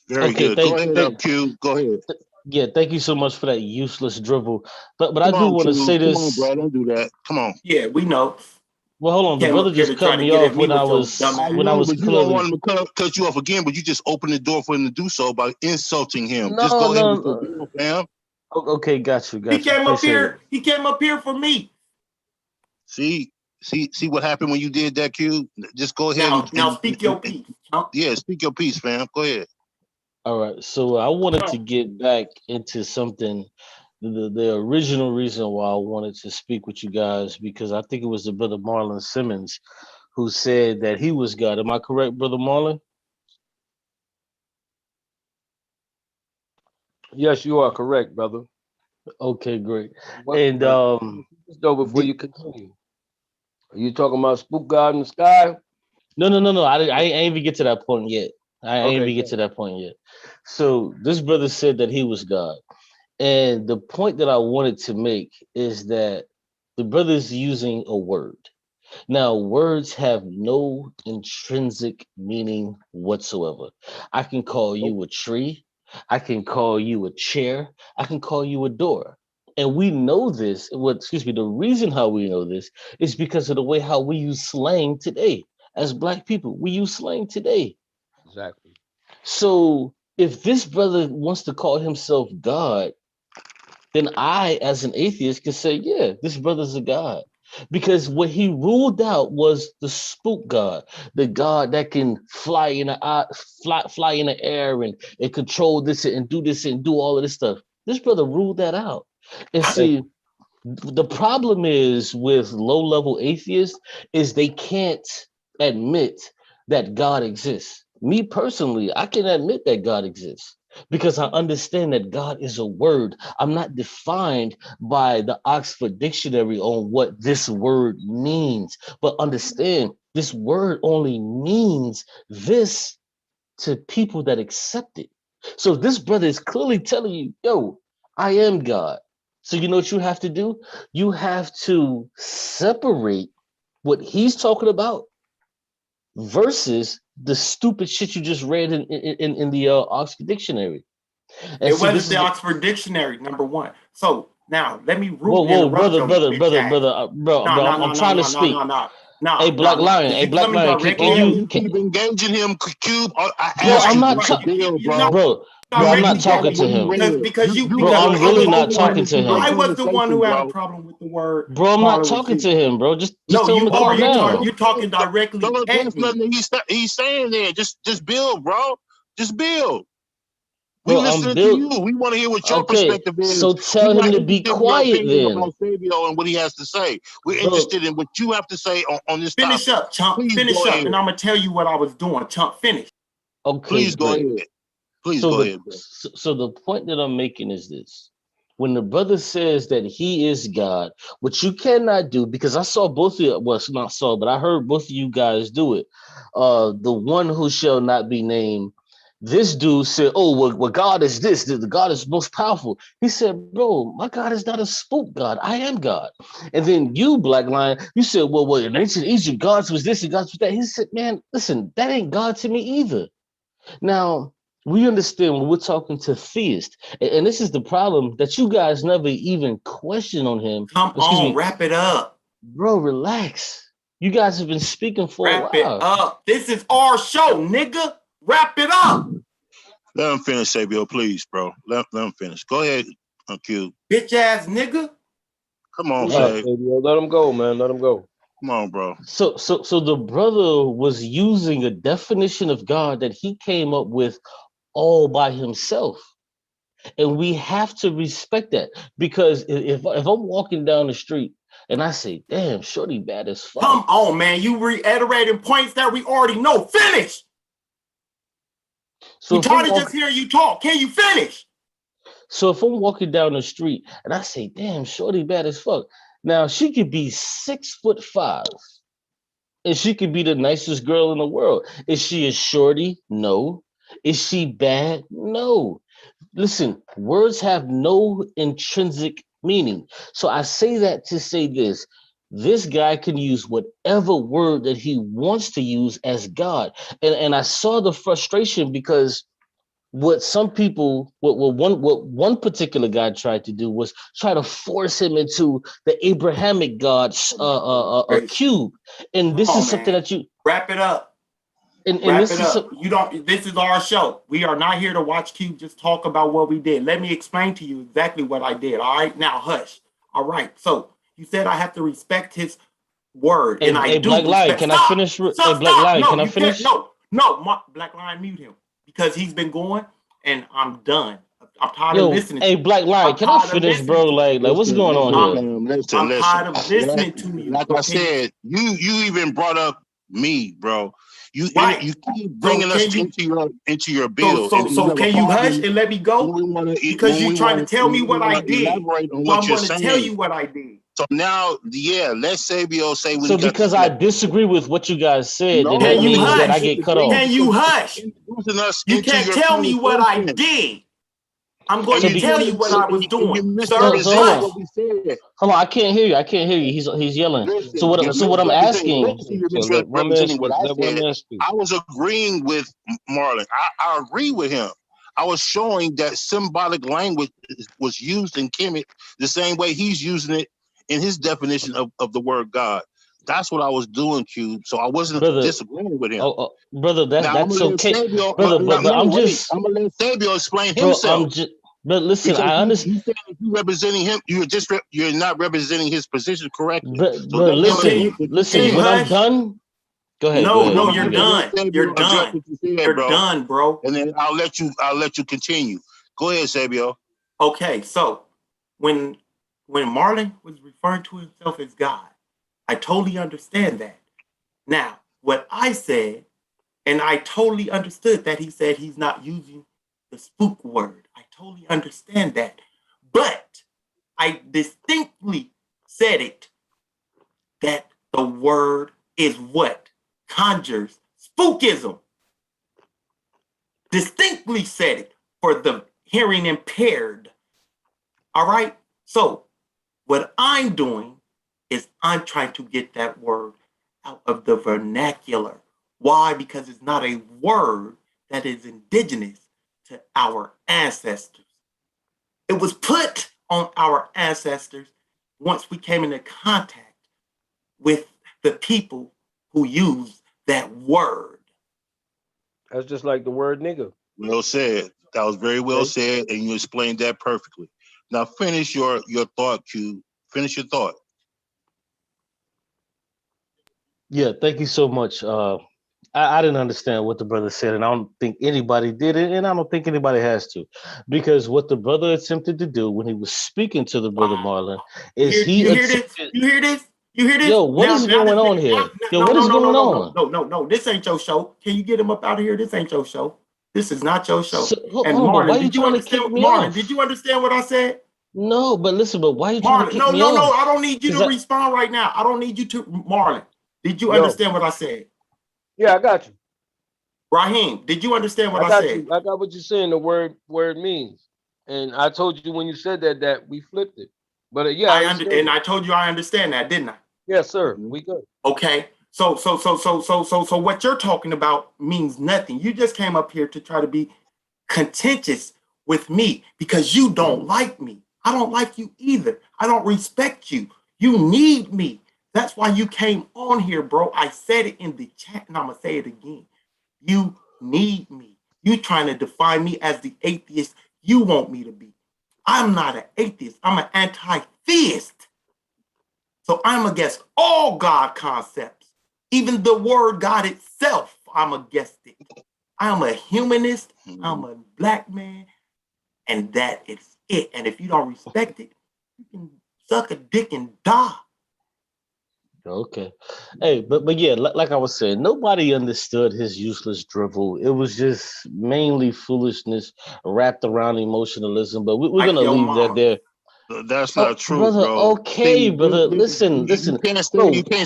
Very good. Go ahead, Q. Go ahead. Yeah, thank you so much for that useless dribble. But I do want to say this. Come on, bro, don't do that. Come on. Yeah, we know. Well, hold on. The brother just cut me off when I was clearly. You don't want him to cut you off again, but you just opened the door for him to do so by insulting him. Just go ahead with your deal, fam. Okay, got you. He came up here. He came up here for me. See what happened when you did that, Q? Just go ahead. Now speak your piece. Yeah, speak your piece, fam. Go ahead. All right. So I wanted to get back into something. The original reason why I wanted to speak with you guys, because I think it was the brother Marlon Simmons who said that he was God. Am I correct, brother Marlon? Yes, you are correct, brother. Okay, great. And so before you continue, are you talking about Spook God in the Sky? No. I ain't even get to that point yet. I ain't even get to that point yet. So this brother said that he was God. And the point that I wanted to make is that the brother's using a word. Now, words have no intrinsic meaning whatsoever. I can call you a tree. I can call you a chair. I can call you a door. And we know this. The reason how we know this is because of the way how we use slang today. As Black people, we use slang today. Exactly. So if this brother wants to call himself God, then I, as an atheist, can say, yeah, this brother's a God. Because what he ruled out was the spook God, the God that can fly in the air and control this and do this and do all of this stuff. This brother ruled that out. And see, the problem is with low-level atheists is they can't admit that God exists. Me personally, I can admit that God exists because I understand that God is a word. I'm not defined by the Oxford Dictionary on what this word means, but understand this word only means this to people that accept it. So this brother is clearly telling you, yo, I am God. So you know what you have to do? You have to separate what he's talking about versus the stupid shit you just read in the Oxford Dictionary. And it wasn't the Oxford Dictionary, number one. So now let me rule. Whoa, brother, I'm trying to speak. No, hey, Black Lion, can you keep engaging him, Cube? I'm not talking, bro. I'm not talking to him. Because I'm really not talking to him. I was the one who had a problem with the word. Bro, I'm not talking to him, bro. Just tell him to calm down. You're talking directly. There's nothing he's saying there. Just build, bro. Just build. We Bro, listening to you. We want to hear what your perspective is. So tell him to be quiet then. About Fabio and what he has to say. We're Bro, interested in what you have to say on this Finish topic. up, Chump. Please Finish up, ahead. and I'm gonna tell you what I was doing. Chump, finish. Okay, please go ahead. Please go ahead. Bro. So the point that I'm making is this. When the brother says that he is God, which you cannot do, because I saw both of you, well, it's not saw, but I heard both of you guys do it. The one who shall not be named, this dude said, oh, well, God is this, the God is most powerful. He said, bro, my God is not a spook God. I am God. And then you, Black Lion, you said, well, in ancient Egypt, gods was this and gods was that. He said, man, listen, that ain't God to me either. Now, we understand when we're talking to theists, and this is the problem that you guys never even question on him. Come on, wrap it up. Bro, relax. You guys have been speaking for a while. Wrap it up. This is our show, nigga. Wrap it up. Let him finish, Sabio, please, bro. Let him finish. Go ahead, Q. Bitch ass nigga. Come on, Sab. Let him go, man. Let him go. Come on, bro. So the brother was using a definition of God that he came up with all by himself. And we have to respect that, because if I'm walking down the street and I say, damn, shorty bad as fuck. Come on, man. You reiterating points that we already know. Finish. So we tired of just hearing you talk. Can you finish? So if I'm walking down the street and I say, damn, shorty bad as fuck. Now she could be 6'5", and she could be the nicest girl in the world. Is she a shorty? No. Is she bad? No. Listen, words have no intrinsic meaning. So I say that to say this. This guy can use whatever word that he wants to use as God. And I saw the frustration, because what one particular guy tried to do was try to force him into the Abrahamic God's cube. And this is something that you wrap it up. And wrap it up. This is our show. We are not here to watch Q just talk about what we did. Let me explain to you exactly what I did. All right, now hush. All right. So you said I have to respect his word, and I do. Black Lion, can I finish? Black Lion, can I finish? No, Black Lion, mute him, because he's been going, and I'm done. I'm tired of listening. Hey, Black Lion, can I finish, bro? Like what's going on here? I'm tired of listening to you. Like I said, you even brought up me, bro. You keep bringing us into your build. So can you hush and let me go? Because you're trying to tell me what I did. So I'm going to tell you what I did. So now, let Sabio say what he got. So because I disagree with what you guys said, then that means that I get cut off. Can you hush? You can't tell me what I did. I'm going to tell you what I was doing. Hold on, I can't hear you. He's yelling. So what I'm asking. I was agreeing with Marlon. I agree with him. I was showing that symbolic language was used in Kemet the same way he's using it in his definition of the word God. That's what I was doing, Q. So I wasn't disagreeing with him. Brother, that's okay. Sabio, brother, but I'm gonna let Sabio explain himself. But listen, because I understand. You said if you're representing him, you're not representing his position correctly. But listen. When I'm done, go ahead. No, you're done. You're done. You're done, bro. And then I'll let you continue. Go ahead, Sabio. Okay, so when Marlon was referring to himself as God, I totally understand that. Now, what I said, and I totally understood that he said he's not using the spook word. I totally understand that. But I distinctly said it, that the word is what conjures spookism. Distinctly said it for the hearing impaired. All right? So what I'm doing is I'm trying to get that word out of the vernacular. Why? Because it's not a word that is indigenous to our ancestors. It was put on our ancestors once we came into contact with the people who use that word. That's just like the word nigga. Well said. That was very well said, and you explained that perfectly. Now finish your thought, Q. Finish your thought. Yeah, thank you so much. I didn't understand what the brother said, and I don't think anybody did it, and I don't think anybody has to, because what the brother attempted to do when he was speaking to the brother Marlon is he You hear this? attempted. You hear this? You hear this? Yo, what is going on here? Yo, what is going on? No. This ain't your show. Can you get him up out of here? This ain't your show. This is not your show. So, And hold on, but why Marlon, you did you trying to kick understand? me Marlon, off? did you understand what I said? No, but listen, but why you trying to Marlon, kick me off? no. I don't need you to respond right now. I don't need you to. Marlon, did you understand what I said? Yeah, I got you. Raheem, did you understand what I said? I got what you're saying. The word means, and I told you when you said that we flipped it. But yeah, I told you I understand that, didn't I? Yes, sir. We good. Okay. So what you're talking about means nothing. You just came up here to try to be contentious with me because you don't like me. I don't like you either. I don't respect you. You need me. That's why you came on here, bro. I said it in the chat and I'm gonna say it again. You need me. You trying to define me as the atheist you want me to be. I'm not an atheist. I'm an anti-theist. So I'm against all God concepts. Even the word God itself, I'm against it. I'm a humanist. I'm a black man. And that is it. And if you don't respect it, you can suck a dick and die. Okay. Hey, but yeah, like I was saying, nobody understood his useless drivel. It was just mainly foolishness wrapped around emotionalism. But we're gonna leave that there. That's not true, brother. bro. Okay, brother. Listen. You can't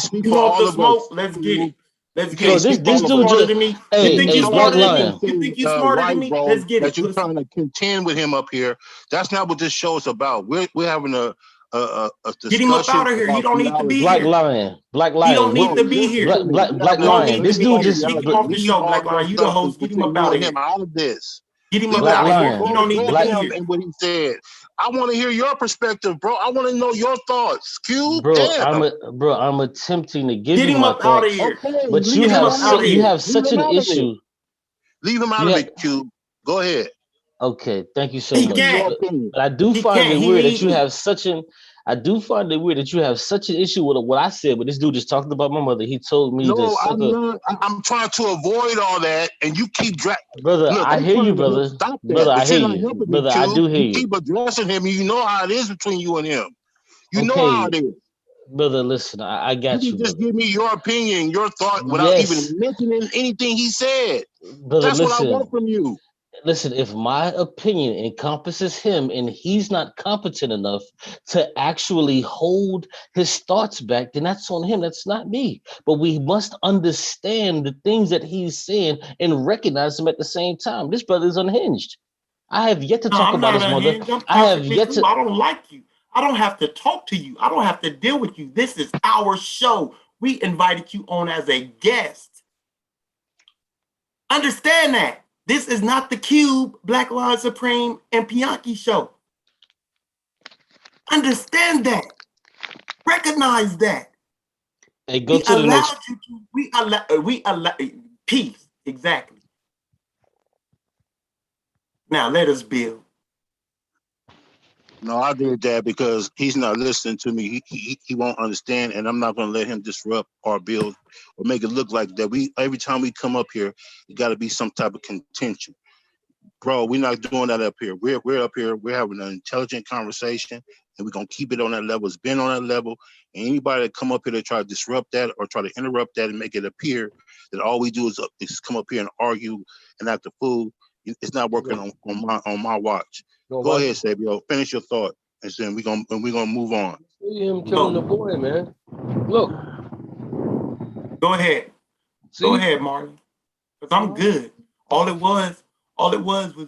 speak for all of us. Let's get it. Let's get it. This dude just. Hey, Black Lion. You think you're smarter than me? Let's get it. That you're trying to contend with him up here. That's not what this show is about. We're having a discussion. Get him up out of here. He don't need to be Black here. Lion. He don't need to be here. Black Lion. This dude just kick him off the show. Black Lion. You the host. Get him up out of here. Out of this. Get him up out of here. He don't need to be here. And what he said. I want to hear your perspective, bro. I want to know your thoughts. Cube, I'm attempting to give you my thoughts. Out of here. Okay, but you have such an issue. Leave him out of it, Cube. Go ahead. Okay, thank you so much. But I do find it weird that you have such an. I do find it weird that you have such an issue with what I said, but this dude just talked about my mother. He told me no, I'm trying to avoid all that, and you keep brother. Look, I hear you, brother. Stop that. Brother, I hear you. Brother, I do hear you. Keep addressing him. You know how it is between you and him. You know how it is. Brother, listen, I got you. Just give me your opinion, your thought, without even mentioning anything he said. Brother, that's what I want from you. Listen, if my opinion encompasses him and he's not competent enough to actually hold his thoughts back, then that's on him. That's not me. But we must understand the things that he's saying and recognize them at the same time. This brother is unhinged. I have yet to talk about his mother. I have yet to. I don't like you. I don't have to talk to you. I don't have to deal with you. This is our show. We invited you on as a guest. Understand that. This is not the Cube, Black Lion Supreme, and Pianki show. Understand that. Recognize that. Hey, go to the next. We allow peace. Exactly. Now let us build. No, I did that because he's not listening to me. He won't understand, and I'm not going to let him disrupt our build or make it look like that. Every time we come up here, it got to be some type of contention, bro. We're not doing that up here. We're up here. We're having an intelligent conversation, and we're gonna keep it on that level. It's been on that level. And anybody that come up here to try to disrupt that or try to interrupt that and make it appear that all we do is come up here and argue and act a fool, it's not working on my watch. Go ahead, Sabio. Finish your thought, and then we're gonna move on. See him killing the boy, man. Look. Go ahead. Go ahead, Marlon. Because I'm good. All it was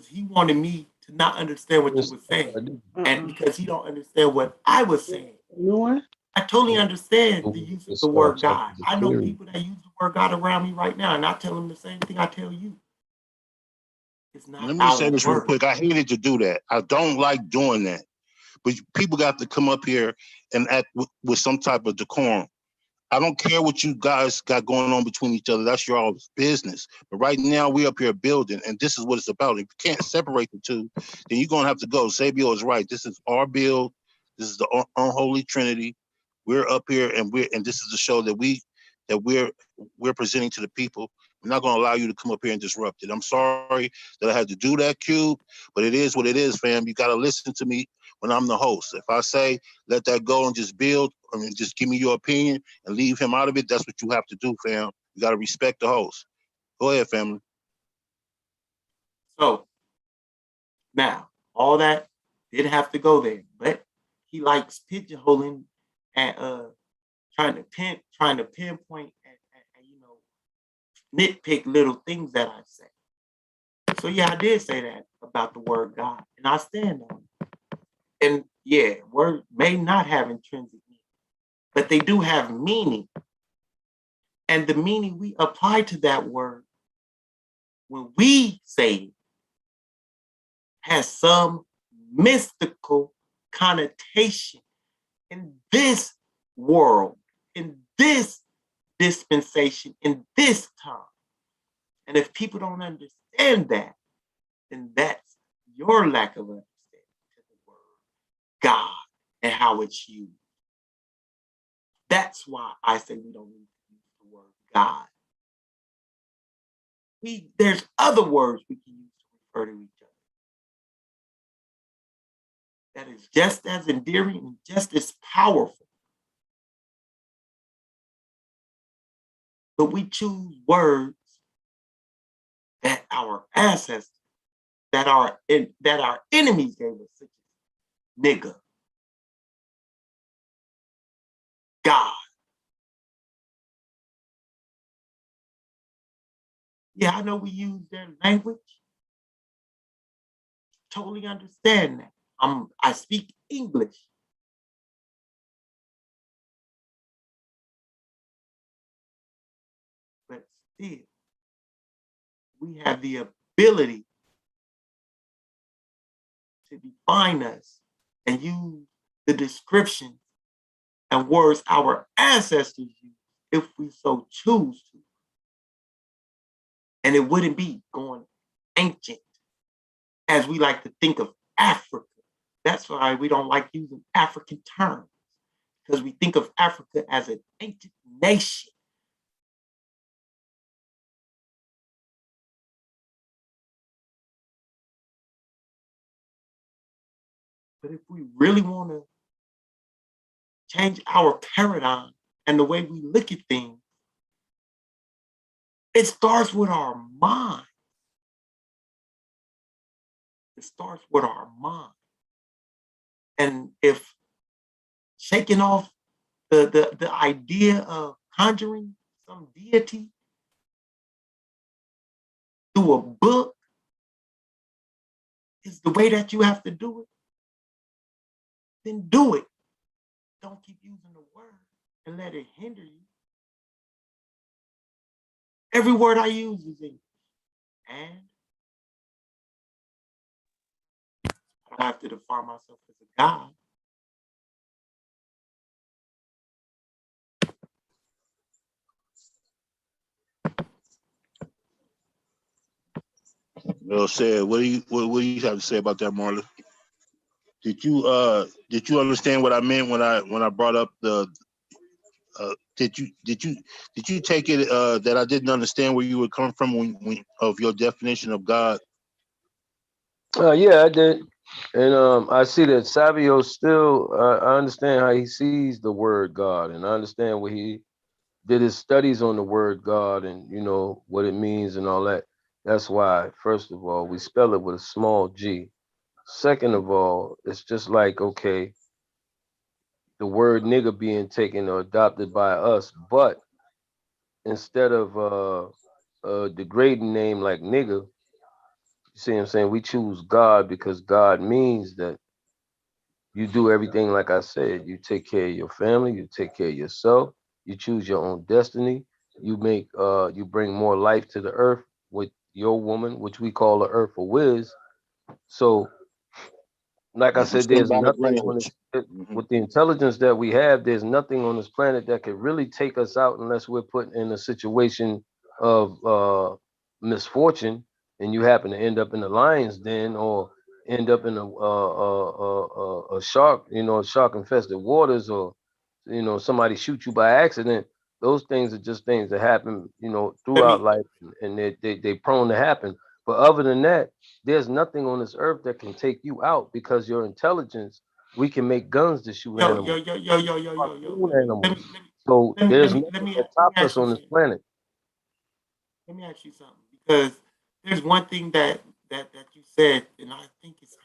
he wanted me to not understand what you were saying. And because he don't understand what I was saying. You know what? I totally understand the use of the word God. I know people that use the word God around me right now, and I tell them the same thing I tell you. Let me say this real quick. I hated to do that. I don't like doing that. But people got to come up here and act with some type of decorum. I don't care what you guys got going on between each other. That's your all's business. But right now, we up here building, and this is what it's about. If you can't separate the two, then you're going to have to go. Sabio is right. This is our build. This is the Unholy Trinity. We're up here, and this is the show that we're presenting to the people. I'm not going to allow you to come up here and disrupt it. I'm sorry that I had to do that, Cube, but it is what it is, fam. You got to listen to me when I'm the host. If I say let that go and just build, I mean, just give me your opinion and leave him out of it, that's what you have to do, fam. You got to respect the host. Go ahead, family. So now, all that didn't have to go there, but he likes pigeonholing and trying to pinpoint and you know, nitpick little things that I say. So yeah, I did say that about the word God, and I stand on it. And yeah, words may not have intrinsic meaning, but they do have meaning. And the meaning we apply to that word when we say it has some mystical connotation in this world, in this dispensation, in this time. And if people don't understand that, then that's your lack of understanding to the word God and how it's used. That's why I say we don't need to use the word God. There's other words we can use to refer to each other that is just as endearing and just as powerful. But we choose words that our ancestors, that our enemies gave us, such as nigga, God. Yeah, I know we use their language. Totally understand that. I speak English. But still, we have the ability to define us and use the descriptions and words our ancestors used if we so choose to. And it wouldn't be going ancient as we like to think of Africa. That's why we don't like using African terms, because we think of Africa as an ancient nation. But if we really want to change our paradigm and the way we look at things, it starts with our mind. It starts with our mind. And if shaking off the idea of conjuring some deity through a book is the way that you have to do it, then do it. Don't keep using the word and let it hinder you. Every word I use is English. And I have to define myself as a God. Well said. What do you have to say about that, Marlon? Did you understand what I meant when I brought up the did you take it that I didn't understand where you were coming from when of your definition of God? Yeah, I did. And I see that Savio still, I understand how he sees the word God, and I understand what he did his studies on the word God and, you know, what it means and all that. That's why, first of all, we spell it with a small g. Second of all, it's just like, okay, the word nigga being taken or adopted by us, but instead of a degrading name like nigga, you see what I'm saying? We choose God because God means that you do everything like I said. You take care of your family, you take care of yourself, you choose your own destiny, you bring more life to the earth with your woman, which we call the earth for Wiz. So like I said, there's nothing on this with the intelligence that we have, there's nothing on this planet that could really take us out unless we're put in a situation of misfortune and you happen to end up in the lion's den or end up in a shark, you know, shark infested waters, or you know, somebody shoot you by accident. Those things are just things that happen, you know, Let throughout me life, and they prone to happen. But other than that, there's nothing on this earth that can take you out because your intelligence. We can make guns to shoot yo yo animals, yo yo yo yo yo yo. food Let animals. me let me So let me let there's me nothing let me that let me tops us ask you on this something. planet. Let me ask you something because there's one thing that you said, and I think it's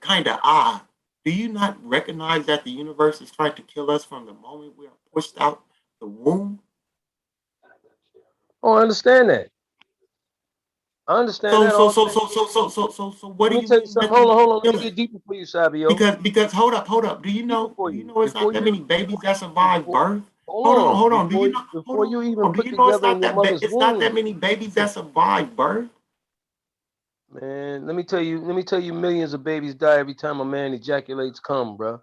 kind of odd. Do you not recognize that the universe is trying to kill us from the moment we are pushed out the womb? Oh, I understand that. I understand So that so all so day. so so so so so so what Let do me you tell you mean something. nothing Hold on. Let me killing? get deeper for you, Sabio. Because hold up. Deeper for Do you you. know it's not that many babies that survive Before birth? hold on. Hold on. Do you know Before you hold even on? Do put you know it's together not in your that mother's it's not that womb, many babies that survive birth? man, let me tell you, millions of babies die every time a man ejaculates cum, bro.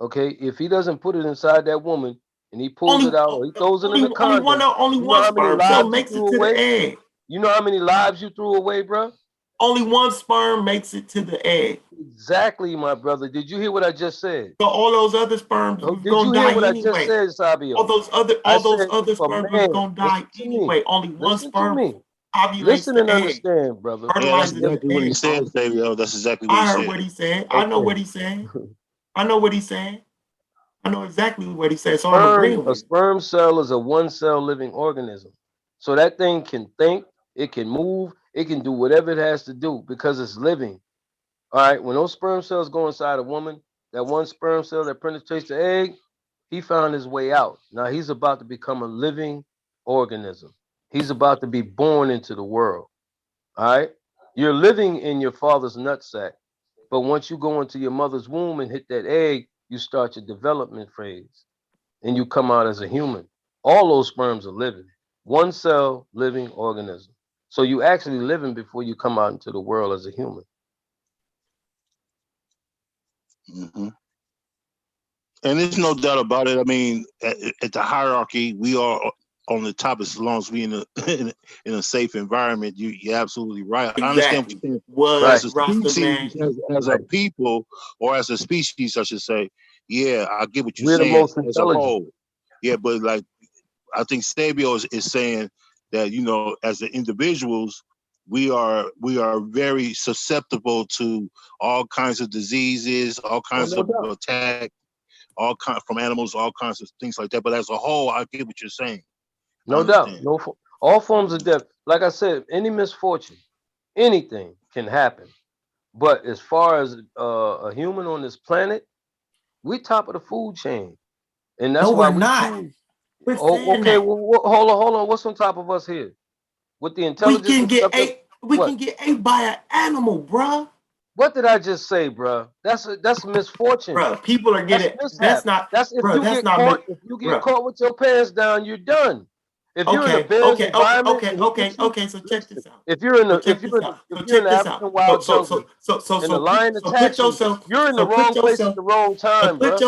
Okay, if he doesn't put it inside that woman and he pulls it out or he throws it in a condom, Only you know one how many sperm cell lives you makes it threw to the away? egg. You know how many lives you threw away, bro? Only one sperm makes it to the egg. Exactly, my brother. Did you hear what I just said? So all those other sperms Oh, was did gonna you hear die what I just anyway. said, Sabio? I All those said if other a sperms was man, gonna die listen to me, anyway. Only one listen to sperm me, ovulates listen the and egg, understand, brother. Yeah, that's fertilizes If the exactly what he egg, said, bro. Savior. That's exactly what he I heard said. what he said. I know okay, what he said. I know what he said. I know exactly what he said. So I'm agreeing a with him. sperm cell is a one cell living organism. So that thing can think, it can move, it can do whatever it has to do because it's living. All right, when those sperm cells go inside a woman, that one sperm cell that penetrates the egg, he found his way out. Now he's about to become a living organism. He's about to be born into the world. All right, you're living in your father's nutsack, but once you go into your mother's womb and hit that egg, you start your development phase and you come out as a human. All those sperms are living, one cell living organism. So you actually living before you come out into the world as a human. Hmm. And there's no doubt about it. I mean, at the hierarchy, we are on the top as long as we in a in a safe environment. You're absolutely right. I understand what Exactly. you're saying. Right. As Was a Rasta species, man. as a Right. people, or as a species, I should say, yeah, I get what you're We're the saying most as a intelligent. whole. Yeah, but like I think Sabio is saying that, you know, as the individuals, we are very susceptible to all kinds of diseases, all Oh, kinds no of doubt. attack, all kind from animals, all kinds of things like that. But as a whole, I get what you're saying. I No doubt. understand. No, all forms of death. Like I said, any misfortune, anything can happen. But as far as a human on this planet, we top of the food chain, and No, that's why we're we not. choose. We're Oh, saying okay. that. Well, hold on. What's on top of us here? With the intelligence and stuff that We what? can get ate by an animal, bruh. What did I just say, bruh? That's misfortune. Bruh, people are That's getting mishap. That's if bruh, you that's get not caught. me, If you get bruh. caught with your pants down, you're done. If you're in a bear's environment and he gets you, Okay. So check listen. this out. If you're in So the check this out. if So you're in check the this out. African wild jungle and the lion attacks you, you're in the wrong place at the wrong time, bruh.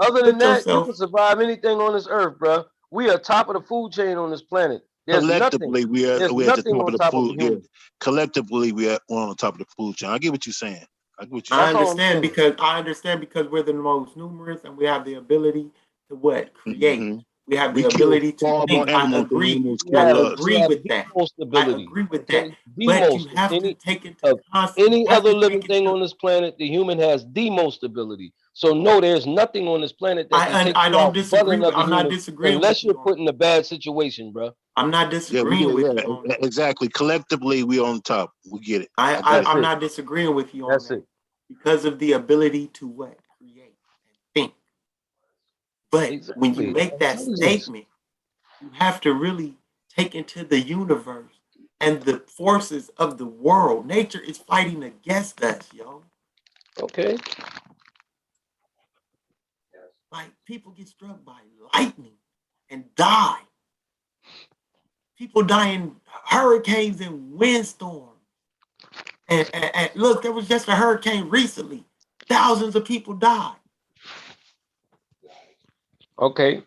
Other than put that, you yourself. can survive anything on this earth, bruh. We are top of the food chain on this planet. There's nothing. Collectively, There's we're at the nothing top on of the top of a food. Yeah, human. collectively, we're on the top of the food chain. I get what you're saying. I get what you're I That's saying. all I'm understand saying. because we're the most numerous and we have the ability to what? Create. Hmm. We have the We kill ability to far more think. I animals than agree. animals We I kill have us. we agree have with the that. most I ability. agree with that. Okay, the But you most of have to any take into of you any have other to take living thing into on this planet. The human has the most ability. So no, there's nothing on this planet that can take I you don't out but disagree with another I'm not human, disagreeing with unless you you're on put in a bad situation, bro. I'm not Yeah, we disagreeing get with yeah, you on that. exactly. Collectively, we on top. We get it. I get it. That's I'm it. not disagreeing with you on That's that it. because of the ability to what? Create and think. But when you Exactly. make that Intelligence. statement, you have to really take into the universe and the forces of the world. Nature is fighting against us, yo. Okay. Like people get struck by lightning and die. People die in hurricanes and windstorms. And look, there was just a hurricane recently. Thousands of people died. Okay.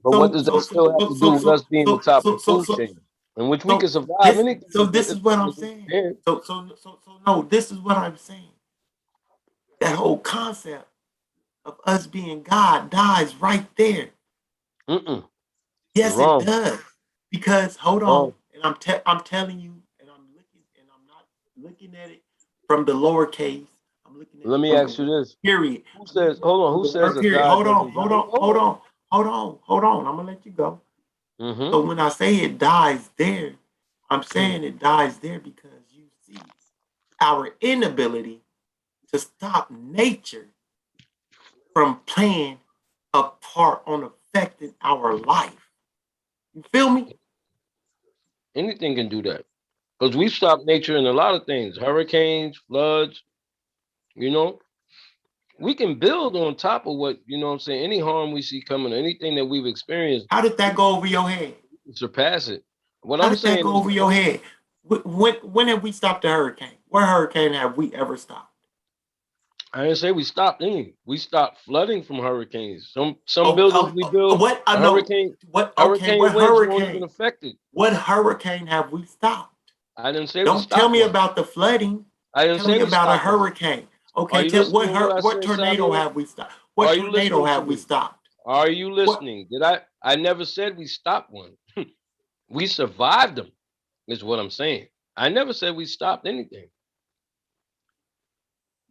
But what So does that so still have so to do so with us so being the so top of so the so food so chain, in which we can so survive anything this as is what long I'm as we're saying. prepared? So no, this is what I'm saying. That whole concept of us being God dies right there. Yes, it does. Because hold on, and I'm telling you, and I'm not looking at it from the lowercase. I'm looking at Let me ask you this. Period. Who says, hold on, who says that period? God Hold on. I'm gonna let you go. So when I say it dies there, I'm saying it dies there because you see our inability to stop nature from playing a part on affecting our life. You feel me? Anything can do that. Because we stop nature in a lot of things. Hurricanes, floods, you know. We can build on top of what, you know what I'm saying, any harm we see coming, anything that we've experienced. How did that go over your head? Surpass it. What How I'm did saying that go is, over your head? When have we stopped a hurricane? What hurricane have we ever stopped? I didn't say we stopped any. We stopped flooding from hurricanes. Some buildings we build, what I know. Hurricane winds won't even affect it. What hurricane have we stopped? I didn't say Don't tell me about the flooding. I didn't tell say me we about a stopped hurricane. Okay, tell what tornado have we stopped? What tornado have we stopped? Are you listening? I never said we stopped one. We survived them, is what I'm saying. I never said we stopped anything.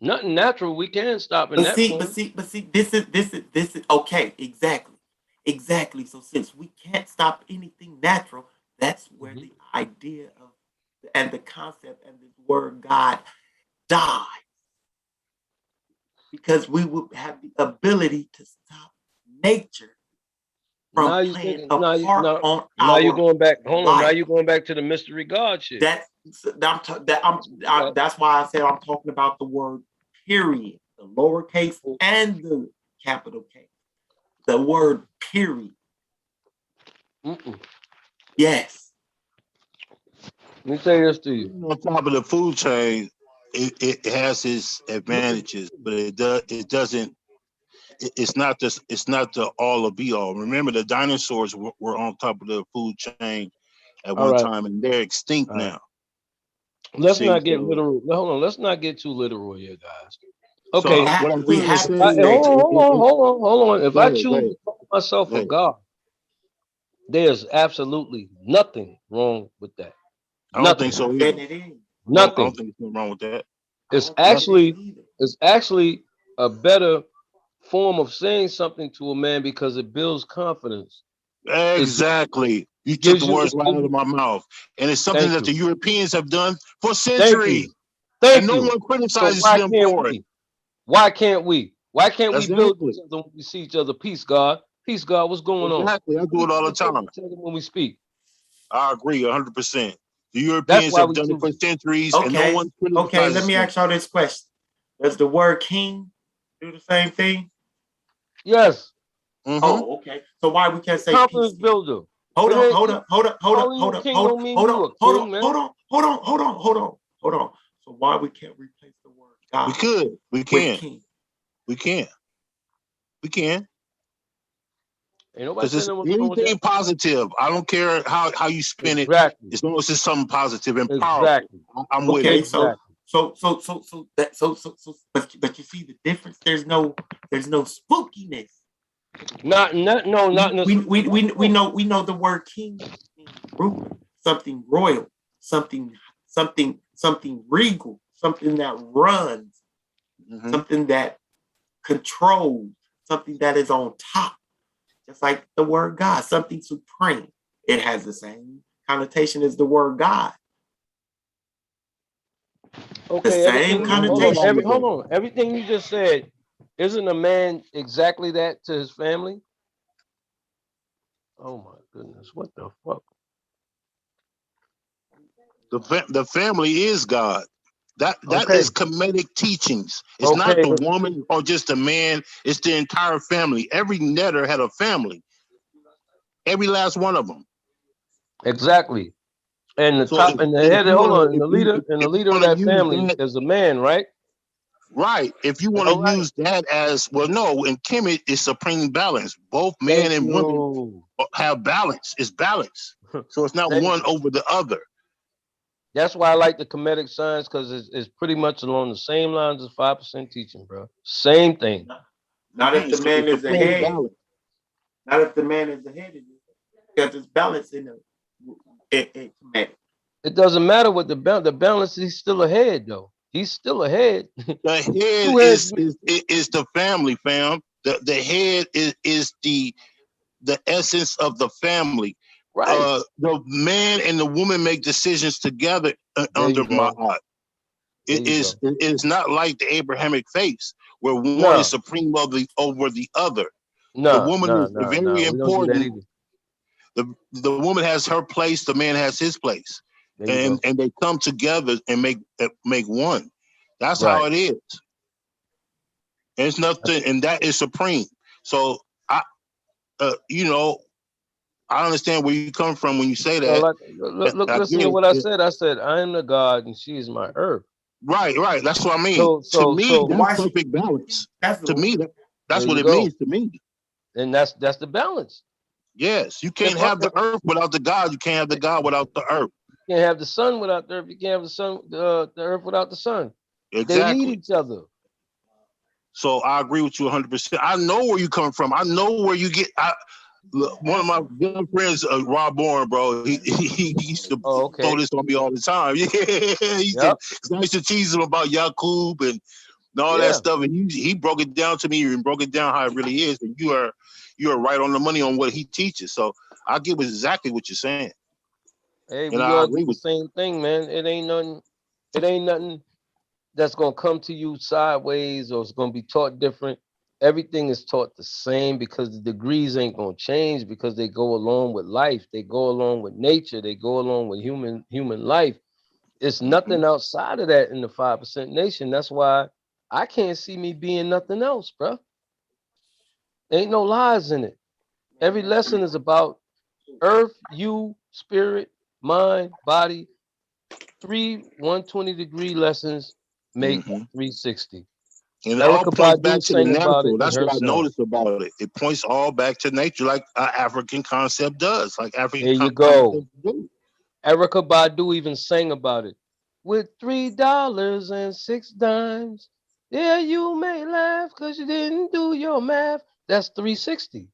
Nothing natural we can stop in that form. But see, this is okay, exactly. So since we can't stop anything natural, that's where the idea of and the concept and the word God dies. Because we would have the ability to stop nature from playing a part on our now you're going back. Hold on. life. Now you're going back to the mystery God shit. That's why I said I'm talking about the word period, the lowercase and the capital K. The word period. Yes. Let me say this to you. On top of the food chain, it has its advantages, but it doesn't. It's not the all or be all. Remember, the dinosaurs were on top of the food chain at one time, and they're extinct now. Let's not get literal. Hold on. Let's not get too literal here, guys. Okay. So what I'm saying is, hold on. If I choose to call myself a God, there's absolutely nothing wrong with that. I don't think so either. Nothing. I don't think there's wrong with that. It's actually a better form of saying something to a man because it builds confidence. Exactly. You took the words right out of my mouth. And it's something that the Europeans have done for centuries. And no one criticizes them for it. Why can't we? Why can't we build each other when we see each other? Peace, God. Peace, God. What's going on? Exactly. I do it all the time. When we speak. I agree 100%. The Europeans have done it for centuries, and no one criticizes. Okay, let me ask y'all this question. Does the word king do the same thing? Yes. Oh, okay. So why we can't say confidence builder? Hold on. So why we can't replace the word God? We can. Because it's anything positive. I don't care how you spin it. As long as it's something positive and powerful. I'm with it. But you see the difference. There's no spookiness. Not no. We know the word king means ruler, something royal, something regal, something that runs, something that controls, something that is on top. Just like the word God, something supreme. It has the same connotation as the word God. Okay, the same connotation. Hold on. Everything you just said, isn't a man exactly that to his family? Oh my goodness, what the fuck? The family is God. That is Kemetic teachings. It's not the woman or just the man. It's the entire family. Every netter had a family. Every last one of them. Exactly. And the top and the head. Hold on. And the leader of that family is a man, right? Right. If you want to use that as no, in Kemet it's supreme balance. Both men and women have balance. It's balance. So it's not one over the other. That's why I like the Kemetic science, because it's pretty much along the same lines as 5% teaching, bro. Same thing. Not if the So man it's is the supreme head. balance. Not if the man is the head. Because there's balance in the command. It doesn't matter what the balance. He's still ahead, though. He's still ahead. The head Two heads. is the family, fam. The head is the essence of the family. Right. The man and the woman make decisions together There under you go. my heart. There It you is go. it's not like the Abrahamic faith where one No. is supreme over the other. The No, woman no, is no, very no. We don't do that important. either. The woman has her place, the man has his place. There you And go. they come together and make one. That's Right. how it is. It's nothing, and that is supreme. So I understand where you come from when you say So that. look, I listen get to it. what I said. I said, I am the God and she is my earth. Right. That's what I mean. So To me, that's perfect balance. To me, that's what it means to me. And that's the balance. Yes, you can't have the earth without the God. You can't have the God without the earth. You can't have the sun without the earth. You can't have the earth without the sun. Exactly. They need each other. So I agree with you 100%. I know where you come from. I know where you get. One of my good friends, Rob Bourne, bro, he used to throw this on me all the time. Yeah, I used to tease him about Yakub and all that stuff, and he broke it down to me and broke it down how it really is. And you are right on the money on what he teaches. So I get exactly what you're saying. Hey, and we I all agree do the with same thing, man. It ain't nothing that's gonna come to you sideways or it's gonna be taught different. Everything is taught the same because the degrees ain't gonna change because they go along with life, they go along with nature, they go along with human life. It's nothing outside of that in the 5% nation. That's why I can't see me being nothing else, bro. Ain't no lies in it. Every lesson is about earth, you, spirit, mind, body. 120-degree lessons make 360. And it all Erica points back Badu to the sang about it natural. in That's her what I song. noticed about it. It points all back to nature, like an African concept does. Like African There you go. concepts do. Erica Badu even sang about it. With $3.06. Yeah, you may laugh because you didn't do your math. That's 360.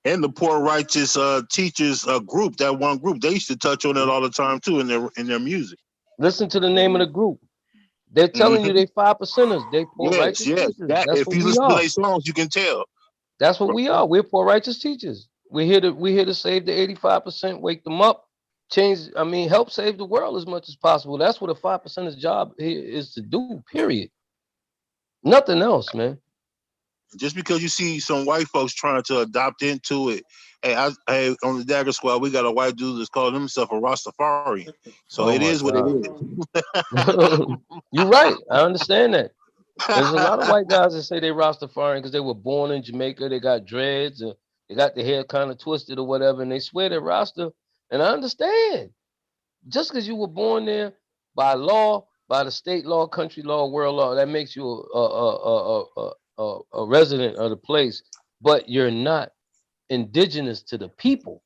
And the poor righteous teachers group, that one group, they used to touch on it all the time too in their music. Listen to the name of the group. They're telling you they 5%ers. They poor righteous teachers. That, That's if what you we listen to are. their songs, you can tell. That's what we are. We're poor righteous teachers. We're here to save the 85%, wake them up, help save the world as much as possible. That's what a 5%'er's job is to do, period. Nothing else, man. Just because you see some white folks trying to adopt into it. Hey, on the Dagger Squad, we got a white dude that's calling himself a Rastafarian. So it is what it is. You're right. I understand that. There's a lot of white guys that say they Rastafarian because they were born in Jamaica. They got dreads and they got their hair kind of twisted or whatever, and they swear they're Rasta. And I understand. Just because you were born there by law, by the state law, country law, world law, that makes you a resident of the place. But you're not indigenous to the people.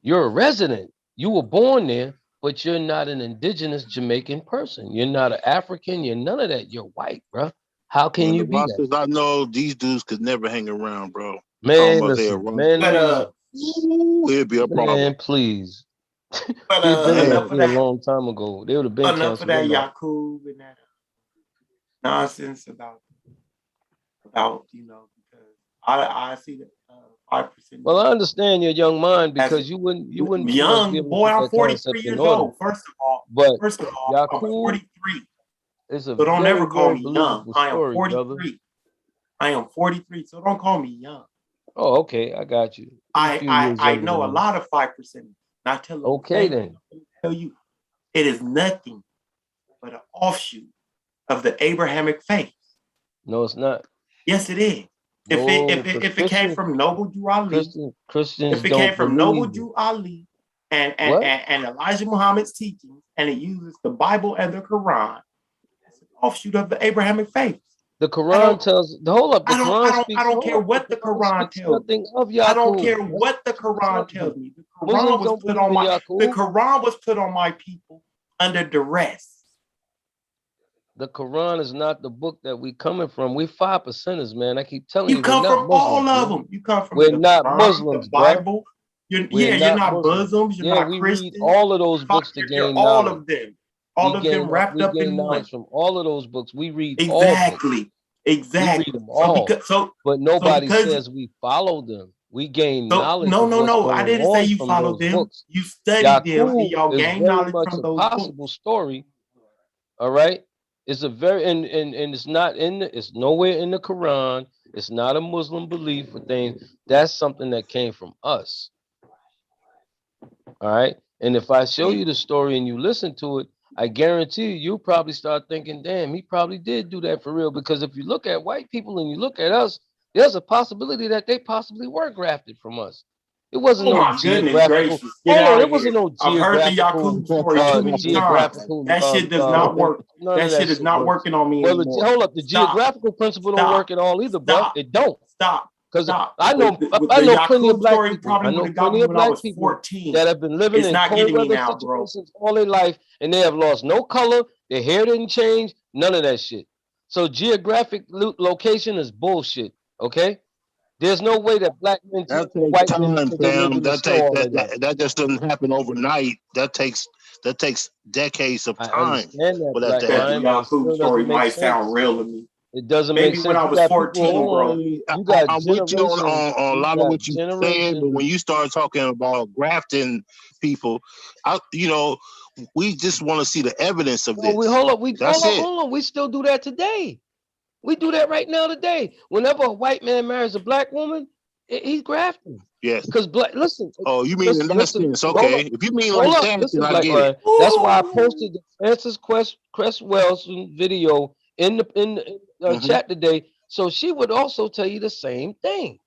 You're a resident. You were born there, but you're not an indigenous Jamaican person. You're not an African. You're none of that. You're white, bro. How can you be that? I know these dudes could never hang around, bro. Man, listen, man, it'd be a problem. Man, please. They've been left here a long time ago. They would have been enough of that canceled. Yakub and that nonsense about because I see that 5%. Well, I understand your young mind because you wouldn't young boy. I'm 43 years old. First of all, Yakub, I'm 43. It's a so don't very, ever call very me young. I am 43. Brother. I am 43. So don't call me young. Oh, okay, I got you. I know a lot of 5%. Not tell you. Okay, then. Tell you, it is nothing but an offshoot of the Abrahamic faith. No, it's not. Yes, it is. If it came from Noble Jew Ali, Christians if it came from Noble Jew Ali and Elijah Muhammad's teachings, and it uses the Bible and the Quran, it's an offshoot of the Abrahamic faith. The Quran tells. Hold up. I don't care what the Quran tells me. I don't care what the Quran tells me. The Quran was put on my. The Quran was put on my people under duress. the Quran is not the book that we coming from. We 5%ers, man. I keep telling you, You come from all of them. You come from we're the not Quran, Muslims, the Bible. You're not Muslims. Muslims. You're Yeah, not we Christians. read all of those books to You're gain all knowledge. of them. All of them wrapped up in one. Knowledge from all of those books. We read Exactly. We read them all. But nobody says we follow them. We gain knowledge. No. I didn't say you follow them. Books. You studied them and y'all is gain very knowledge much from a those possible books. story. All right. It's a very and it's not in it's nowhere in the Quran. It's not a Muslim belief or thing. That's something that came from us. All right. And if I show you the story and you listen to it, I guarantee you'll probably start thinking, damn, he probably did do that for real. Because if you look at white people and you look at us, there's a possibility that they possibly were grafted from us. It wasn't no geographical. It wasn't no I've heard the Yakub story too many times. That shit does not work. That shit is not working on me anymore. Hold up, the geographical principle don't work at all either, bro. It don't. Stop. Because I know plenty of black people. I know plenty of black people that have been living in cold weather situations all their life, and they have lost no color. Their hair didn't change. None of that shit. So geographic location is bullshit. Okay. There's no way that black men that takes time, fam. That just doesn't happen overnight. That takes decades of time for that to happen. The Yakub story might sound real to me. It doesn't Maybe make sense. when I was 14, bro. You got I'm with you on a lot of what you're saying, but when you start talking about grafting people, we just want to see the evidence of this. Hold on. We still do that today. We do that right now today. Whenever a white man marries a black woman, he's grafting. Yes. Because listen. Oh, you mean in that sense? Okay. If you mean like that, then I get it. That's why I posted the Francis Cresswell's video in the chat today. So she would also tell you the same thing.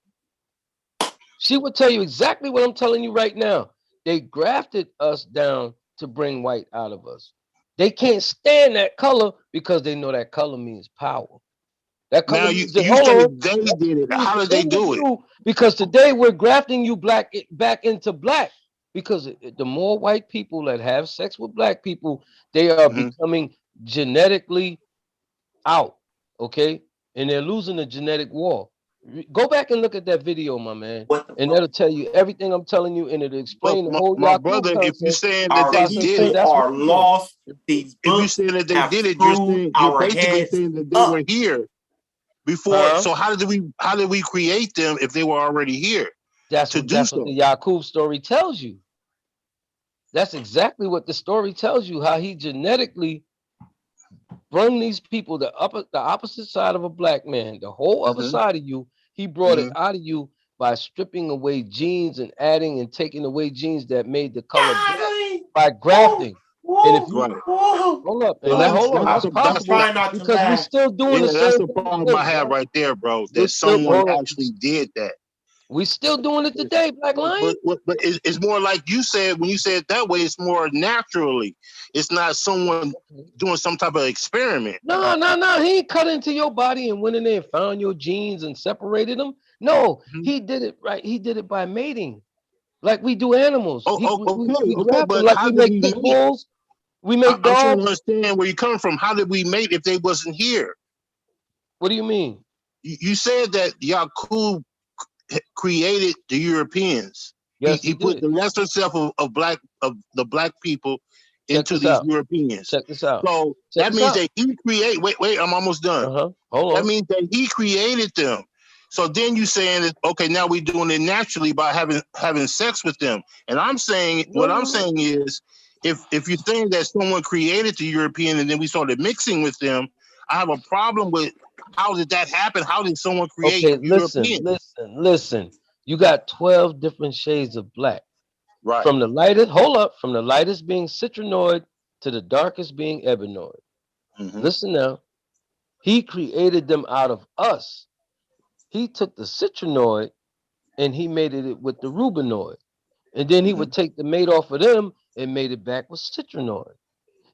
She would tell you exactly what I'm telling you right now. They grafted us down to bring white out of us. They can't stand that color because they know that color means power. That color now you say they did it. How did they do it? Because today we're grafting you back into black. Because the more white people that have sex with black people, they are becoming genetically out. Okay, and they're losing the genetic war. Go back and look at that video, my man, and that'll tell you everything I'm telling you, and it'll explain the whole. My brother, if you're saying that they did it, are lost. If you're saying that they did it, you're basically saying that they were here before. So how did we create them if they were already here? That's what the Yakub story tells you. That's exactly what the story tells you. How he genetically bring these people the opposite side of a black man, the whole other side of you. He brought it out of you by stripping away genes and adding and taking away genes that made the color black by grafting. And if you hold up, that's possible because we're still doing the same. That's the problem I have right there, bro. That someone actually did that. We still doing it today, Black Lion. But it's more like you said, when you say it that way, it's more naturally. It's not someone doing some type of experiment. No. He ain't cut into your body and went in there and found your genes and separated them. No, he did it right. He did it by mating, like we do animals. But like how we did make pit bulls, we make dogs. I'm trying to understand where you're coming from. How did we mate if they wasn't here? What do you mean? You said that Yakub created the Europeans. Yes, he put the lesser self of the black people into these Europeans. Check this out. So that means that he created. Wait, I'm almost done. Hold on. That means that he created them. So then you saying that okay, now we're doing it naturally by having sex with them. And I'm saying what I'm saying is, if you're saying that someone created the European and then we started mixing with them, I have a problem with. How did that happen? How did someone create? Okay, listen. You got 12 different shades of black. Right. From the lightest being citrinoid to the darkest being ebenoid. Listen now. He created them out of us. He took the citrinoid and he mated it with the rubinoid. And then he would take the mate off of them and made it back with citrinoid.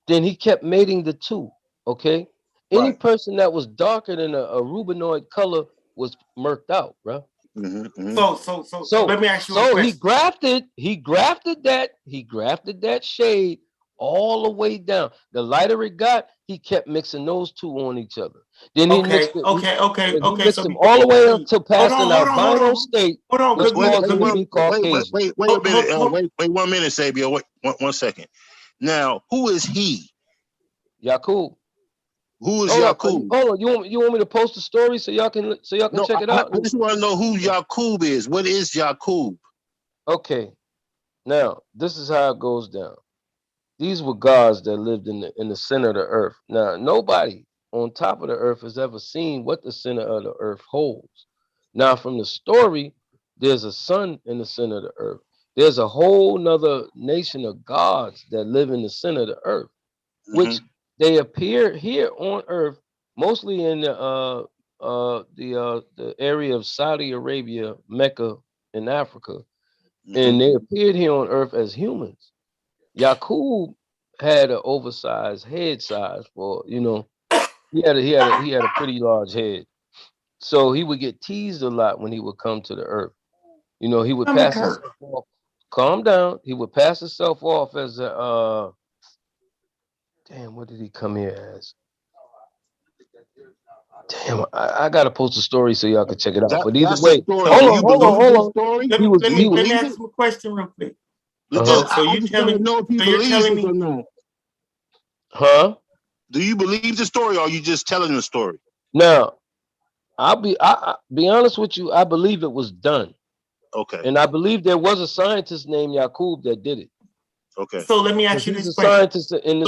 Then he kept mating the two. Okay. Any person that was darker than a rubinoid color was murked out, bro. So let me ask you a question. He grafted that shade all the way down. The lighter it got, he kept mixing those two on each other. Then he Okay, mixed it. He mixed So them all the way up to hold past an albino state, which Wait, caused him to be Caucasian. wait a minute. Wait 1 minute, Sabio. Wait 1 second. Now, who is he? Yakub. Who is Hold Yakub? on. You want me to post the story so y'all can No, check it out? I just want to know who Yakub is. What is Yakub? Okay. Now, this is how it goes down. These were gods that lived in the center of the earth. Now, nobody on top of the earth has ever seen what the center of the earth holds. Now, from the story, there's a sun in the center of the earth. There's a whole nother nation of gods that live in the center of the earth, which they appear here on earth, mostly in the area of Saudi Arabia, Mecca, in Africa, and they appeared here on earth as humans. Yakub had an oversized head size for, he had a pretty large head. So he would get teased a lot when he would come to the earth. He would pass himself off. Calm down. He would pass himself off as a damn, what did he come here as? Damn, I gotta post a story so y'all can check it out. But either way, hold on. Let me ask him a question real quick. So you telling me or not? Huh? Do you believe the story or are you just telling the story? Now, I'll be honest with you, I believe it was done. Okay. And I believe there was a scientist named Yakub that did it. Okay. So let me ask you this question. Scientist in the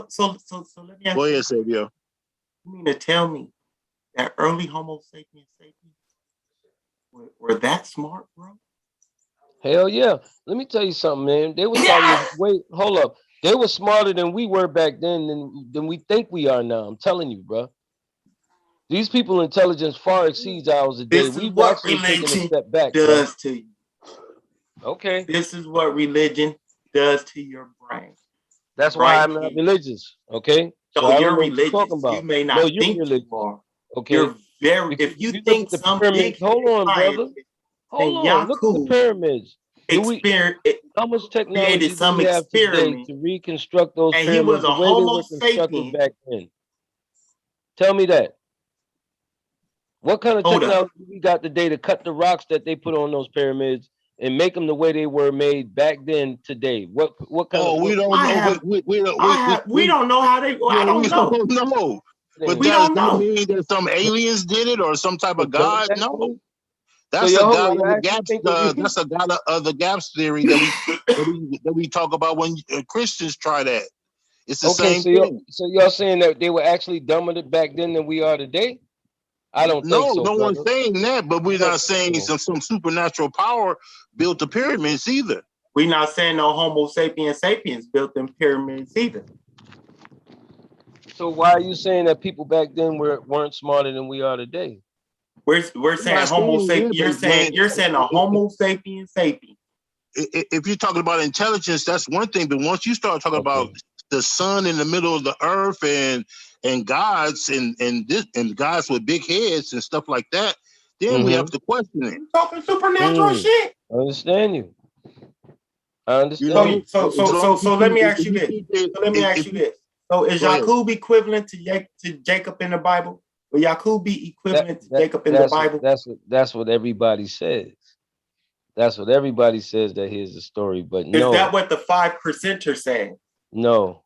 so let me ask Go ahead, Sabio. You mean to tell me that early Homo sapiens were that smart, bro? Hell yeah. Let me tell you something, man. They were hold up. They were smarter than we were back then than we think we are now. I'm telling you, bro. These people intelligence far exceeds ours today. We've actually taken a step back. Does to you. Okay. This is what religion does to your brain. That's why I'm not religious. Okay. So you're religious. You may not think you are. Okay. You're very. If you think some big hold on, brother. Hold on. Look at the pyramids. How much technology do we have today to reconstruct those pyramids he was a the way they were constructed back then? Tell me that. What kind of technology we got today to cut the rocks that they put on those pyramids and make them the way they were made back then today? What kind of? We don't know. We don't know how they. I don't know. No. But does that mean that some aliens did it or some type of God? No. That's a God of the gaps. That's a God of the gaps theory that we talk about when Christians try that. It's the same thing. So y'all saying that they were actually dumber back then than we are today? I don't think so. No one's saying that, but we're not saying some supernatural power built the pyramids either. We're not saying no Homo sapiens built them pyramids either. So why are you saying that people back then weren't smarter than we are today? We're saying Homo sapiens. You're saying a Homo sapiens sapien. If you're talking about intelligence, that's one thing. But once you start talking about the sun in the middle of the earth and gods and gods with big heads and stuff like that, then we have to question it. Talking supernatural shit. I understand you. I understand. So let me ask you this. So is Yakub equivalent to Jacob in the Bible? Will Yakub be equivalent to Jacob in the Bible? That's what everybody says. That's what everybody says that here's the story, but no. Is that what the 5%er saying? No.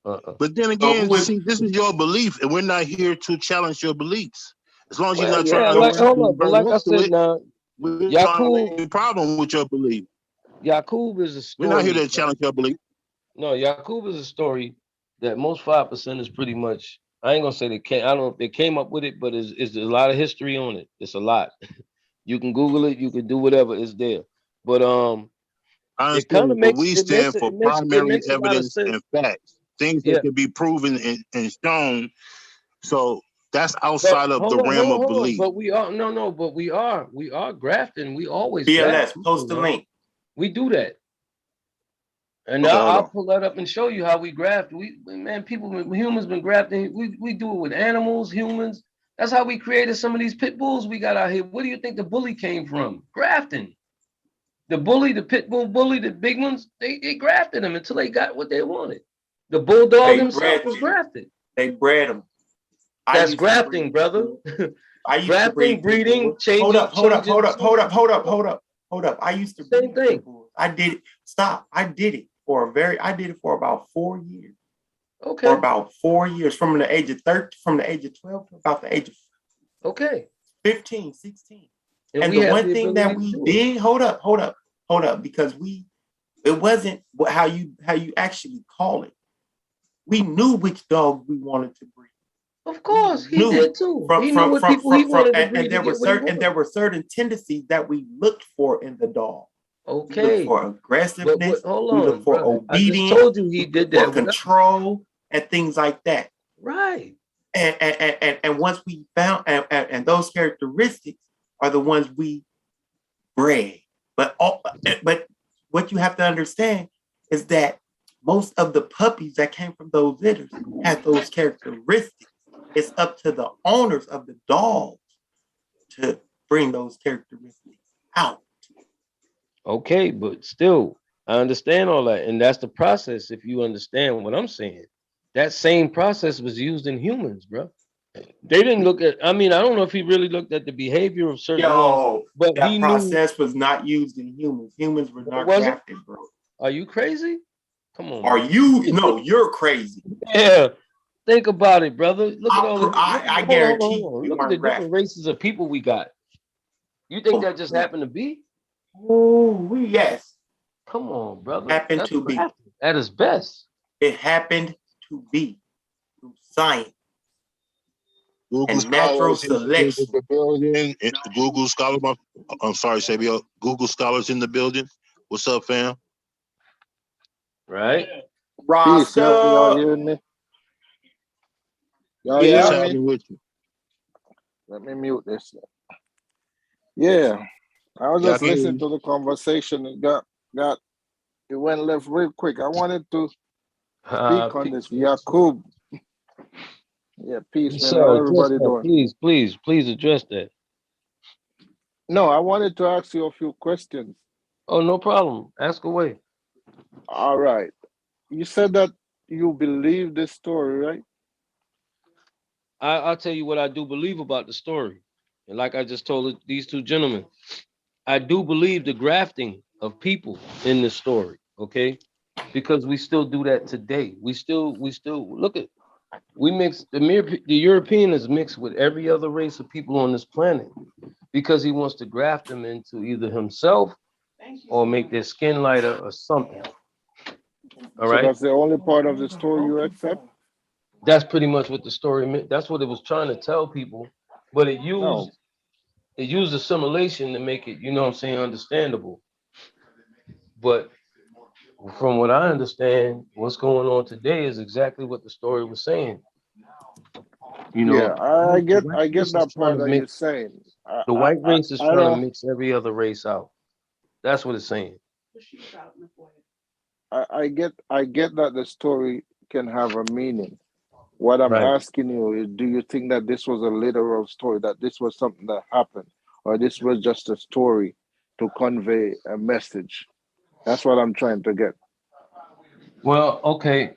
But then again, see, this is your belief, and we're not here to challenge your beliefs. As long as you're not trying like I said, now, we're trying to problem with your belief. Yakub is a story. We're not here to challenge your belief. No, Yakub is a story that most 5% is pretty much. I ain't gonna say they came. I don't know if they came up with it, but it's a lot of history on it. It's a lot. You can Google it. You can do whatever. It's there. But it kind of makes. We stand for primary evidence and facts, things that can be proven and shown. So that's outside of the realm of belief. But we are But we are grafting. We always BLS. Post the link. We do that. And I'll pull that up and show you how we graft. Humans been grafting. We do it with animals, humans. That's how we created some of these pit bulls we got out here. Where do you think the bully came from? Grafting. The bully, the pit bull bully, the big ones, they grafted them until they got what they wanted. The bulldog himself was grafted. They bred them. That's grafting, brother. I used to grafting, breeding, changing. Hold up. I used to same thing. I did it. Stop. I did it for about 4 years. Okay. For about 4 years, from the age of 12 to about the age of 15, 16. And the one thing that we did, hold up, because it wasn't how you actually call it. We knew which dog we wanted to breed. Of course, he did too. He knew what people he wanted to breed. And there were certain tendencies that we looked for in the dog. Okay. We looked for aggressiveness. Hold on, we looked for obedience. I just told you he did that. For control and things like that. Right. And once we found and those characteristics are the ones we bred. But what you have to understand is that most of the puppies that came from those litters had those characteristics. It's up to the owners of the dogs to bring those characteristics out. Okay, but still, I understand all that. And that's the process. If you understand what I'm saying, that same process was used in humans, bro. They didn't look at, I mean, I don't know if he really looked at the behavior of certain ones, but that process was not used in humans. Humans were not grafted, bro. Are you crazy? Come on. Are you? No, you're crazy. Yeah. Think about it, brother. Look at all the. I guarantee. Look at the different races of people we got. You think that just happened to be? Oh, yes. Come on, brother. Happened to be. At its best. It happened to be through science. Google and natural selection. Google Scholar, I'm sorry, Sabio. Google Scholars in the building. What's up, fam? Right. Rasta. Y'all hearing me? Y'all hearing me? With you? Let me mute this. Yeah, I was just listening to the conversation. It went left real quick. I wanted to speak on this. Yakub. Yeah, peace, man. How everybody doing? Please address that. No, I wanted to ask you a few questions. Oh, no problem. Ask away. All right. You said that you believe this story, right? I'll tell you what I do believe about the story. And like I just told these two gentlemen, I do believe the grafting of people in this story, okay? Because we still do that today. We still look at, we mix, the European is mixed with every other race of people on this planet because he wants to graft them into either himself or make their skin lighter or something. All right. So that's the only part of the story you accept? That's pretty much what the story meant. That's what it was trying to tell people, but it used assimilation to make it, you know what I'm saying, understandable. But from what I understand, what's going on today is exactly what the story was saying. You know, yeah, I get that part that you're saying. The white race is trying to mix every other race out. That's what it's saying. I get that the story can have a meaning. What I'm asking you is, do you think that this was a literal story, that this was something that happened, or this was just a story to convey a message? That's what I'm trying to get. Well, okay.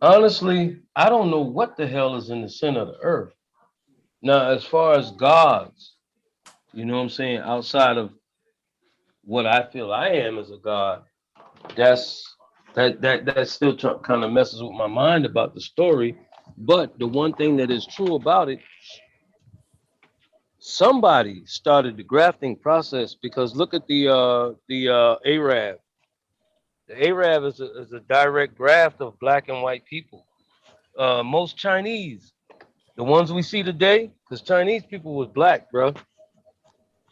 Honestly, I don't know what the hell is in the center of the earth. Now, as far as gods, you know what I'm saying, outside of what I feel I am as a god, that still kind of messes with my mind about the story. But the one thing that is true about it, somebody started the grafting process, because look at the Arab. The Arab is a direct graft of black and white people. Most Chinese, the ones we see today, because Chinese people was black, bro.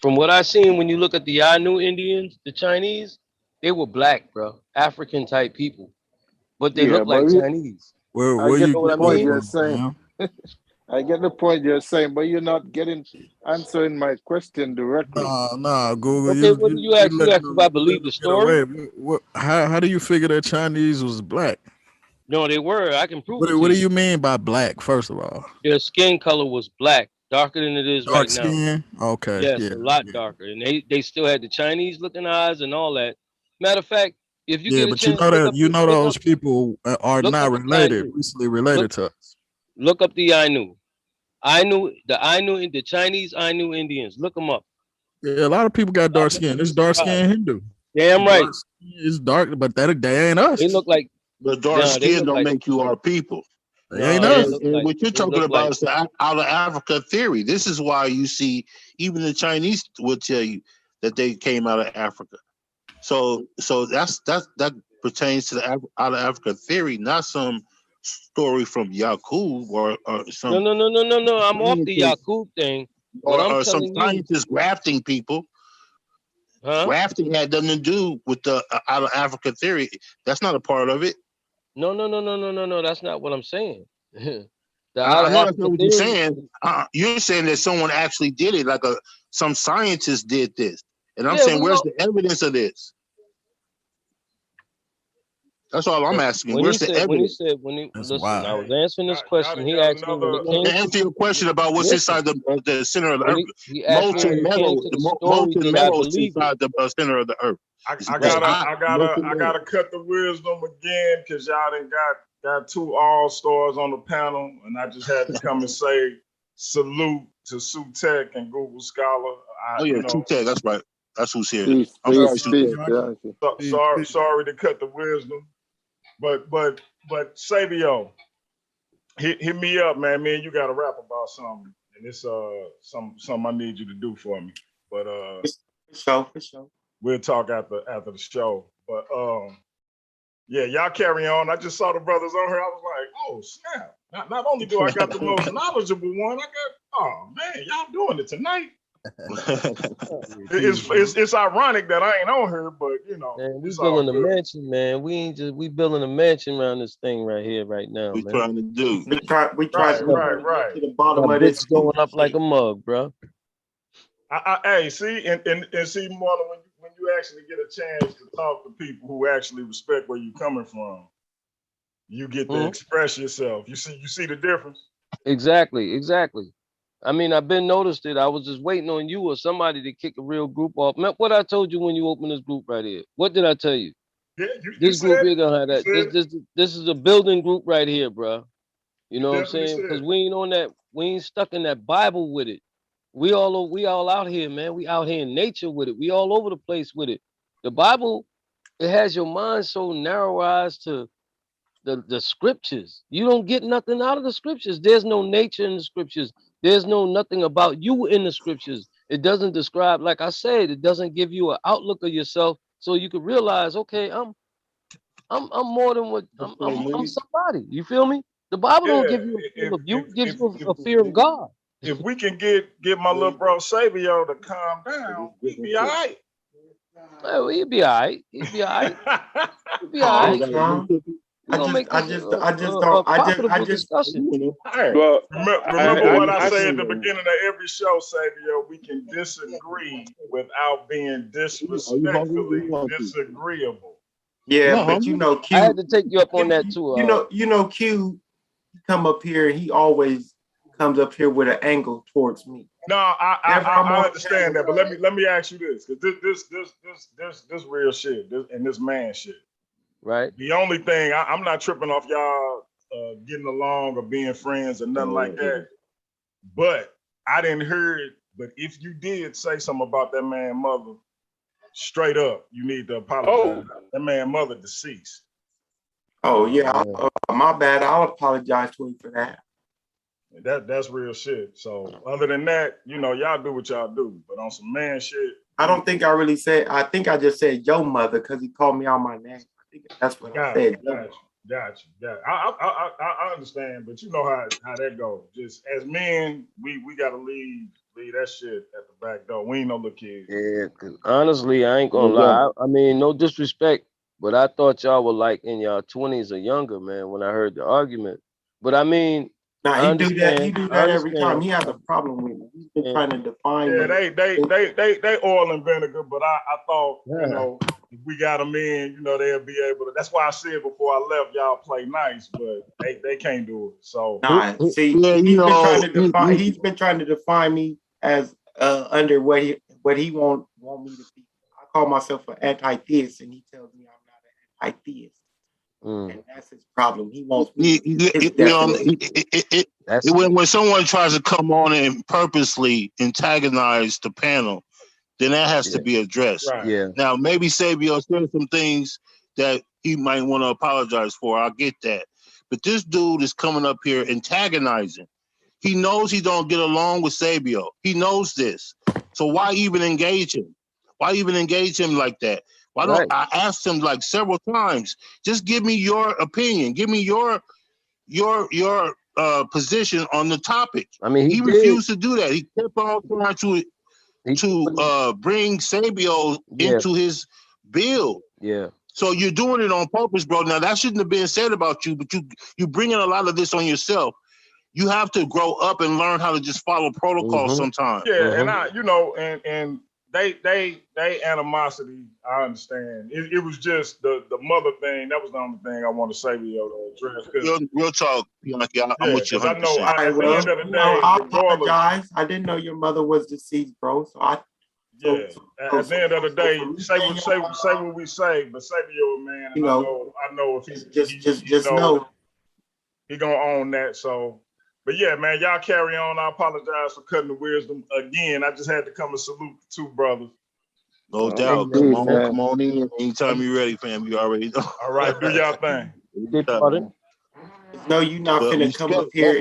From what I seen, when you look at the Ainu Indians, the Chinese, they were black, bro. African type people, but they look like Chinese. I get the point you're saying. I get the point you're saying, but you're not answering my question directly. Nah, Google. Okay, what do you ask? You ask if I believe the story. How do you figure that Chinese was black? No, they were. I can prove it. What do you mean by black? First of all, their skin color was black. darker than it is Dark right now. skin. Okay. Yes, Yeah. a lot Yeah. darker, and they still had the Chinese looking eyes and all that. Matter of fact, if you Yeah, get a but you chance, know that those people are look not up the related, Ainu. recently related to us. Look up the Ainu. The Chinese Ainu Indians. Look them up. Yeah, a lot of people got dark skin. It's dark skin Hindu. Damn right. Dark skin is dark, but they ain't us. They look like the dark skin don't make you our people. They ain't us. And what you're talking about is the out of Africa theory. This is why you see even the Chinese will tell you that they came out of Africa. So that pertains to the out of Africa theory, not some story from Yakub or some. No. I'm off the Yakub thing. Or some scientists grafting people. Huh? Grafting had nothing to do with the out of Africa theory. That's not a part of it. No. That's not what I'm saying. I know that's not what you're saying. You're saying that someone actually did it, like some scientist did this, and I'm saying, where's the evidence of this? That's all I'm asking. Where's the evidence? Listen, I was answering this question. He asked me when it came to answer your question about what's inside the center of the earth. He asked me when it came to the story that I believe inside the center of the earth. I gotta cut the wisdom again because y'all done got two all-stars on the panel, and I just had to come and say salute to Sutek and Google Scholar. Sutek, that's right. That's who's here. Peace, sorry to cut the wisdom, but Savio, hit me up, man. Me and you got to rap about something, and it's something I need you to do for me. But for sure. We'll talk after the show. But yeah, y'all carry on. I just saw the brothers on here. I was like, oh snap! Not only do I got the most knowledgeable one, oh man, y'all doing it tonight. It's ironic that I ain't on here, but you know, man, we building a mansion, man. We building a mansion around this thing right here, right now. We trying to do. We try to to the bottom of this. Going up like a mug, bro. Hey, see, and see, Marlon, when you actually get a chance to talk to people who actually respect where you're coming from, you get to express yourself. You see the difference. Exactly. I mean, I've been noticed it. I was just waiting on you or somebody to kick a real group off. What I told you when you opened this group right here. What did I tell you? Yeah, this group here gonna have that. This is a building group right here, bro. You know what I'm saying? Because we ain't on that. We ain't stuck in that Bible with it. We all out here, man. We out here in nature with it. We all over the place with it. The Bible, it has your mind so narrowized to the scriptures. You don't get nothing out of the scriptures. There's no nature in the scriptures. There's nothing about you in the scriptures. It doesn't describe, like I said, it doesn't give you an outlook of yourself so you can realize, okay, I'm more than what I'm somebody. You feel me? The Bible don't give you a fear of you, it gives you a fear of God. If we can get my little bro Savio to calm down, we'd be all right. Well, he'd be all right. He'd be all right. He'd be all right. I just discussion. Well, remember what I say at the beginning of every show, Savio. We can disagree without being disrespectfully disagreeable. Yeah, but you know, Q. I had to take you up on that too. You know, Q. Come up here. He always comes up here with an angle towards me. No, I understand that, but let me ask you this, because this real shit, this man shit. Right. The only thing I'm not tripping off y'all getting along or being friends or nothing like that. But I didn't hear it. But if you did say something about that man's mother, straight up, you need to apologize. That man's mother deceased. Oh yeah, my bad. I'll apologize to him for that. That's real shit. So other than that, you know, y'all do what y'all do. But on some man shit, I don't think I really said. I think I just said your mother because he called me out my name. That's what I said. Got you. I understand, but you know how that goes. Just as men, we gotta leave that shit at the back door. We ain't no little kids. Yeah, because honestly, I ain't gonna lie. I mean, no disrespect, but I thought y'all were like in y'all 20s or younger, man, when I heard the argument. But I mean, he do that every time. He has a problem with it. He's been trying to define. Yeah, they oil and vinegar, but I thought, you know, if we got them in, you know, they'll be able to. That's why I said before I left, y'all play nice, but they can't do it. So Nah, see, Yeah, he's been trying to define. He's been trying to define me as under what he want me to be. I call myself an anti-theist, and he tells me I'm not an anti-theist, and that's his problem. He wants me. When someone tries to come on and purposely antagonize the panel, then that has to be addressed. right. Yeah. Now, maybe Sabio said some things that he might want to apologize for. I get that. But this dude is coming up here antagonizing. He knows he don't get along with Sabio. He knows this. So why even engage him? Why even engage him like that? Why don't I asked him like several times, just give me your opinion. Give me your position on the topic. I mean, he refused to do that. He kept on trying to bring Sabio into his build. Yeah. So you're doing it on purpose, bro. Now that shouldn't have been said about you, but you bringing a lot of this on yourself. You have to grow up and learn how to just follow protocol sometimes. Yeah, and I, you know, and they animosity, I understand. It was just the mother thing. That was the only thing I want to say to you to address. Real talk, I'm with you 'cause I 100%. know at the end of the day, I apologize. I didn't know your mother was deceased, bro. So at the end of the day, say what we say, but Sabio, man, and I know if he know he gonna own that. So, but yeah, man, y'all carry on. I apologize for cutting the wisdom again. I just had to come and salute the two brothers. No doubt. Come on in. Anytime you're ready, fam. You already know. All right, do y'all thing. No, you're not finna come up here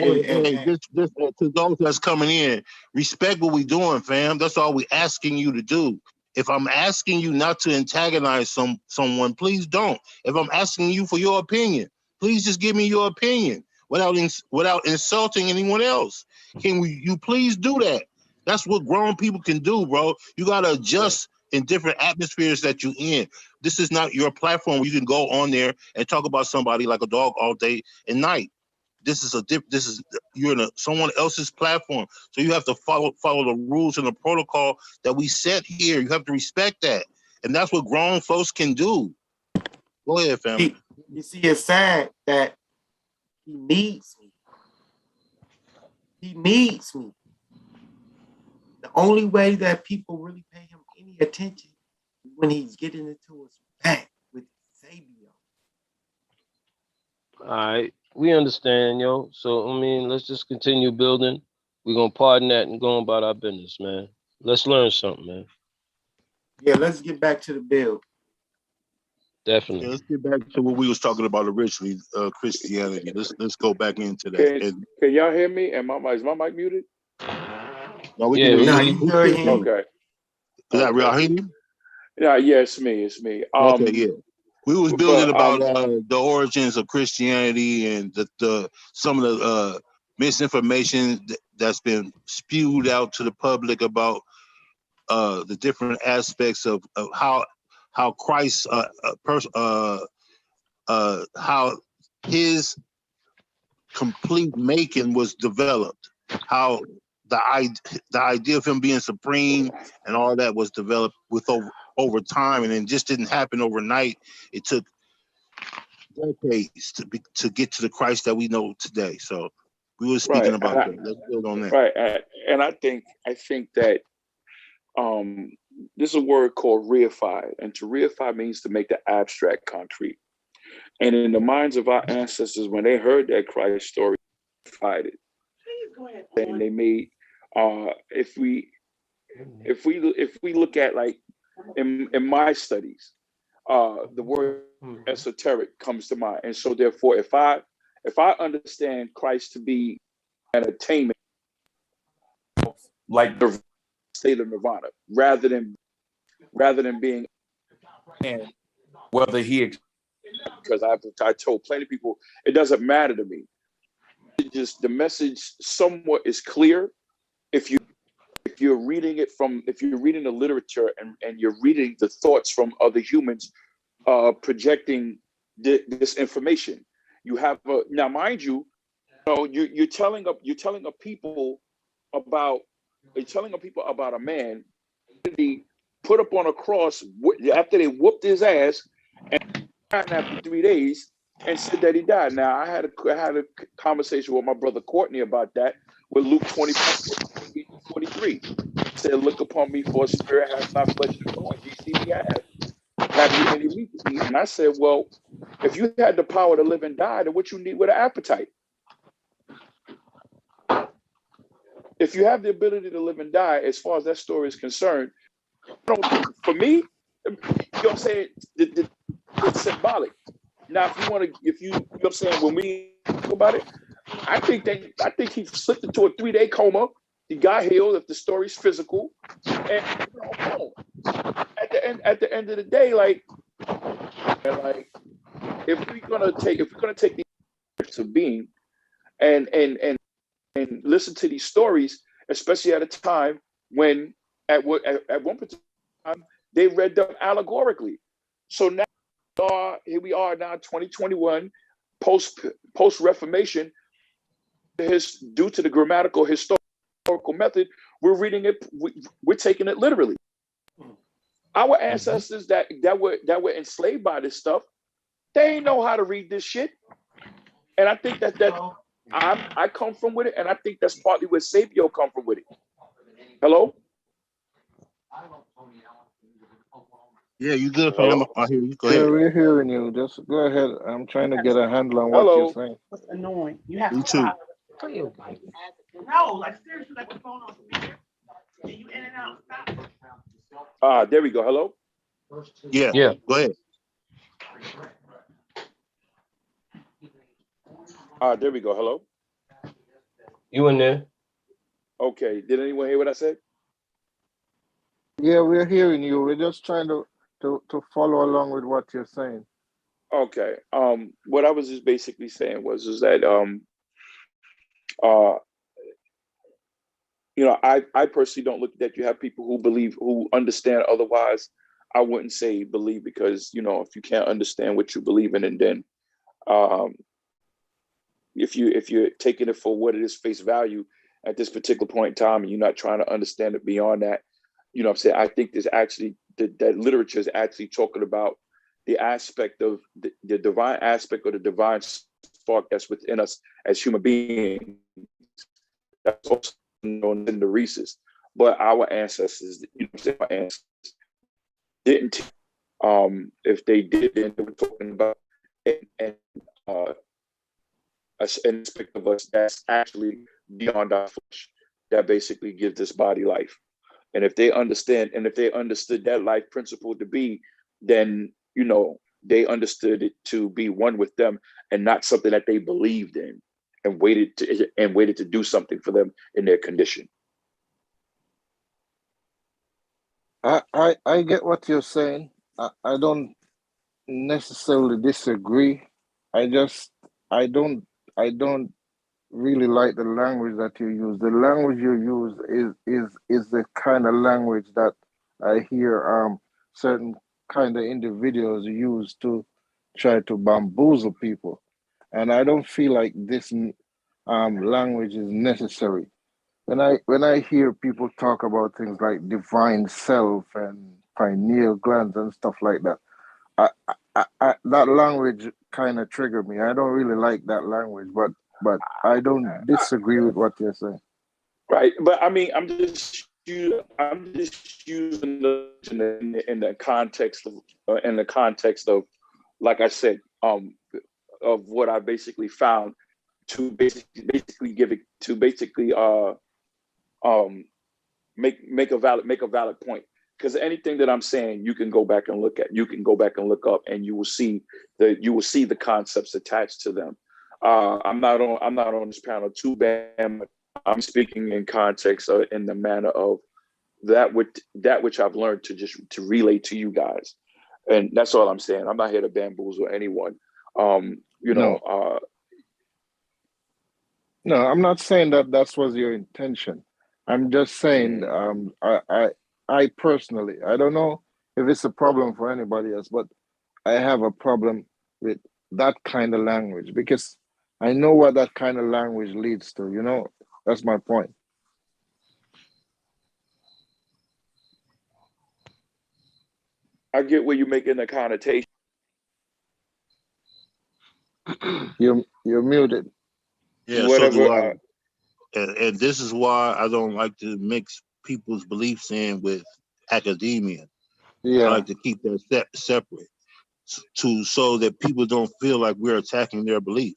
just to those that's coming in, respect what we doing, fam. That's all we asking you to do. If I'm asking you not to antagonize someone, please don't. If I'm asking you for your opinion, please just give me your opinion without insulting anyone else. Can you please do that? That's what grown people can do, bro. You gotta adjust in different atmospheres that you're in. This is not your platform where you can go on there and talk about somebody like a dog all day and night. You're in someone else's platform, so you have to follow the rules and the protocol that we set here. You have to respect that, and that's what grown folks can do. Go ahead, family. You see, it's sad that he needs me. He needs me. The only way that people really pay him any attention is when he's getting into his back with Sabio. All right. We understand, yo. So, I mean, let's just continue building. We're going to pardon that and go about our business, man. Let's learn something, man. Yeah, let's get back to the build. Definitely. Yeah, let's get back to what we was talking about originally, Christianity. Let's go back into that. Can y'all hear me? Is my mic muted? No, we can hear you. Okay. Is that Raheem? Yeah, it's me. Okay, yeah. We was building about the origins of Christianity and some of the misinformation that's been spewed out to the public about the different aspects of how Christ how his complete making was developed, how the idea of him being supreme and all that was developed with over time, and it just didn't happen overnight. It took decades to get to the Christ that we know today. So we were speaking about that. Let's build on that. Right, and I think that there's a word called reify, and to reify means to make the abstract concrete. And in the minds of our ancestors, when they heard that Christ story, reified it, and they made if we look at, like, in my studies, the word esoteric comes to mind, and so therefore, if I understand Christ to be an attainment, like the state of nirvana, rather than being, whether he, because I told plenty of people it doesn't matter to me. It just, the message somewhat is clear if you're reading the literature and you're reading the thoughts from other humans projecting this information. You have now, mind you, you're telling people about a man put up on a cross after they whooped his ass, and after 3 days, and said that he died. Now I had a conversation with my brother Courtney about that with Luke 24:43. He said, "Look upon me, for a spirit has not flesh and bone. You see me, I have you any meat to eat?" And I said, "Well, if you had the power to live and die, then what you need with an appetite? If you have the ability to live and die, as far as that story is concerned, for me, you know what I'm saying, it's symbolic. Now, if you know what I'm saying, when we talk about it, I think he slipped into a 3-day coma. He got healed if the story's physical. And at the end of the day, like if we're gonna take the to being and listen to these stories, especially at a time when at one particular time they read them allegorically. So now here we are now 2021 post Reformation. Due to the grammatical historical method, we're reading it. We're taking it literally. Our ancestors that were enslaved by this stuff, they ain't know how to read this shit. And I think that I come from with it, and I think that's partly where Sapio come from with it. Hello? Yeah, you good, fam? I hear you. Go ahead. Yeah, we're hearing you. Just go ahead. I'm trying to get a handle on what you're saying. What's annoying? You have Me to too. stop. No, like seriously, like what's going on? You in and out. Stop. There we go. Hello? Yeah. Go ahead. There we go. Hello? You in there? Okay. Did anyone hear what I said? Yeah, we're hearing you. We're just trying to follow along with what you're saying. Okay. What I was just basically saying was that you know, I personally don't look at that. You have people who understand otherwise. I wouldn't say believe, because, you know, if you can't understand what you believe in, and then if you're taking it for what it is, face value at this particular point in time, and you're not trying to understand it beyond that, you know what I'm saying? I think there's actually that literature is actually talking about the aspect of the divine aspect, or the divine spark that's within us as human beings. That's also known in the Reese's. But our ancestors, you know what I'm saying, my ancestors didn't. If they did, then they were talking about an aspect of us that's actually beyond our flesh, that basically gives this body life. And if they understood that life principle to be, then, you know, they understood it to be one with them, and not something that they believed in and waited to do something for them in their condition. I get what you're saying. I don't necessarily disagree. I don't really like the language that you use. The language you use is the kind of language that I hear certain kind of individuals use to try to bamboozle people, and I don't feel like this language is necessary. When I hear people talk about things like divine self and pineal glands and stuff like that, that language kind of triggered me. I don't really like that language, but I don't disagree with what you're saying. Right, but I mean, I'm just using in the context of, like I said, of what I basically found to basically give it to basically make a valid point. Because anything that I'm saying, you can go back and look at. You can go back and look up, and you will see the concepts attached to them. I'm not on this panel too bad. I'm speaking in context, in the manner of that which I've learned to relay to you guys, and that's all I'm saying. I'm not here to bamboozle anyone. No, I'm not saying that was your intention. I'm just saying, I personally, I don't know if it's a problem for anybody else, but I have a problem with that kind of language, because I know what that kind of language leads to. You know, that's my point. I get where you're making the connotation. You're muted. Yeah, so Whatever. do I. And this is why I don't like to mix people's beliefs in with academia. Yeah. I like to keep that separate, so that people don't feel like we're attacking their belief.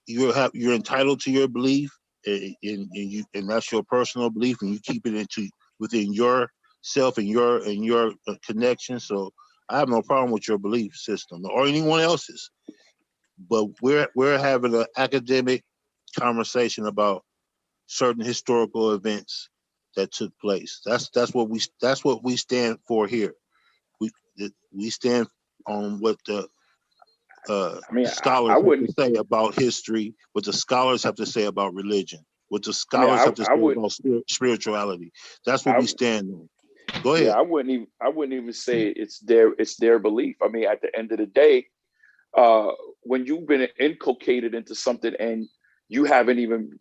You're entitled to your belief, and that's your personal belief, and you keep it within yourself and your connection. So I have no problem with your belief system or anyone else's. But we're having an academic conversation about certain historical events that took place. That's what we stand for here. We stand on what the scholars have to say about history, what the scholars have to say about religion, what the scholars have to say about spirituality. That's what we stand on. Go ahead. Yeah, I wouldn't even say it's their belief. I mean, at the end of the day, when you've been inculcated into something and you haven't even,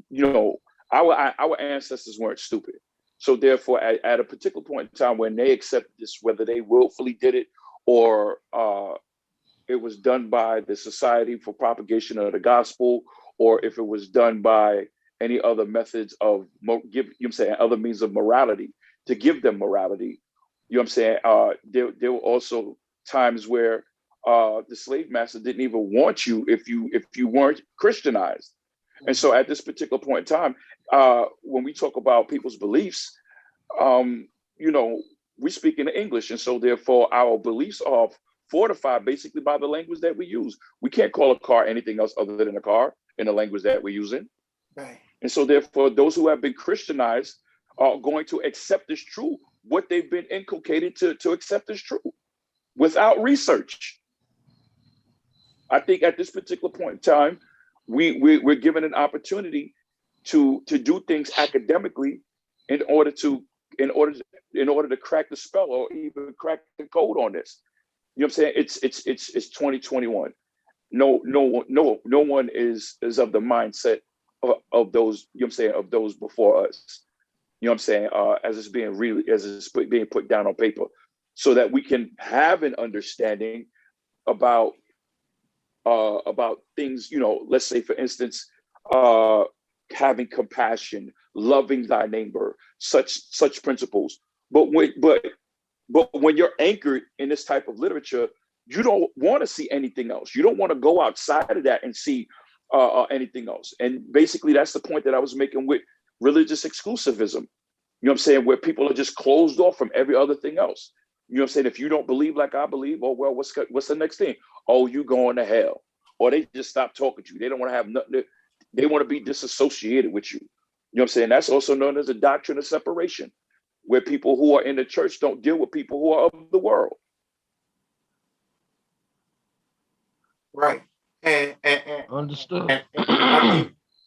our ancestors weren't stupid. So therefore, at a particular point in time when they accepted this, whether they willfully did it or it was done by the Society for Propagation of the Gospel, or if it was done by any other methods of other means of morality to give them morality. You know what I'm saying? There were also times where the slave master didn't even want you if you weren't Christianized. And so at this particular point in time, when we talk about people's beliefs, we speak in English. And so therefore our beliefs are fortified basically by the language that we use. We can't call a car anything else other than a car in the language that we're using. Right. And so therefore those who have been Christianized are going to accept as true what they've been inculcated to accept as true without research. I think at this particular point in time, we're given an opportunity to do things academically in order to crack the spell or even crack the code on this. You know what I'm saying? It's 2021. No one is of the mindset of those, you know what I'm saying, of those before us. You know what I'm saying? As it's being put down on paper, so that we can have an understanding about things, let's say for instance, having compassion, loving thy neighbor, such principles. But when you're anchored in this type of literature, you don't want to see anything else. You don't want to go outside of that and see anything else. And basically, that's the point that I was making with religious exclusivism. You know what I'm saying? Where people are just closed off from every other thing else. You know what I'm saying? If you don't believe like I believe, oh, well, what's the next thing? Oh, you going to hell. Or they just stop talking to you. They don't want to have nothing. They want to be disassociated with you. You know what I'm saying? That's also known as a doctrine of separation, where people who are in the church don't deal with people who are of the world. Right. And understood. And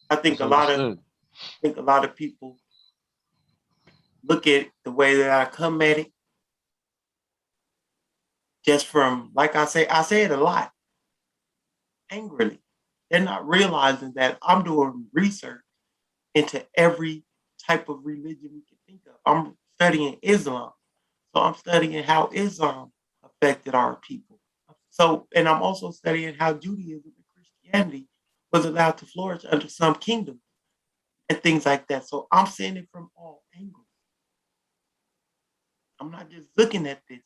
I think a lot of people look at the way that I come at it just from, like I say it a lot, angrily. They're not realizing that I'm doing research into every type of religion we can think of. I'm studying Islam. So I'm studying how Islam affected our people. So, and I'm also studying how Judaism and Christianity was allowed to flourish under some kingdoms and things like that. So I'm seeing it from all angles. I'm not just looking at this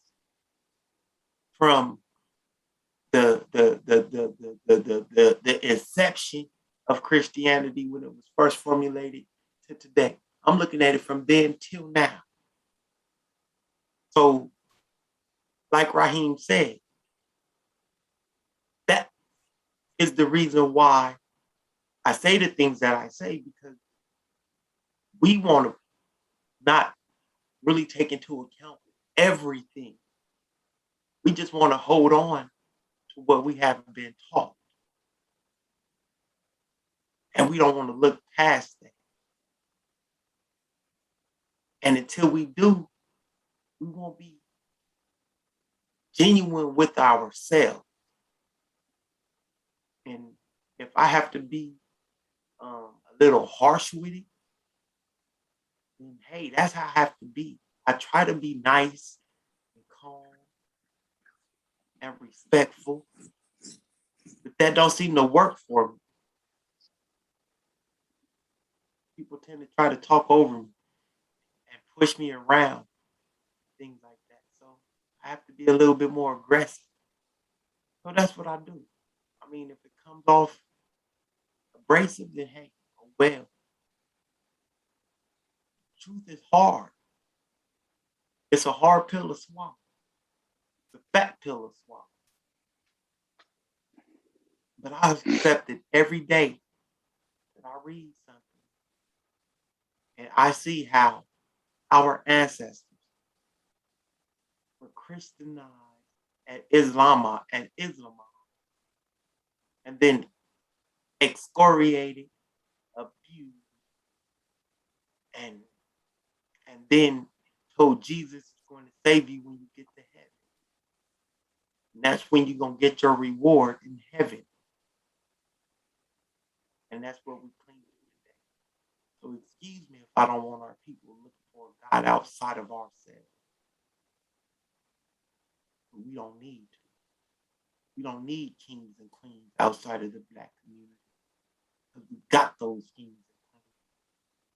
from the inception of Christianity when it was first formulated to today. I'm looking at it from then till now. So, like Raheem said, that is the reason why I say the things that I say, because we want to not really take into account everything. We just want to hold on to what we haven't been taught. And we don't want to look past that. And until we do, we won't be genuine with ourselves. And if I have to be a little harsh with it, then hey, that's how I have to be. I try to be nice and calm and respectful. But that don't seem to work for me. People tend to try to talk over me and push me around, things like that. So I have to be a little bit more aggressive. So that's what I do. I mean, if it comes off abrasive, then hey, oh well. Truth is hard. It's a hard pill to swallow. It's a fat pill to swallow. But I accept it every day that I read something. And I see how our ancestors were Christianized and Islam and then excoriated, abused, and then told Jesus is going to save you when you get to heaven. And that's when you're going to get your reward in heaven. And that's what we claim today. So excuse me if I don't want our people looking for a God outside of ourselves. But we don't need to. We don't need kings and queens outside of the Black community. Because we got those kings and queens.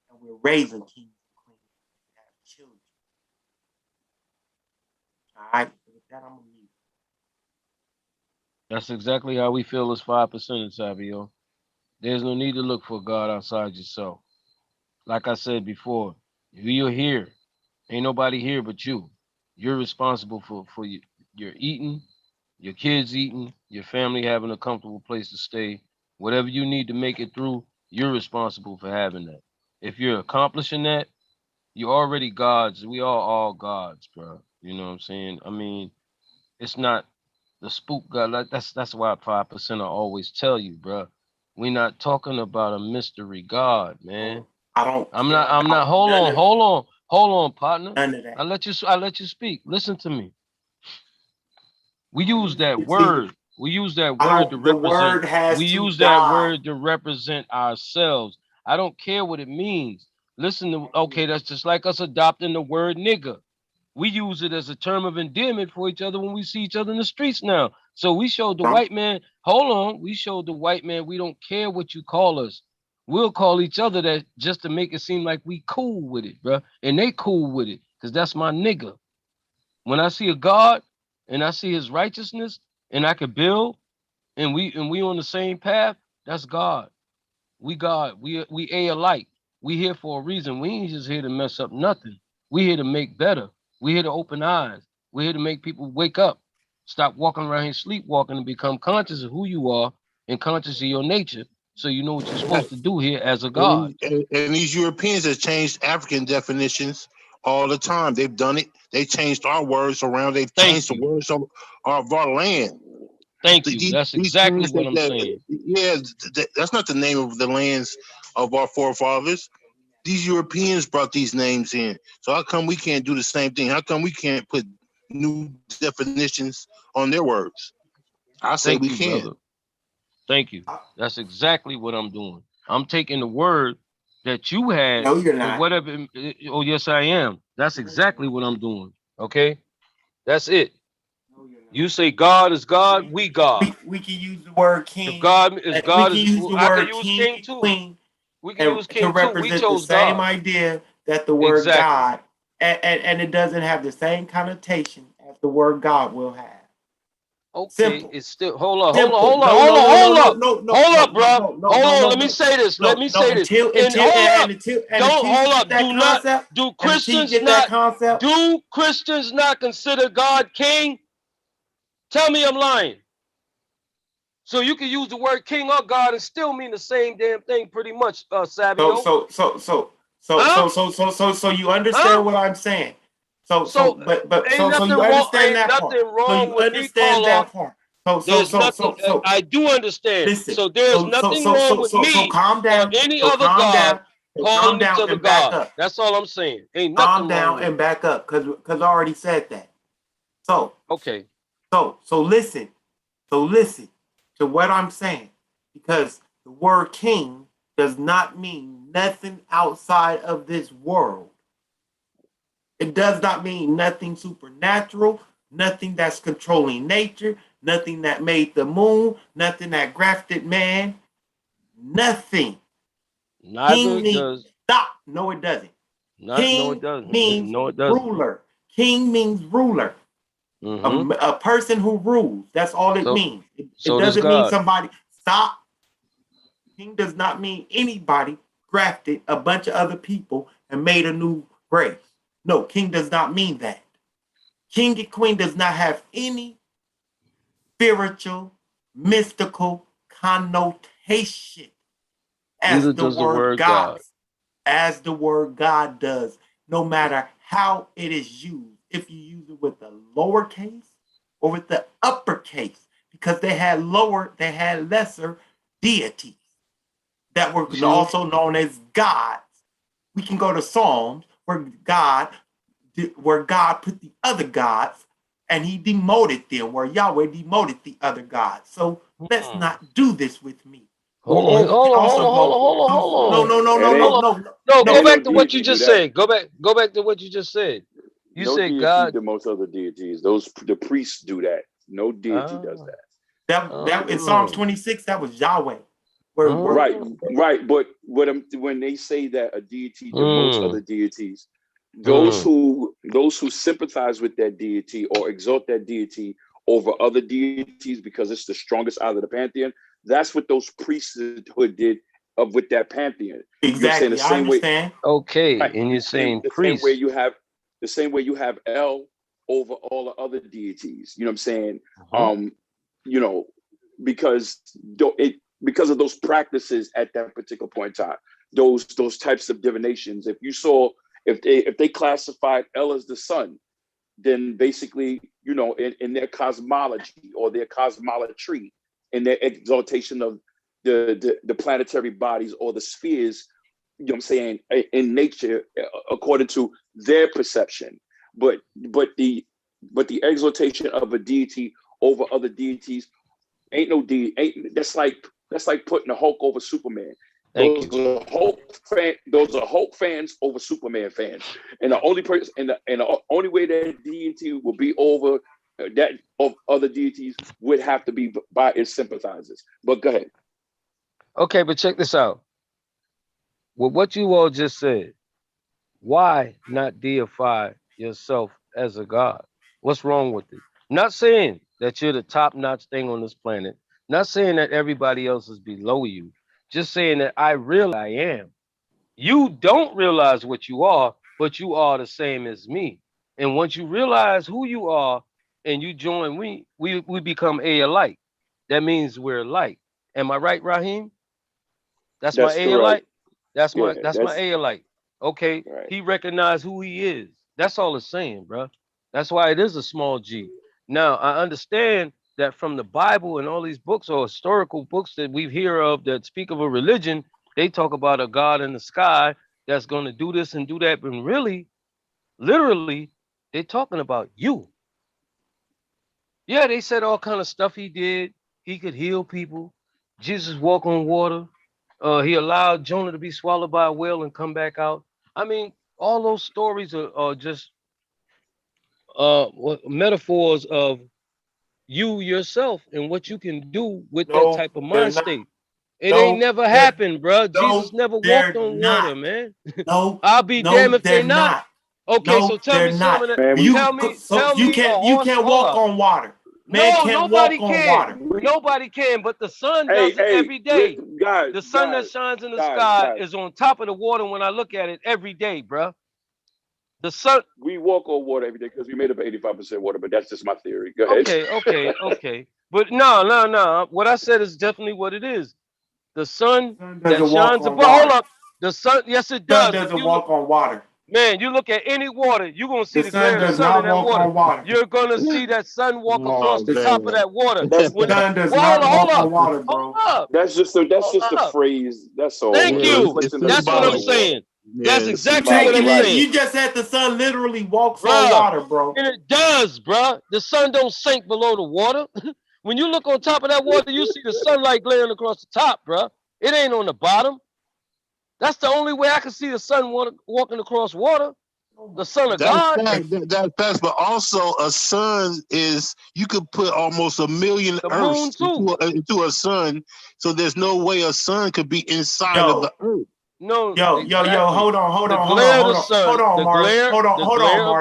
And we're raising kings and queens to have children. All right, with that, I'm going to mute. That's exactly how we feel as 5%, Savio. There's no need to look for God outside yourself. Like I said before, if you're here, ain't nobody here but you. You're responsible for your eating, your kids eating, your family having a comfortable place to stay. Whatever you need to make it through, you're responsible for having that. If you're accomplishing that, you're already gods. We are all gods, bro. You know what I'm saying? I mean, it's not the spook God. Like that's why 5% I always tell you, bro. We're not talking about a mystery God, man. I'm not. Hold on, partner. None of that. I let you speak. Listen to me. We use that word. We use that word to represent. The word has we to use die. that word to represent ourselves. I don't care what it means. Listen to okay. That's just like us adopting the word nigga. We use it as a term of endearment for each other when we see each other in the streets now. So we showed the white man, hold on, we showed the white man we don't care what you call us. We'll call each other that just to make it seem like we cool with it, bro. And they cool with it, because that's my nigga. When I see a God and I see his righteousness and I can build and we on the same path, that's God. We God. We A alike. We here for a reason. We ain't just here to mess up nothing. We here to make better. We here to open eyes. We're here to make people wake up. Stop walking around here sleepwalking and become conscious of who you are and conscious of your nature, so you know what you're supposed to do here as a God. And these Europeans have changed African definitions all the time. They've done it. They changed our words around. They've changed the words of our land. Thank you. That's exactly what I'm saying. Yeah, that's not the name of the lands of our forefathers. These Europeans brought these names in. So how come we can't do the same thing? How come we can't put new definitions on their words? I say we can. Brother. Thank you. That's exactly what I'm doing. I'm taking the word that you had. No, you're not. Whatever. Oh, yes, I am. That's exactly what I'm doing. Okay? That's it. You say God is God, we God. We can use the word king. If God is God, we can use the word king too. Queen. We can use king to represent too. We chose the same God. idea that the word God, and it doesn't have the same connotation as the word God will have. Okay, simple. It's still hold up, simple. hold up, bro. Hold on, let me say this. Let me say this. Until Do Christians not consider God king? Tell me I'm lying. So you can use the word king or God and still mean the same damn thing, pretty much, Savio. So you understand what I'm saying? So you understand that part. So you understand that part. I do understand. Listen, so there's nothing wrong with me. So calm down. Or any other God calling each other God. That's all I'm saying. Ain't nothing calm down and back up, because I already said that. So okay. So listen to what I'm saying, because the word king does not mean nothing outside of this world. It does not mean nothing supernatural, nothing that's controlling nature, nothing that made the moon, nothing that grafted man, nothing. Neither does. Stop. No, it doesn't. No, it doesn't. No, it doesn't. Ruler. King means ruler. A person who rules. That's all it means. It doesn't mean somebody. Stop. King does not mean anybody grafted a bunch of other people and made a new race. No, king does not mean that. King and queen does not have any spiritual, mystical connotation as the word God. As the word God does, no matter how it is used. If you use it with the lowercase or with the uppercase, because they had lesser deities that were also known as gods. We can go to Psalms where God put the other gods and he demoted them, where Yahweh demoted the other gods. So let's not do this with me. Hold on. No, go back to what you just said. Go back to what you just said. You said God. The most other deities. The priests do that. No deity does that. That in Psalms 26, that was Yahweh. Right. But when they say that a deity demotes other deities, those who sympathize with that deity or exalt that deity over other deities because it's the strongest out of the pantheon, that's what those priesthood did with that pantheon. Exactly. The same way. Okay, right. And you're saying priest. The same way you have El over all the other deities. You know what I'm saying? Because of those practices at that particular point in time, those types of divinations. If they classified El as the sun, then basically, in their cosmology or their cosmolatry, in their exaltation of the planetary bodies or the spheres, you know what I'm saying, in nature, according to their perception. But the exaltation of a deity over other deities that's like putting the Hulk over Superman. Those are Hulk fans over Superman fans. And the only person and the only way that deity will be over that of other deities would have to be by its sympathizers. But go ahead. Okay, but check this out. With what you all just said, why not deify yourself as a god? What's wrong with it? Not saying that you're the top-notch thing on this planet. Not saying that everybody else is below you. Just saying that I am. You don't realize what you are, but you are the same as me. And once you realize who you are and you join we become alike. That means we're alike. Am I right, Raheem? That's my alike. That's my alike. Okay, right. He recognized who he is. That's all it's saying, bro. That's why it is a small G. Now, I understand that from the Bible and all these books or historical books that we hear of that speak of a religion, they talk about a God in the sky that's going to do this and do that. But really, literally, they're talking about you. Yeah, they said all kind of stuff he did. He could heal people. Jesus walked on water. He allowed Jonah to be swallowed by a whale and come back out. I mean, all those stories are just metaphors of you yourself and what you can do with that type of mind state. It ain't never happened, bro. Jesus never walked on water, man. No, I'll be damned if they're not. Okay, so tell me some of that. You can't walk on water. Man nobody can. Nobody can, but the sun does it every day. The sun that shines in the sky is on top of the water when I look at it every day, bro. The sun. We walk on water every day because we made up 85% water, but that's just my theory. Go ahead. Okay. But no. What I said is definitely what it is. The sun that shines above. Hold up. The sun, yes, it does. The sun doesn't walk on water. Man, you look at any water, you're going to see the glare of the sun in that water. You're going to see that sun walk across the top of that water. The sun does not walk on water, bro. Hold up. That's just a phrase. That's all. Thank you. That's what I'm saying. That's exactly what I'm saying. You just said the sun literally walks on water, bro. And it does, bro. The sun don't sink below the water. When you look on top of that water, you see the sunlight glaring across the top, bro. It ain't on the bottom. That's the only way I can see the sun walking across water. The Son of God. That's fast, but also a sun is, you could put almost 1 million Earths into a sun, so there's no way a sun could be inside of the Earth. No, exactly. Hold on, the glare of the sun, the glare of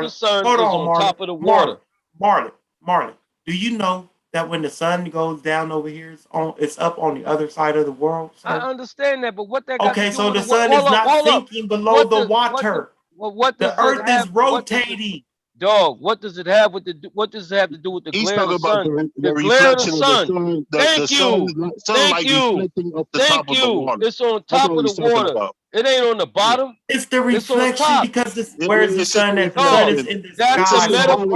the sun is on top of the water. Marlon, do you know that when the sun goes down over here, it's up on the other side of the world? Sir? I understand that, but what that got to do so with the sun is not sinking below the water. What the Earth is rotating. Dog, what does it have with what does it have to do with the glare of the sun? The glare of the sun. Thank you. Sunlight reflecting off the top of the water. It's on top of the water. It ain't on the bottom. It's the reflection because where's the sun at? The sun is in the sky. That's the metaphor.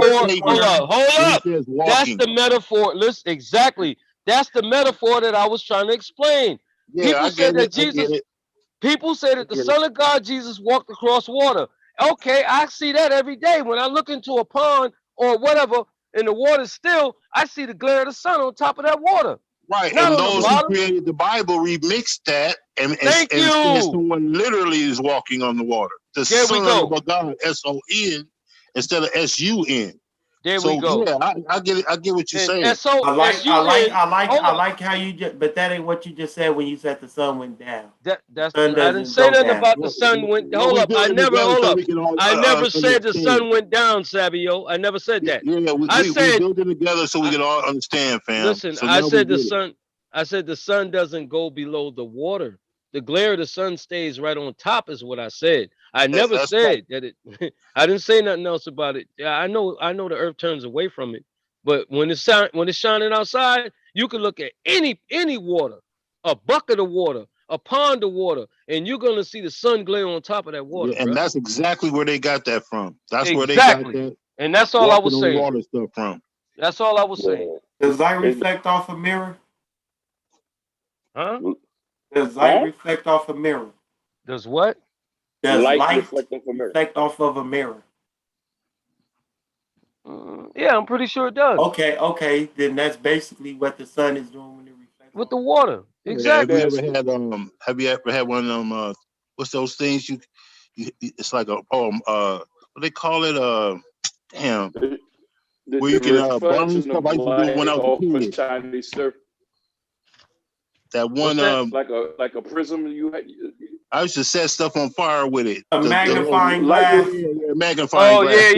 Hold up. That's the metaphor. Listen, exactly. That's the metaphor that I was trying to explain. People say that Jesus. People say that the Son of God, Jesus, walked across water. Okay, I see that every day. When I look into a pond or whatever, and the water's still, I see the glare of the sun on top of that water. Right, and those who created the Bible remixed that and someone literally is walking on the water. The Son of God, S-O-N, instead of S-U-N. There we go. Yeah, I get it. I get what you're saying. I like how you just, but that ain't what you just said when you said the sun went down. I didn't say nothing about the sun went. Hold up. I never said the sun went down, Sabio. I never said that. Yeah, we build it together so we can all understand, fam. Listen, I said the sun. I said the sun doesn't go below the water. The glare of the sun stays right on top, is what I said. I never said that it. I didn't say nothing else about it. I know the earth turns away from it, but when it's shining outside, you can look at any water, a bucket of water, a pond of water, and you're gonna see the sun glare on top of that water. Yeah, and that's exactly where they got that from. That's where they got that. And that's all I was saying. Water stuff from. That's all I was saying. Does light reflect off a mirror? Huh? Does light reflect off a mirror? Does what? Does light reflect off of a mirror? Yeah, I'm pretty sure it does. Okay, then that's basically what the sun is doing when it reflects with the water. Exactly. Yeah, have you ever had one of them? What's those things you it's like a what they call it? Damn. Where you can burn stuff. I used to do one out the kid. That one like a prism you had. I used to set stuff on fire with it. A magnifying glass. Yeah, magnifying glass.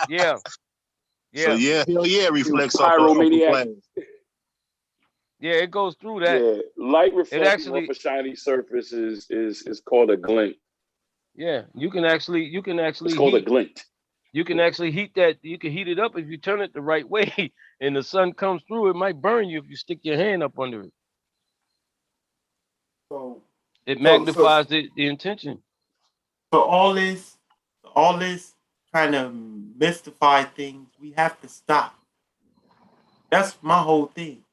Yeah. So hell yeah, reflects off of glass. Yeah, it goes through that. Yeah, light reflecting off a shiny surface is called a glint. Yeah, you can actually it's called a glint. You can actually heat that. You can heat it up if you turn it the right way, and the sun comes through. It might burn you if you stick your hand up under it. So it magnifies the intention. So all this kind of mystify things, we have to stop. That's my whole thing.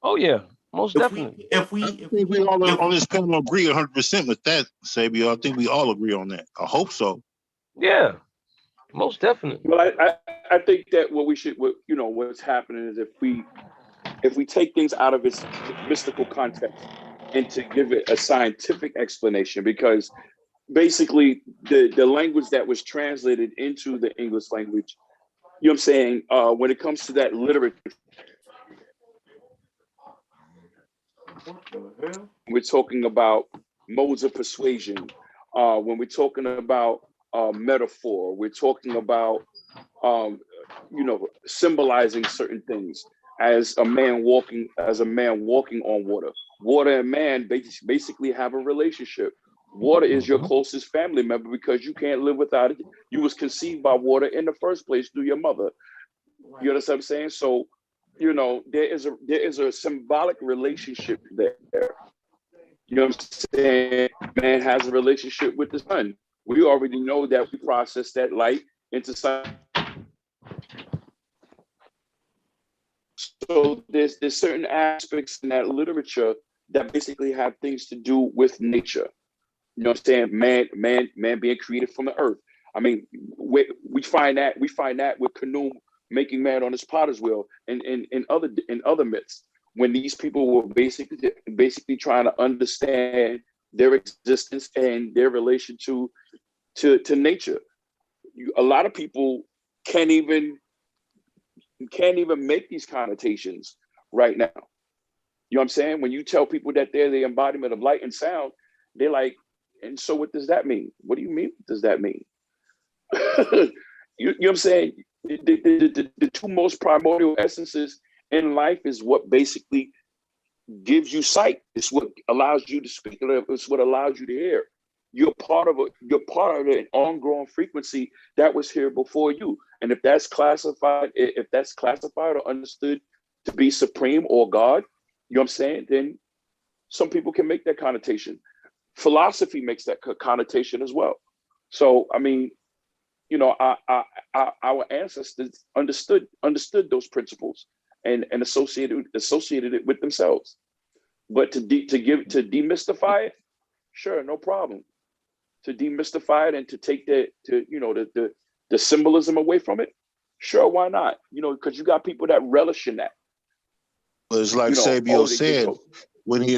Oh yeah, most definitely. I think we all on this panel agree 100% with that, Sabio. I think we all agree on that. I hope so. Yeah, most definitely. Well, I think that what's happening is if we take things out of its mystical context and to give it a scientific explanation, because basically the language that was translated into the English language, you know what I'm saying, when it comes to that literature, we're talking about modes of persuasion. When we're talking about metaphor, we're talking about symbolizing certain things as a man walking on water. Water and man basically have a relationship. Water is your closest family member because you can't live without it. You was conceived by water in the first place through your mother. You understand what I'm saying? So, there is a symbolic relationship there. You know what I'm saying? Man has a relationship with the sun. We already know that we process that light into sun. So there's certain aspects in that literature that basically have things to do with nature. You know what I'm saying? Man being created from the earth. I mean, we find that with Canaan making man on his potter's wheel and other myths, when these people were basically trying to understand their existence and their relation to to nature. A lot of people can't even make these connotations right now. You know what I'm saying? When you tell people that they're the embodiment of light and sound, they're like, and so what does that mean? What do you mean? What does that mean? You know what I'm saying? The two most primordial essences in life is what basically gives you sight. It's what allows you to speak. It's what allows you to hear. You're part of an ongoing frequency that was here before you. And if that's classified or understood to be supreme or God, you know what I'm saying? Then some people can make that connotation. Philosophy makes that connotation as well. So, I mean, you know, our ancestors understood those principles and associated it with themselves. But to demystify it, sure, no problem. To demystify it and to take the symbolism away from it, sure, why not? You know, because you got people that relish in that. But it's like Sabio said when he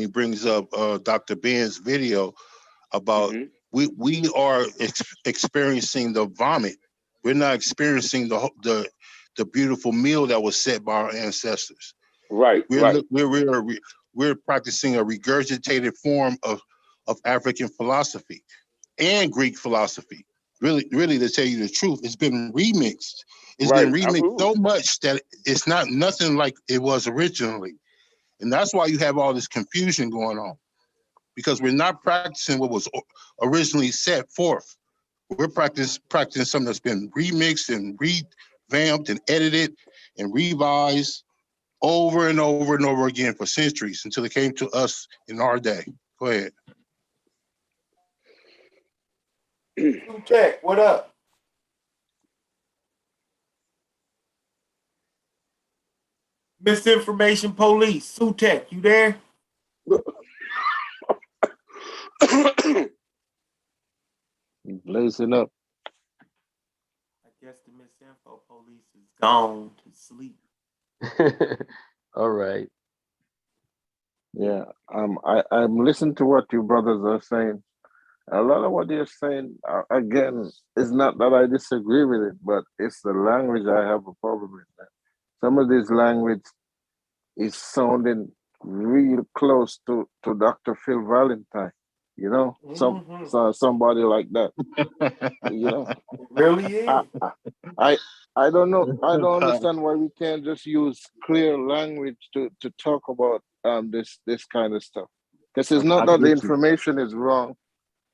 brings up Dr. Ben's video about we are experiencing the vomit. We're not experiencing the beautiful meal that was set by our ancestors. Right. We're practicing a regurgitated form of African philosophy and Greek philosophy. Really, to tell you the truth, it's been remixed. It's been remixed so much that it's not nothing like it was originally. And that's why you have all this confusion going on, because we're not practicing what was originally set forth. We're practicing something that's been remixed and revamped and edited and revised over and over and over again for centuries until it came to us in our day. Go ahead. Tech, what up? Misinformation police, Sutek, you there? Blazing up. I guess the misinfo police is gone to sleep. All right. Yeah, I'm listening to what you brothers are saying. A lot of what they're saying, again, is not that I disagree with it, but it's the language I have a problem with. That. Some of this language is sounding real close to Dr. Phil Valentine, you know, somebody like that, you know. It really is. I don't know. I don't understand why we can't just use clear language to talk about this kind of stuff. Because it's not that the information is wrong,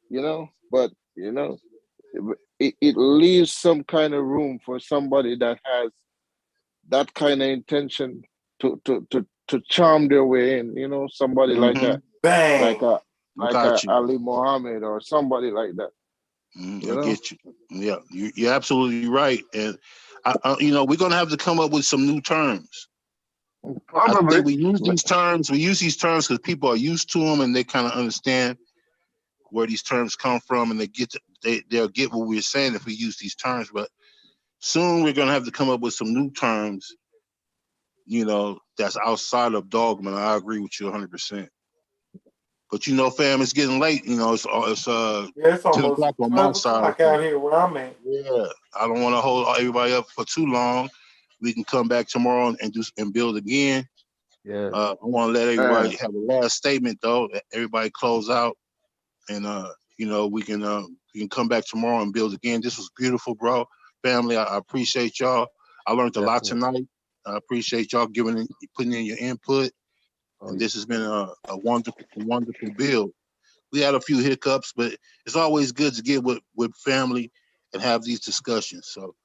you know, but you know, it leaves some kind of room for somebody that has that kind of intention to charm their way in, you know, somebody like a Ali Muhammad or somebody like that. I get you. Yeah, you're absolutely right. And you know, we're gonna have to come up with some new terms. Probably. I think we use these terms because people are used to them and they kind of understand where these terms come from, and they'll get what we're saying if we use these terms. But soon we're gonna have to come up with some new terms, you know, that's outside of dogma. And I agree with you 100%. But you know, fam, it's getting late. You know, it's 10 o'clock on my side out here where I'm at. Yeah, I don't want to hold everybody up for too long. We can come back tomorrow and build again. Yeah. I want to let everybody have a last statement though. That everybody close out, and you know, we can come back tomorrow and build again. This was beautiful, bro. Family, I appreciate y'all. I learned a lot tonight. I appreciate y'all putting in your input. And this has been a wonderful build. We had a few hiccups, but it's always good to get with family and have these discussions. So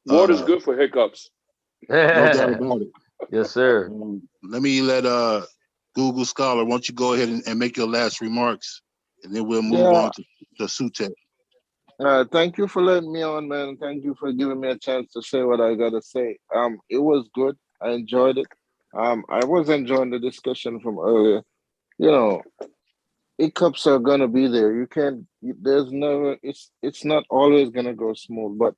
water's good for hiccups. No doubt about it. Yes, sir. Let Google Scholar, why don't you go ahead and make your last remarks, and then we'll move on to Sutek. Thank you for letting me on, man. Thank you for giving me a chance to say what I gotta say. It was good. I enjoyed it. I was enjoying the discussion from earlier. You know, hiccups are gonna be there. You can't. There's never. It's not always gonna go smooth. But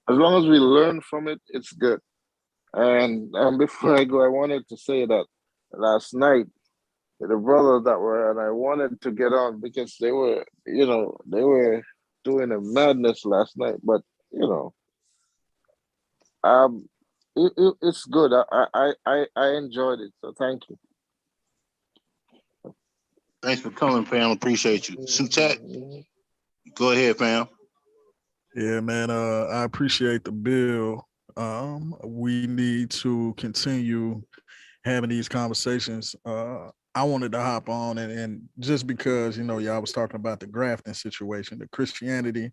as long as we learn from it, it's good. And before I go, I wanted to say that last night the brothers that were, and I wanted to get on because they were, they were doing a madness last night. But um, it's good. I enjoyed it. So thank you. Thanks for coming, fam. Appreciate you. Sutek, go ahead, fam. Yeah, man. I appreciate the bill. We need to continue having these conversations. I wanted to hop on and just because y'all was talking about the grafting situation, the Christianity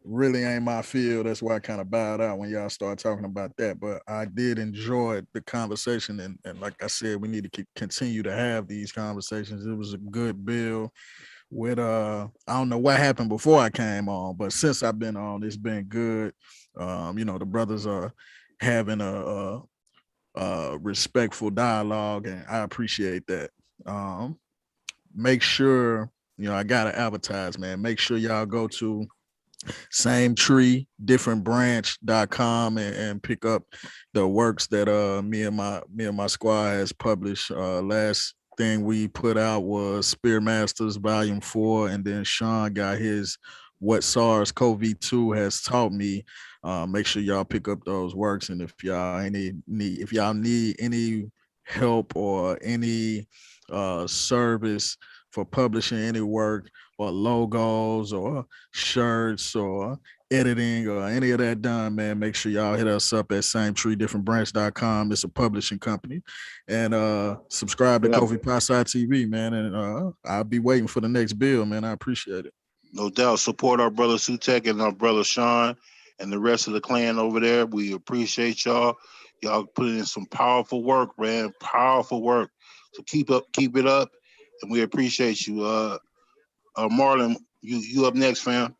really ain't my field. That's why I kind of bowed out when y'all started talking about that. But I did enjoy the conversation, and like I said, we need to continue to have these conversations. It was a good bill. With I don't know what happened before I came on, but since I've been on, it's been good. The brothers are having a respectful dialogue, and I appreciate that. Make sure I gotta advertise, man. Make sure y'all go to same tree different branch.com and pick up the works that me and my squad has published. Last thing we put out was Spear Masters Volume 4, and then Sean got his What SARS-CoV-2 Has Taught Me. Make sure y'all pick up those works, and if y'all need any help or any service for publishing any work or logos or shirts or editing or any of that done, man, make sure y'all hit us up at sametreedifferentbranch.com. It's a publishing company. And subscribe to Kofi Pasi TV, man. And I'll be waiting for the next bill, man. I appreciate it. No doubt. Support our brother Sutek and our brother Sean and the rest of the clan over there. We appreciate y'all. Y'all putting in some powerful work, man. Powerful work. So keep it up, and we appreciate you. Marlon, you up next, fam.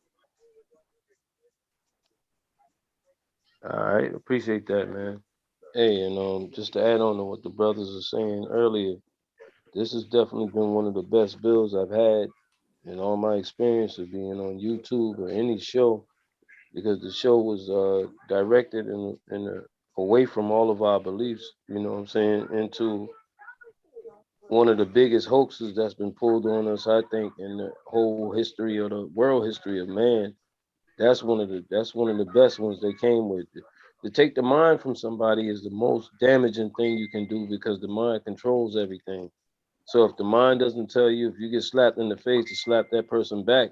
All right, appreciate that, man. Hey, and just to add on to what the brothers are saying earlier, this has definitely been one of the best bills I've had in all my experience of being on YouTube or any show, because the show was directed in away from all of our beliefs, you know what I'm saying, into one of the biggest hoaxes that's been pulled on us, I think, in the whole history of the world history of man. That's one of the best ones they came with. To take the mind from somebody is the most damaging thing you can do, because the mind controls everything. So if the mind doesn't tell you, if you get slapped in the face, to slap that person back,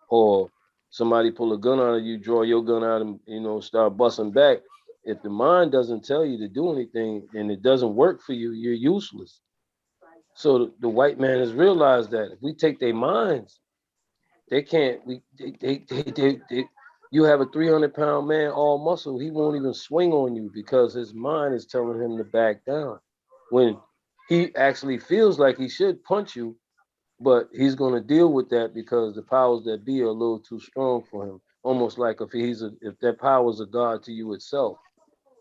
or somebody pull a gun out of you, draw your gun out and start busting back. If the mind doesn't tell you to do anything and it doesn't work for you, you're useless. So the white man has realized that if we take their minds, they can't. You have a 300-pound man, all muscle. He won't even swing on you because his mind is telling him to back down. When he actually feels like he should punch you, but he's going to deal with that because the powers that be are a little too strong for him. Almost like if that power is a god to you itself.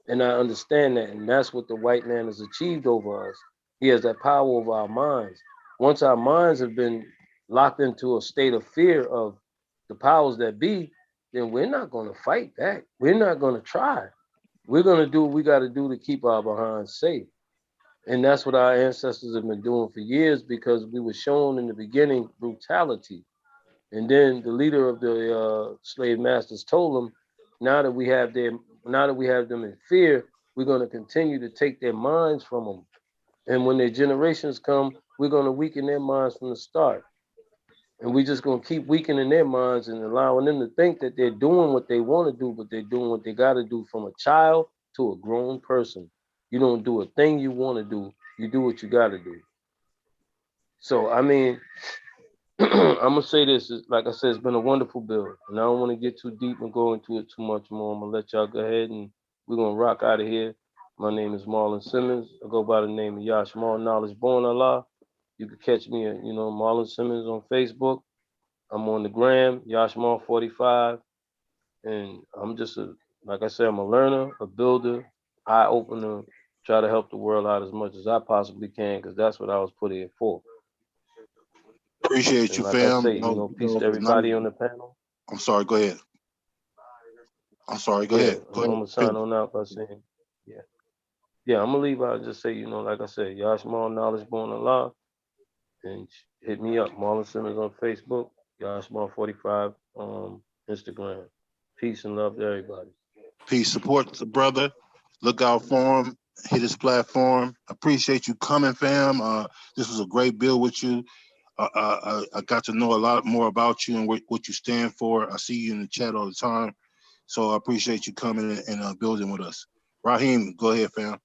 And I understand that, and that's what the white man has achieved over us. He has that power over our minds. Once our minds have been locked into a state of fear of the powers that be, then we're not going to fight back. We're not going to try. We're going to do what we got to do to keep our behinds safe. And that's what our ancestors have been doing for years, because we were shown in the beginning brutality. And then the leader of the slave masters told them, now that we have them in fear, we're going to continue to take their minds from them. And when their generations come, we're going to weaken their minds from the start. And we're just going to keep weakening their minds and allowing them to think that they're doing what they want to do, but they're doing what they got to do, from a child to a grown person. You don't do a thing you want to do. You do what you got to do. So, I mean, I'm going to say this. Like I said, it's been a wonderful bill. And I don't want to get too deep and go into it too much more. I'm going to let y'all go ahead and we're going to rock out of here. My name is Marlon Simmons. I go by the name of Yashmal Knowledge Born Allah. You can catch me at, Marlon Simmons on Facebook. I'm on the gram, Yashmal45. And I'm just like I said, I'm a learner, a builder, eye opener, try to help the world out as much as I possibly can, because that's what I was put here for. Appreciate and you, like fam. I say, peace to everybody on the panel. I'm sorry, go ahead. Go ahead. I'm gonna sign on out by saying, yeah, I'm gonna leave out and just say, like I said, Yashmal Knowledge Born Allah. And hit me up, Marlon Simmons on Facebook, Yashmar45 on Instagram. Peace and love to everybody. Peace. Support the brother. Look out for him. Hit his platform. Appreciate you coming, fam. This was a great build with you. I got to know a lot more about you and what you stand for. I see you in the chat all the time. So I appreciate you coming and building with us. Raheem, go ahead, fam.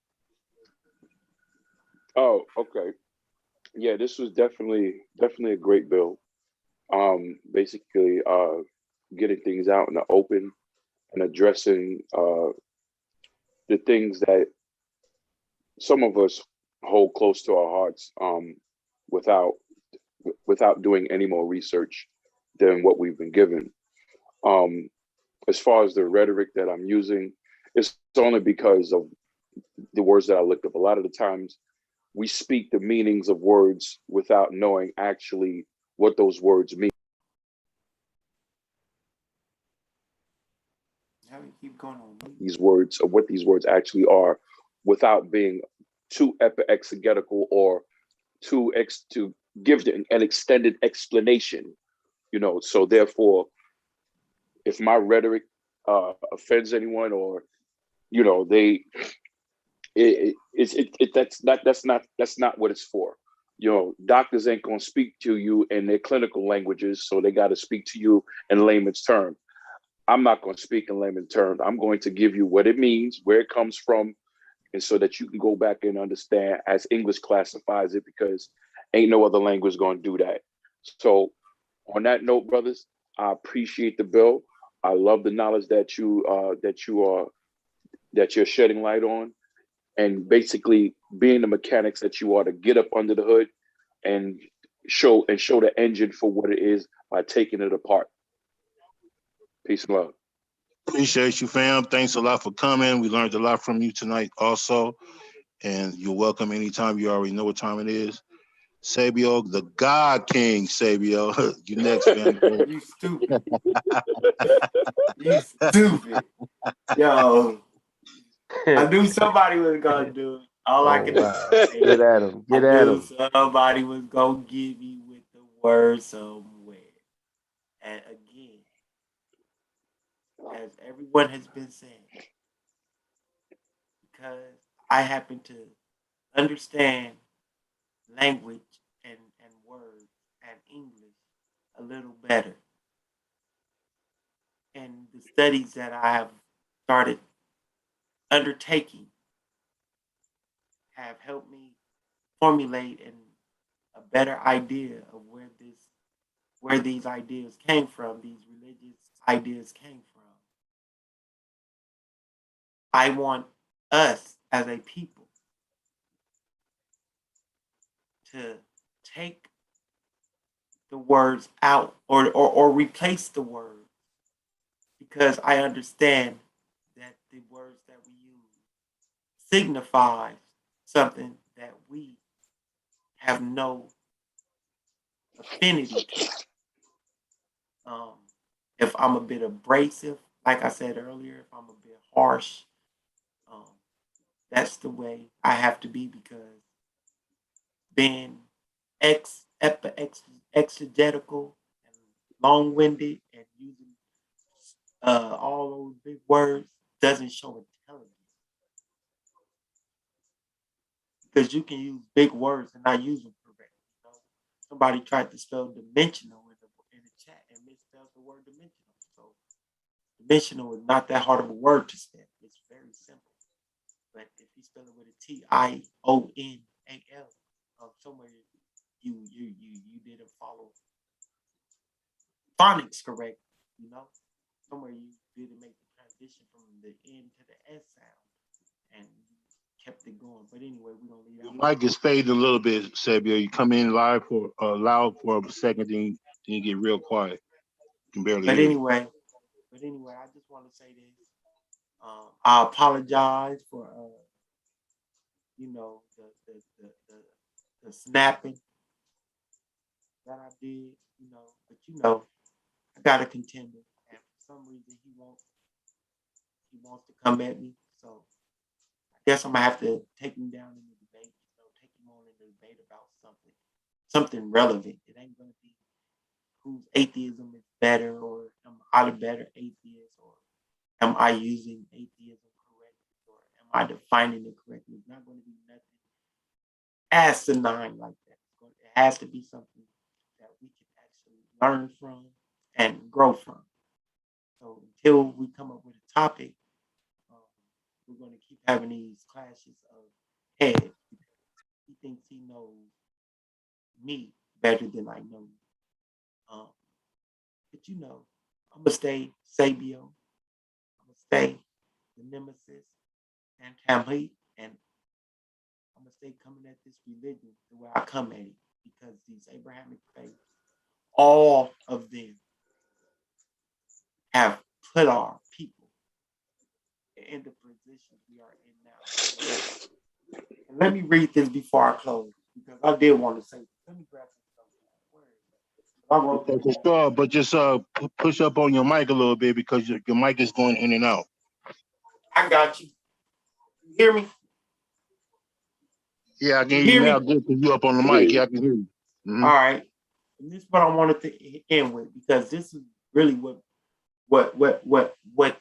Oh, okay. Yeah, this was definitely a great build. Basically, getting things out in the open and addressing the things that some of us hold close to our hearts, without doing any more research than what we've been given. As far as the rhetoric that I'm using, it's only because of the words that I looked up. A lot of the times we speak the meanings of words without knowing actually what those words mean. How do you keep going on? These words, or what these words actually are, without being too exegetical or to give an extended explanation. So therefore, if my rhetoric offends anyone, or that's not what it's for. Doctors ain't gonna speak to you in their clinical languages, so they got to speak to you in layman's terms. I'm not going to speak in layman's terms. I'm going to give you what it means, where it comes from, and so that you can go back and understand as English classifies it, because ain't no other language going to do that. So on that note, brothers, I appreciate the bill. I love the knowledge that you're shedding light on, and basically being the mechanics that you are to get up under the hood and show the engine for what it is by taking it apart. Peace and love. Appreciate you, fam. Thanks a lot for coming. We learned a lot from you tonight also. And you're welcome anytime. You already know what time it is. Sabio, the God King, Sabio. You next, fam. You stupid. You stupid. Yo. I knew somebody was going to do it. All I can do is say, get at him. Get at him. Somebody was going to give me with the word somewhere. And again, as everyone has been saying, because I happen to understand language and words and English a little better, and the studies that I have started undertaking have helped me formulate a better idea of where these ideas came from, these religious ideas came from. I want us as a people to take the words out or replace the words, because I understand that the words that we use signify something that we have no affinity to. If I'm a bit abrasive, like I said earlier, if I'm a bit harsh, that's the way I have to be, because being exegetical and long-winded and using all those big words doesn't show intelligence. Because you can use big words and not use them correctly. Somebody tried to spell dimensional in the chat and misspelled the word dimensional. So dimensional is not that hard of a word to spell. It's very simple. But if you spell it with a Tional, somewhere you didn't follow phonics correct, somewhere you didn't make the transition from the N to the S sound, and kept it going. But anyway, we're gonna leave that. Your mic is fading a little bit, Sabio. You come in live for loud for a second, then you get real quiet. You can barely hear anyway, I just want to say this. I apologize for the snapping that I did, but I got a contender, and for some reason he wants to come at me. So I guess I'm gonna have to take him down in the debate, take him on in the debate about something. something relevant. It ain't going to be whose atheism is better, or am I the better atheist, or am I using atheism correctly, or am I defining it correctly? It's not going to be nothing asinine like that. It has to be something that we can actually learn from and grow from. So until we come up with a topic, we're going to keep having these clashes of heads. He thinks he knows me better than I know you. But you know, I'm gonna stay Sabio. I'm gonna stay the Nemesis and Camhit, and I'm gonna stay coming at this religion the way I come at it, because these Abrahamic faiths, all of them have put our people in the position we are in now. And let me read this before I close, because I did want to say, let me grab Okay, for sure, but just push up on your mic a little bit, because your mic is going in and out. I got you. You hear me? Yeah, I can hear you now. Good, because you up on the mic. Yeah, I can hear you. Mm-hmm. All right. And this is what I wanted to end with, because this is really what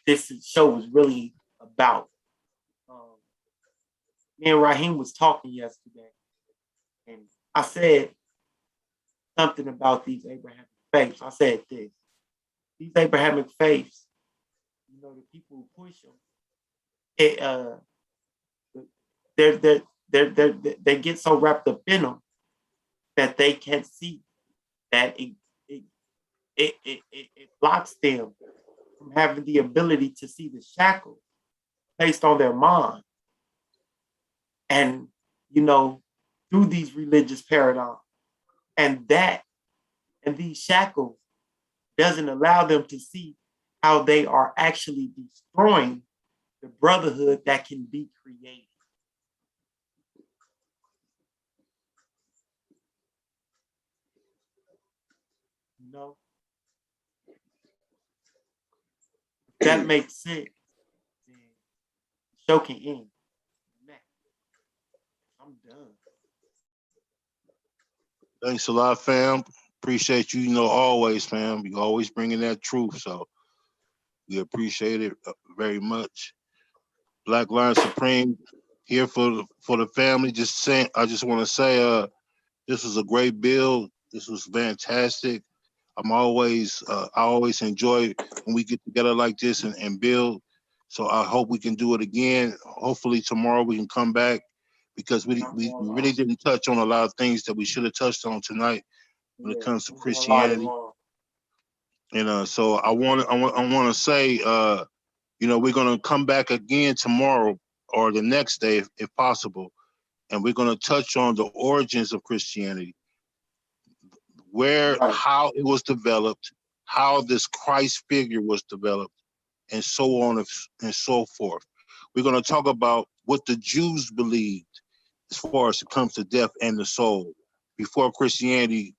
this show was really about. Me and Raheem was talking yesterday, and I said something about these Abrahamic faiths. I said this: these Abrahamic faiths, you know, the people who push them, they get so wrapped up in them that they can't see that it blocks them from having the ability to see the shackles placed on their mind. And, you know, through these religious paradigms, and these shackles doesn't allow them to see how they are actually destroying the brotherhood that can be created. You know, if that makes sense, then the show can end. I'm done. Thanks a lot, fam. Appreciate you. You know, always, fam. You always bringing that truth. So we appreciate it very much. Black Lion Supreme here for the family. Just saying, I just want to say, this was a great build. This was fantastic. I always enjoy when we get together like this and build. So I hope we can do it again. Hopefully tomorrow we can come back, because we really didn't touch on a lot of things that we should have touched on tonight when it comes to Christianity. And so I want to say, you know, we're going to come back again tomorrow or the next day if possible, and we're going to touch on the origins of Christianity, how it was developed, how this Christ figure was developed, and so on and so forth. We're going to talk about what the Jews believed as far as it comes to death and the soul before Christianity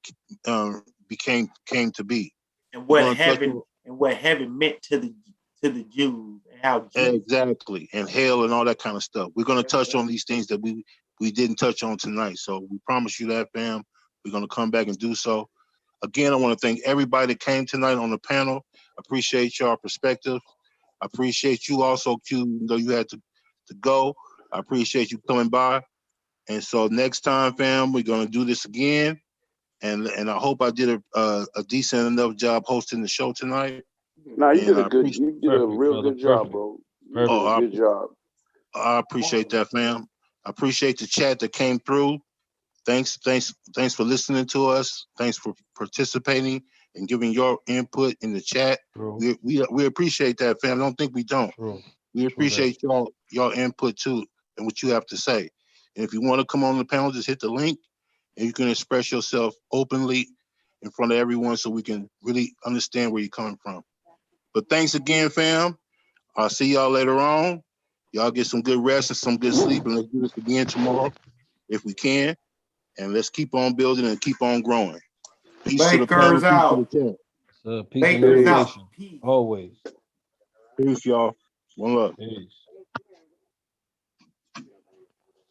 came to be. And what heaven meant to the Jews, and how Jews, exactly, and hell and all that kind of stuff. We're going to touch on these things that we didn't touch on tonight. So we promise you that, fam. We're going to come back and do so. Again, I want to thank everybody that came tonight on the panel. Appreciate your perspective. I appreciate you also, Q, even though you had to go. I appreciate you coming by. And so next time, fam, we're going to do this again. And I hope I did a decent enough job hosting the show tonight. No, you did a real good job, bro. You did a good job. I appreciate that, fam. I appreciate the chat that came through. Thanks for listening to us. Thanks for participating and giving your input in the chat. We appreciate that, fam. Don't think we don't. We appreciate y'all input too and what you have to say. And if you want to come on the panel, just hit the link and you can express yourself openly in front of everyone so we can really understand where you're coming from. But thanks again, fam. I'll see y'all later on. Y'all get some good rest and some good sleep, and let's do this again tomorrow if we can. And let's keep on building and keep on growing. Peace to the panel. Out. Peace to the chat. Peace and motivation. Always. Peace, y'all. One love. Peace.